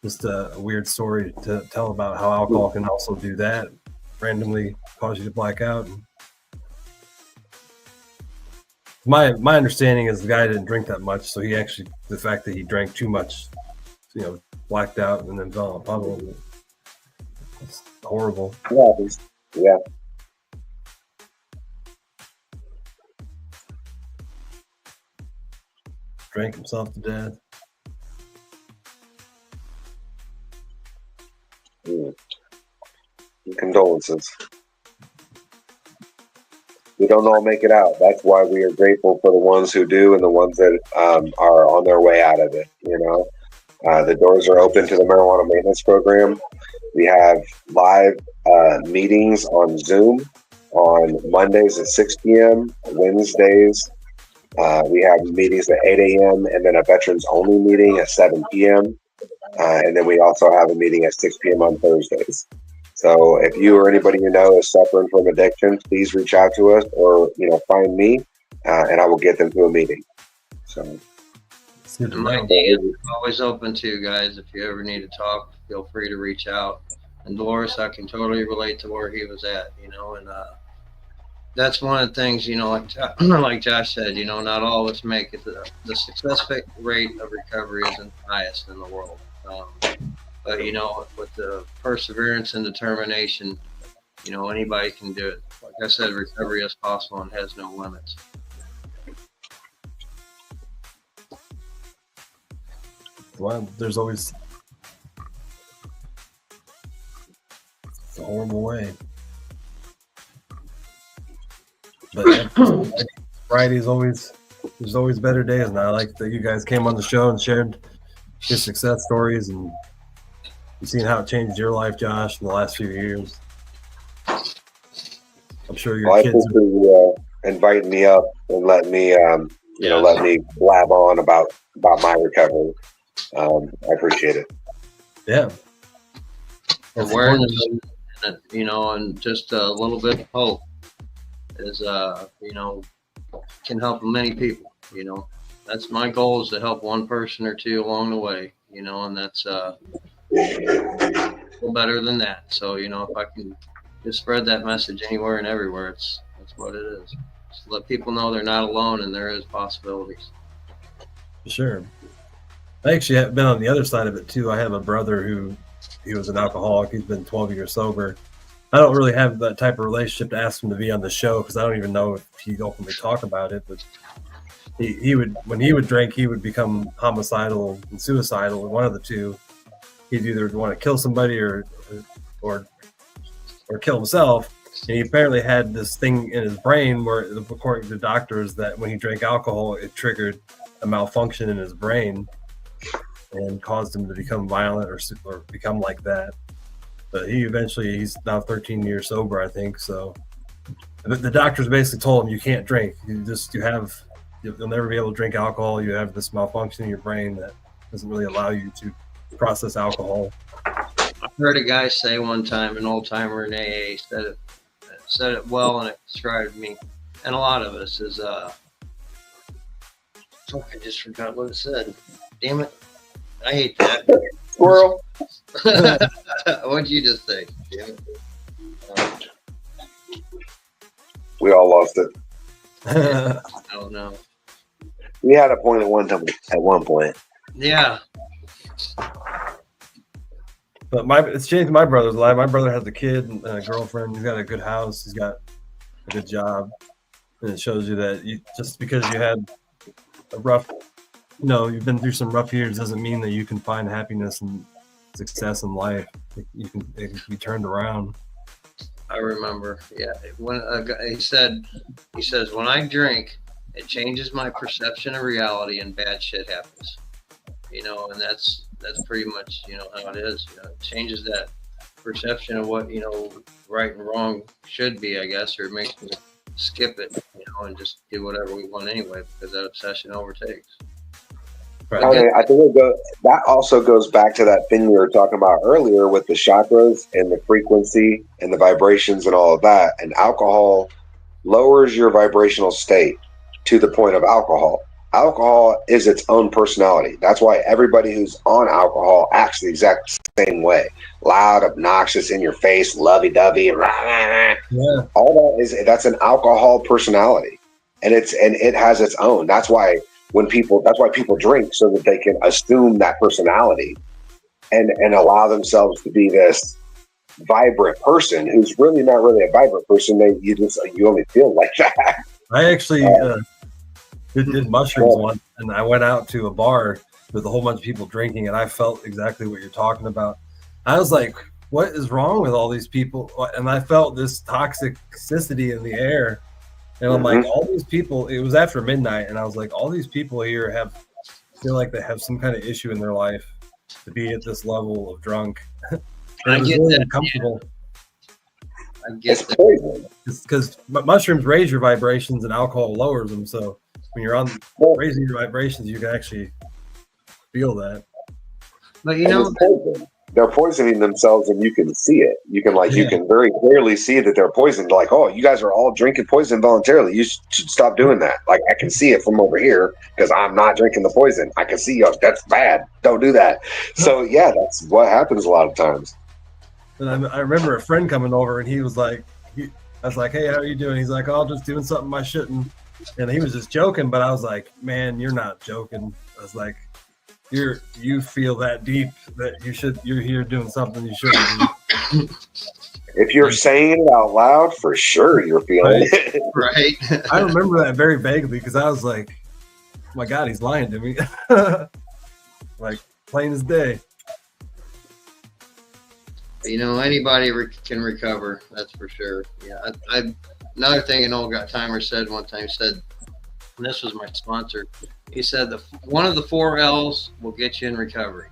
just a weird story to tell about how alcohol can also do that, randomly cause you to black out. My understanding is the guy didn't drink that much, so he actually, the fact that he drank too much, blacked out and then fell in a puddle. It's horrible. Yeah. Drank himself to death. Condolences. We don't all make it out. That's why we are grateful for the ones who do and the ones that are on their way out of it. The doors are open to the marijuana maintenance program. We have live meetings on Zoom on Mondays at 6 p.m., Wednesdays. We have meetings at 8 a.m. and then a veterans only meeting at 7 p.m. And then we also have a meeting at 6 p.m. on Thursdays. So if you or anybody you know is suffering from addiction, please reach out to us or, find me and I will get them to a meeting. So. And my DM is always open to you guys. If you ever need to talk, feel free to reach out. And Dolores, I can totally relate to where he was at, and that's one of the things, like Josh said, not all of us make it. The success rate of recovery isn't the highest in the world. But, with the perseverance and determination, anybody can do it. Like I said, recovery is possible and has no limits. Well, there's always a horrible way. But variety is always, there's always better days. And I like that you guys came on the show and shared your success stories, and you've seen how it changed your life, Josh, in the last few years. I'm sure your kids are inviting me up and letting me, let me blab on about my recovery. I appreciate it. Yeah. Awareness, and just a little bit of hope is, can help many people. That's my goal, is to help one person or two along the way, and that's better than that. So, if I can just spread that message anywhere and everywhere, that's what it is. Just let people know they're not alone and there is possibilities. Sure. I actually have been on the other side of it too. I have a brother he was an alcoholic. He's been 12 years sober. I don't really have that type of relationship to ask him to be on the show, because I don't even know if he'd openly talk about it. But he would, when he would drink, he would become homicidal and suicidal, one of the two. He'd either want to kill somebody or kill himself. And he apparently had this thing in his brain where, according to doctors, that when he drank alcohol, it triggered a malfunction in his brain and caused him to become violent or become like that. But he's now 13 years sober, I think. So the doctors basically told him, you can't drink. You'll never be able to drink alcohol. You have this malfunction in your brain that doesn't really allow you to process alcohol. I heard a guy say one time, an old timer in AA, said it well, and it described me and a lot of us is I just forgot what it said. Damn it. I hate that. Squirrel. What'd you just say? Damn it. We all lost it. I don't know. We had a point at one point. Yeah. But it's changed my brother's life. My brother has a kid and a girlfriend. He's got a good house. He's got a good job. And it shows you that just because you had a rough, you've been through some rough years doesn't mean that you can find happiness and success in life. It can be turned around. I remember. Yeah. When he says, when I drink, it changes my perception of reality and bad shit happens. And that's pretty much, how it is. It changes that perception of what, right and wrong should be, I guess, or it makes me skip it, and just do whatever we want anyway, because that obsession overtakes. Right. I think that also goes back to that thing we were talking about earlier with the chakras and the frequency and the vibrations and all of that. And alcohol lowers your vibrational state to the point of alcohol. Alcohol is its own personality. That's why everybody who's on alcohol acts the exact same way. Loud, obnoxious, in your face, lovey-dovey, all that's an alcohol personality. And it has its own. That's why people drink, so that they can assume that personality and allow themselves to be this vibrant person who's really not really a vibrant person. You only feel like that. I actually did mushrooms once, and I went out to a bar with a whole bunch of people drinking, and I felt exactly what you're talking about. I was like, what is wrong with all these people? And I felt this toxicity in the air. And I'm like, all these people, it was after midnight, and I was like, all these people here feel like they have some kind of issue in their life to be at this level of drunk. And it was really uncomfortable. I get It's poison. Because mushrooms raise your vibrations and alcohol lowers them. So when you're raising your vibrations, you can actually feel that. But they're poisoning themselves, and you can see it. You can very clearly see that they're poisoned. Like, oh, you guys are all drinking poison voluntarily. You should stop doing that. Like, I can see it from over here because I'm not drinking the poison. I can see you. That's bad. Don't do that. So yeah, that's what happens a lot of times. And I remember a friend coming over, and he was like, I was like, hey, how are you doing? He's like, oh, just doing something I shouldn't. And he was just joking, but I was like, man, you're not joking. I was like, you feel that deep that you're here doing something you shouldn't do. If you're saying it out loud, for sure you're feeling it. Right. I remember that very vaguely because I was like, oh my God, he's lying to me. Like, plain as day. Anybody can recover. That's for sure. Yeah. Another thing an old timer said one time, and this was my sponsor, he said one of the 4 L's will get you in recovery: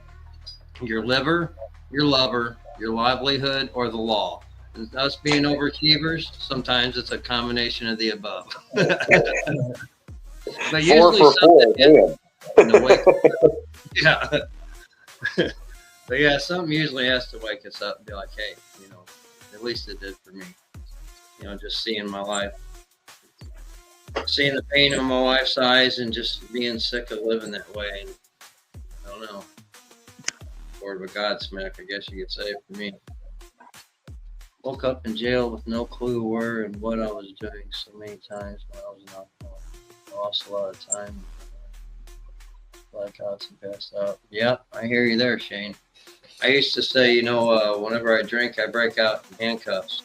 your liver, your lover, your livelihood, or the law. And us being overachievers, sometimes it's a combination of the above. But usually 4 for 4, damn. Yeah. But yeah, something usually has to wake us up and be like, hey, at least it did for me. Just seeing my life, seeing the pain in my wife's eyes, and just being sick of living that way. And I don't know. Word of a Godsmack, I guess you could say, for me. Woke up in jail with no clue where and what I was doing so many times when I was in alcohol. Lost a lot of time. Blackouts and passed out. Yeah, I hear you there, Shane. I used to say, whenever I drink, I break out in handcuffs.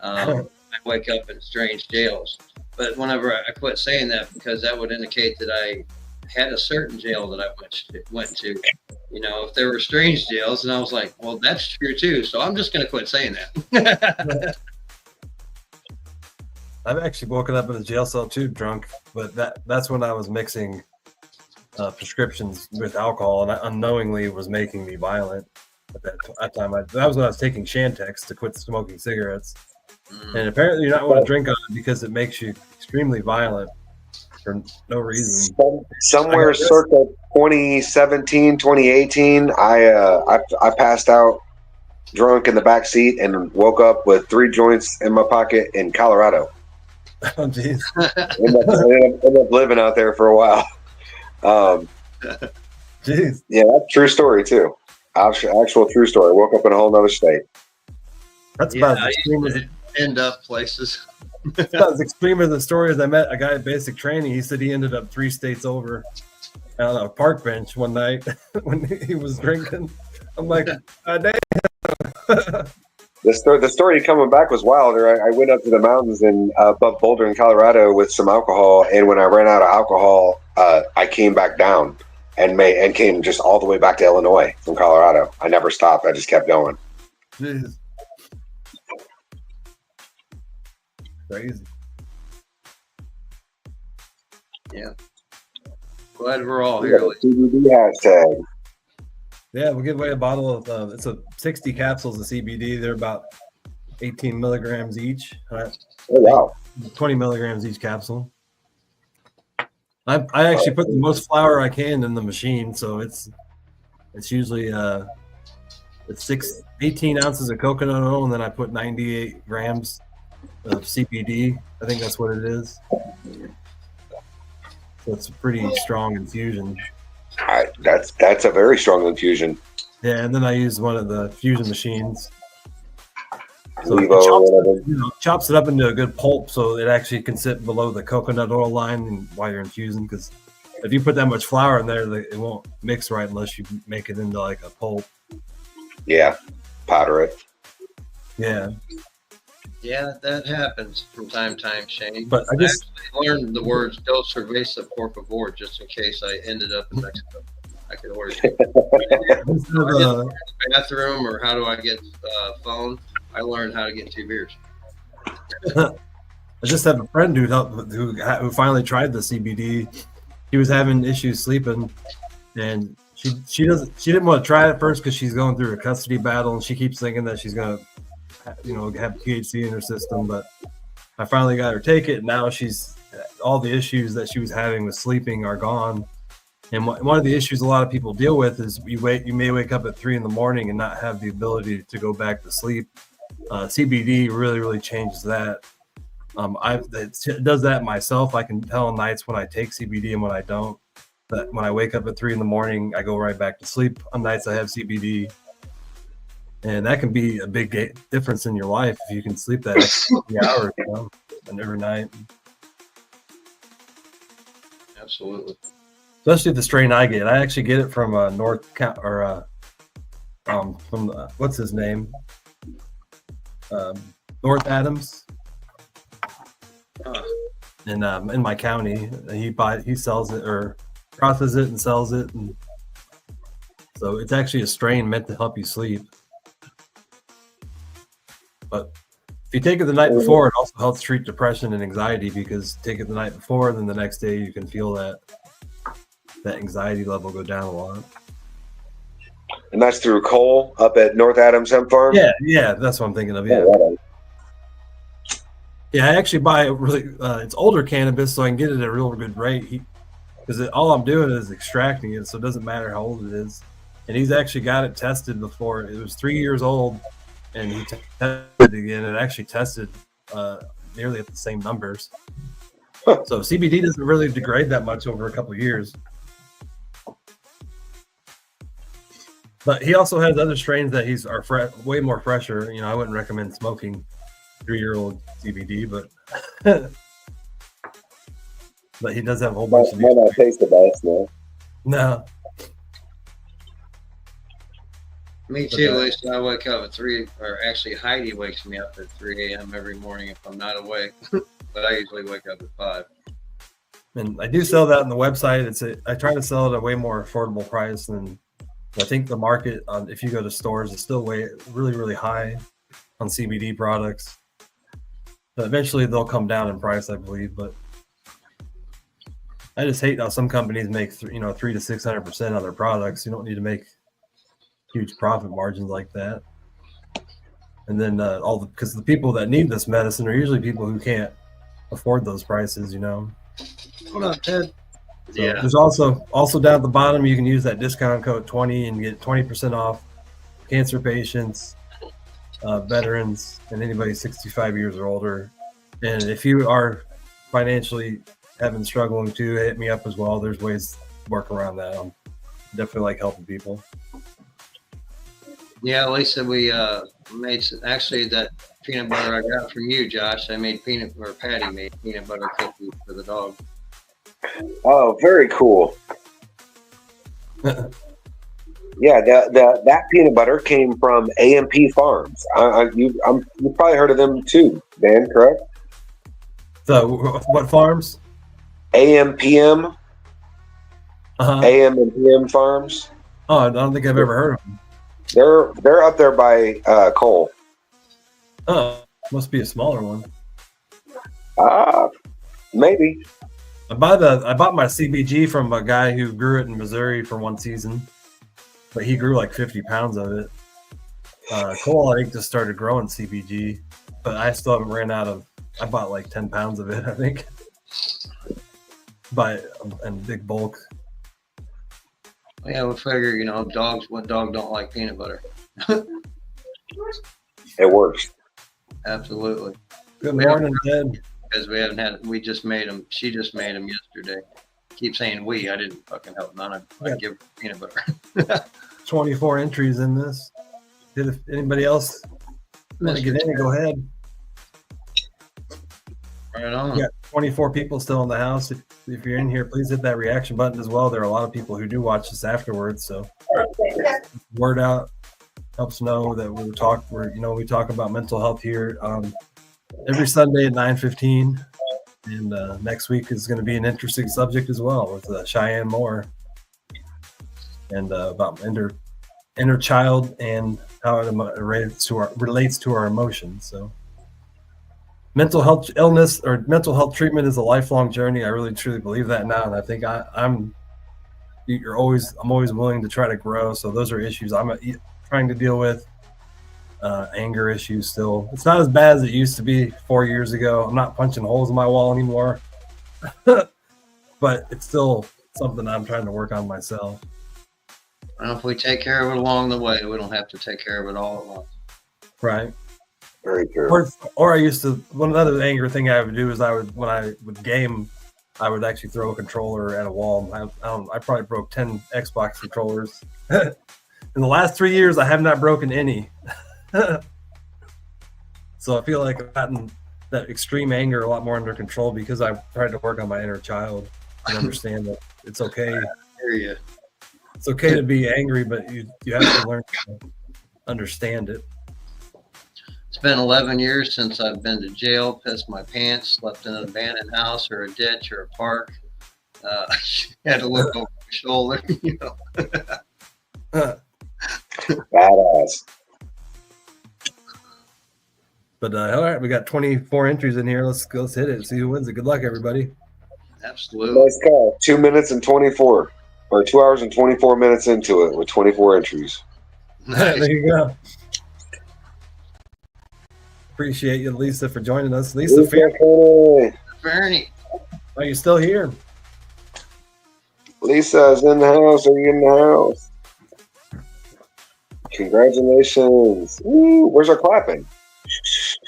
I wake up in strange jails. But whenever I quit saying that, because that would indicate that I had a certain jail that I went to. If there were strange jails, and I was like, well, that's true too. So I'm just going to quit saying that. I've actually woken up in a jail cell too, drunk, but that's when I was mixing prescriptions with alcohol, and I unknowingly was making me violent at that time. That was when I was taking Shantex to quit smoking cigarettes. And apparently you're not going to drink on it because it makes you extremely violent for no reason. Somewhere circa 2017, 2018, I passed out drunk in the back seat and woke up with 3 joints in my pocket in Colorado. Oh, jeez. Ended up living out there for a while. Jeez. Yeah, that's a true story too. Actual true story. Woke up in a whole nother state. That's about as extreme as end up places. That's about as extreme as the story as I met a guy at basic training. He said he ended up 3 states over on a park bench one night when he was drinking. I'm like, damn. The story coming back was wilder. I went up to the mountains above Boulder in Colorado with some alcohol, and when I ran out of alcohol, I came back down and came just all the way back to Illinois from Colorado. I never stopped. I just kept going. Jeez. Crazy. Yeah. Glad we're all here. CBD hashtag. Yeah, we'll give away a bottle of it's a 60 capsules of CBD. They're about 18 milligrams each. Oh wow. 20 milligrams each capsule. I actually put the most flour I can in the machine, so it's usually it's 18 ounces of coconut oil, and then I put 98 grams of CBD. I think that's what it is. So it's a pretty strong infusion. That's a very strong infusion. Yeah, and then I use one of the fusion machines. So chops it up into a good pulp, so it actually can sit below the coconut oil line while you're infusing. Because if you put that much flour in there, it won't mix right unless you make it into like a pulp. Yeah, powder it. Yeah. Yeah, that happens from time to time, Shane. But I just learned the words "dos cerveza por favor" just in case I ended up in Mexico. I could order the bathroom, or how do I get phone? I learned how to get 2 beers. I just have a friend who finally tried the CBD. He was having issues sleeping, and she didn't want to try it at first because she's going through a custody battle, and she keeps thinking that she's gonna have THC in her system. But I finally got her take it, and now all the issues that she was having with sleeping are gone. And one of the issues a lot of people deal with is you may wake up at 3 a.m. and not have the ability to go back to sleep. CBD really changes that. It does that myself. I can tell on nights when I take CBD and when I don't. But when I wake up at 3 a.m, I go right back to sleep. On nights I have CBD, and that can be a big difference in your life if you can sleep that extra 3 hours, and every night. Absolutely. Especially the strain I get. I actually get it from what's his name? North Adams. In my county, he sells it or processes it and sells it, and so it's actually a strain meant to help you sleep. But if you take it the night before, it also helps treat depression and anxiety, because take it the night before, then the next day you can feel that anxiety level go down a lot. And that's through Cole up at North Adams Hemp Farm? Yeah, that's what I'm thinking of. Yeah. Yeah, I actually buy it's older cannabis, so I can get it at a real good rate. Because all I'm doing is extracting it, so it doesn't matter how old it is. And he's actually got it tested before. It was 3 years old, and he tested it again. It actually tested nearly at the same numbers. So CBD doesn't really degrade that much over a couple of years. But he also has other strains that are way more fresher. I wouldn't recommend smoking 3-year-old CBD, but but he does have a whole bunch of. Might not taste the best, no. No. Me too. At least I wake up at 3, or actually Heidi wakes me up at 3 a.m. every morning if I'm not awake. But I usually wake up at 5. And I do sell that on the website. I try to sell it at a way more affordable price than I think the market if you go to stores is still really high on CBD products. But eventually they'll come down in price, I believe. But I just hate how some companies make 300 to 600% on their products. You don't need to make huge profit margins like that. And then because the people that need this medicine are usually people who can't afford those prices. Hold on, Ted. So there's also down at the bottom, you can use that discount code 20 and get 20% off cancer patients, veterans, and anybody 65 years or older. And if you are financially struggling to, hit me up as well. There's ways to work around that. I'm definitely like helping people. Yeah, Lisa, we made actually that peanut butter I got from you, Josh. Patty made peanut butter cookies for the dog. Oh, very cool. Yeah, that peanut butter came from AMP Farms. You probably heard of them too, Dan, correct? So what farms? AMPM. AM and PM Farms. Oh, I don't think I've ever heard of them. They're up there by Cole. Oh, must be a smaller one. Maybe. I bought my CBG from a guy who grew it in Missouri for one season, but he grew like 50 pounds of it. Cole, I think, just started growing CBG, but I still haven't ran out of. I bought like 10 pounds of it, I think. by in big bulk. Yeah, we figure, what dog don't like peanut butter? It works. Absolutely. Good morning, Ted. Because we just made them. She just made them yesterday. Keep saying we. I didn't fucking help none. I give peanut butter. 24 entries in this. If anybody else want to get in, go ahead. Right on. We got 24 people still in the house. If you're in here, please hit that reaction button as well. There are a lot of people who do watch this afterwards, so word out helps know that we talk about mental health here every Sunday at 9:15, and next week is going to be an interesting subject as well with Cheyenne Moore and about inner child and how it relates to our emotions. So mental health illness or mental health treatment is a lifelong journey. I really truly believe that now, and I think I'm always willing to try to grow. So those are issues I'm trying to deal with. Anger issues still. It's not as bad as it used to be 4 years ago. I'm not punching holes in my wall anymore, but it's still something I'm trying to work on myself. And if we take care of it along the way, we don't have to take care of it all at once. Right. Very true. Or I used to. One other anger thing I would do is when I would game, I would actually throw a controller at a wall. I probably broke 10 Xbox controllers. In the last 3 years, I have not broken any. So I feel like I've gotten that extreme anger a lot more under control because I've tried to work on my inner child and understand that it's okay. I hear you. It's okay to be angry, but you have to learn to understand it. It's been 11 years since I've been to jail, pissed my pants, slept in an abandoned house or a ditch or a park. Had to look over my shoulder, Badass. But all right, we got 24 entries in here. Let's hit it. See who wins it. Good luck, everybody. Absolutely. Nice call. 2 minutes and 24, or 2 hours and 24 minutes into it with 24 entries. Nice. There you go. Appreciate you, Lisa, for joining us. Lisa Fernie. Are you still here? Lisa's in the house. Are you in the house? Congratulations. Woo, where's our clapping?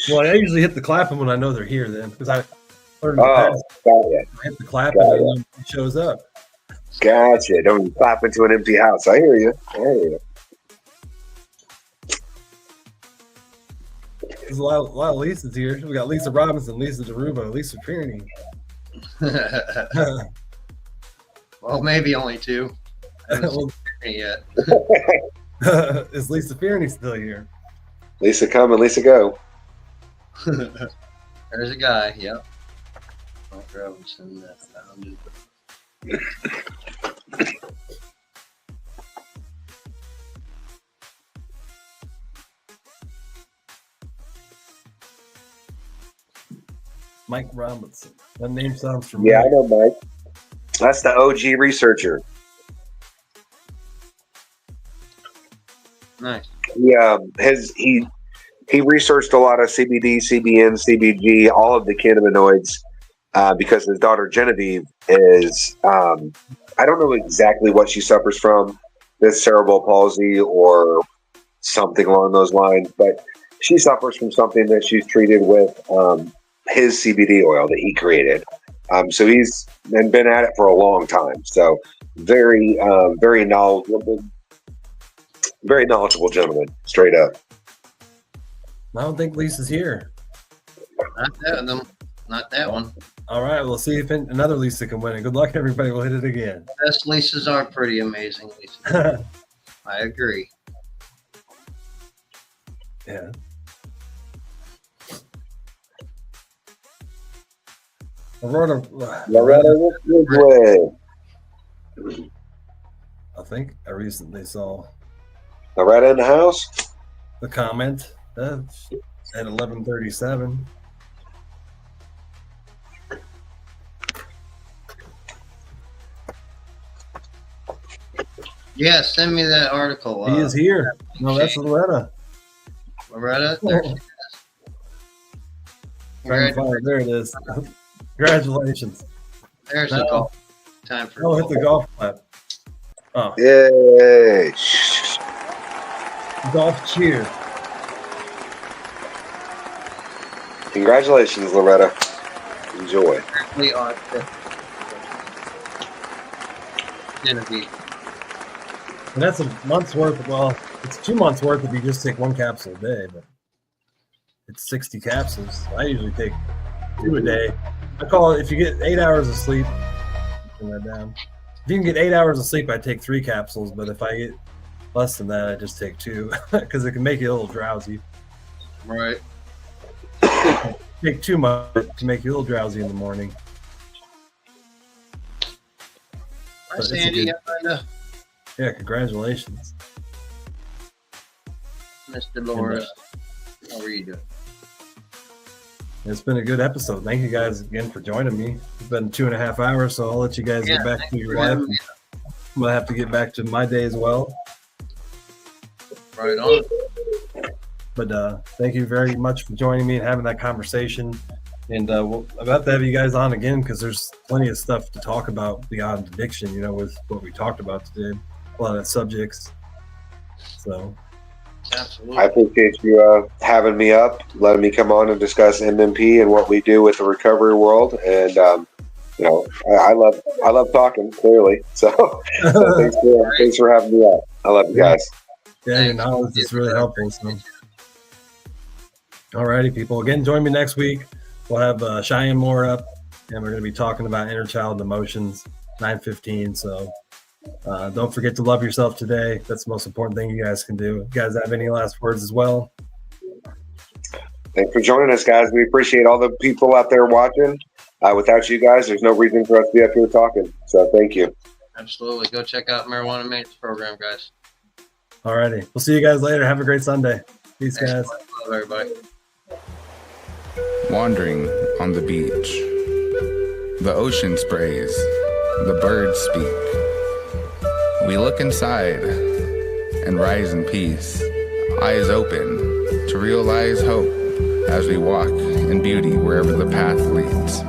Well, I usually hit the clapping when I know they're here then, because I learned got it. I hit the clapping and it shows up. Gotcha. Don't clap into an empty house. I hear you. There's a lot of Lisas here. We got Lisa Robinson, Lisa DeRubo, Lisa Pearney. Well, maybe only two. I haven't seen Fernie yet. Is Lisa Pearney still here? Lisa come and Lisa go. There's a guy. Yep. Mike Robinson. Mike Robinson. That name sounds familiar. Yeah, I know Mike. That's the OG researcher. Nice. He researched a lot of CBD, CBN, CBG, all of the cannabinoids, because his daughter Genevieve is I don't know exactly what she suffers from, this cerebral palsy or something along those lines, but she suffers from something that she's treated with his CBD oil that he created. So he's been at it for a long time. So very knowledgeable gentleman, straight up. I don't think Lisa's here. Not that one. All right, we'll see if another Lisa can win it. Good luck, everybody. We'll hit it again. Best Lisas are pretty amazing, Lisa. I agree. Yeah. Loretta Ridgeway. I think I recently saw Loretta in the house. the comment at 11:37. Yeah, send me that article. He is here. No, that's Loretta. Loretta, there she is. Trying to find it. There it is. Congratulations. There's the golf. Time for hit the golf clap. Oh, Yay! golf cheer. Congratulations, Loretta. Enjoy. We are Genevieve. And that's a month's worth. Well, it's 2 months worth if you just take one capsule a day, but it's 60 capsules. I usually take 2 a day. I call it if you get 8 hours of sleep. Turn that down. If you can get 8 hours of sleep, I take 3 capsules. But if I get less than that, I just take 2 because it can make you a little drowsy. Right. Take too much to make you a little drowsy in the morning. Hi, Sandy. Yeah, congratulations. Miss Dolores. How are you doing? It's been a good episode. Thank you guys again for joining me. It's been 2.5 hours, so I'll let you guys get back to your life. I'm gonna have to get back to my day as well. Right on. But thank you very much for joining me and having that conversation. And we'll about to have you guys on again because there's plenty of stuff to talk about beyond addiction, you know, with what we talked about today, a lot of subjects. So absolutely. I appreciate you having me up, letting me come on and discuss MMP and what we do with the recovery world. And you know, I love talking, clearly. So, thanks for having me up. I love you guys. Yeah, your knowledge is really helpful. So. Alrighty, people. Again, join me next week. We'll have Cheyenne Moore up, and we're going to be talking about inner child emotions, 9:15. So don't forget to love yourself today. That's the most important thing you guys can do. You guys have any last words as well? Thanks for joining us, guys. We appreciate all the people out there watching. Without you guys, there's no reason for us to be up here talking. So thank you. Absolutely. Go check out Marijuana Maintenance Program, guys. Alrighty. We'll see you guys later. Have a great Sunday. Peace, guys. Love everybody. Wandering on the beach. The ocean sprays. The birds speak. We look inside and rise in peace, eyes open to realize hope as we walk in beauty wherever the path leads.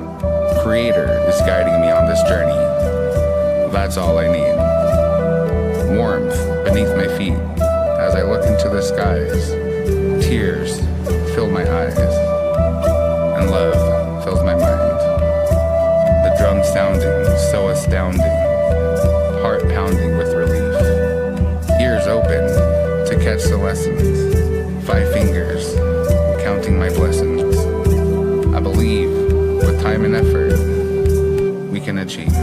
Creator is guiding me on this journey. That's all I need. Warmth beneath my feet as I look into the skies. Tears fill my eyes, and love fills my mind. The drum sounding so astounding, heart pounding with relief. Ears open to catch the lessons, 5 fingers counting my blessings. I believe with time and effort, we can achieve.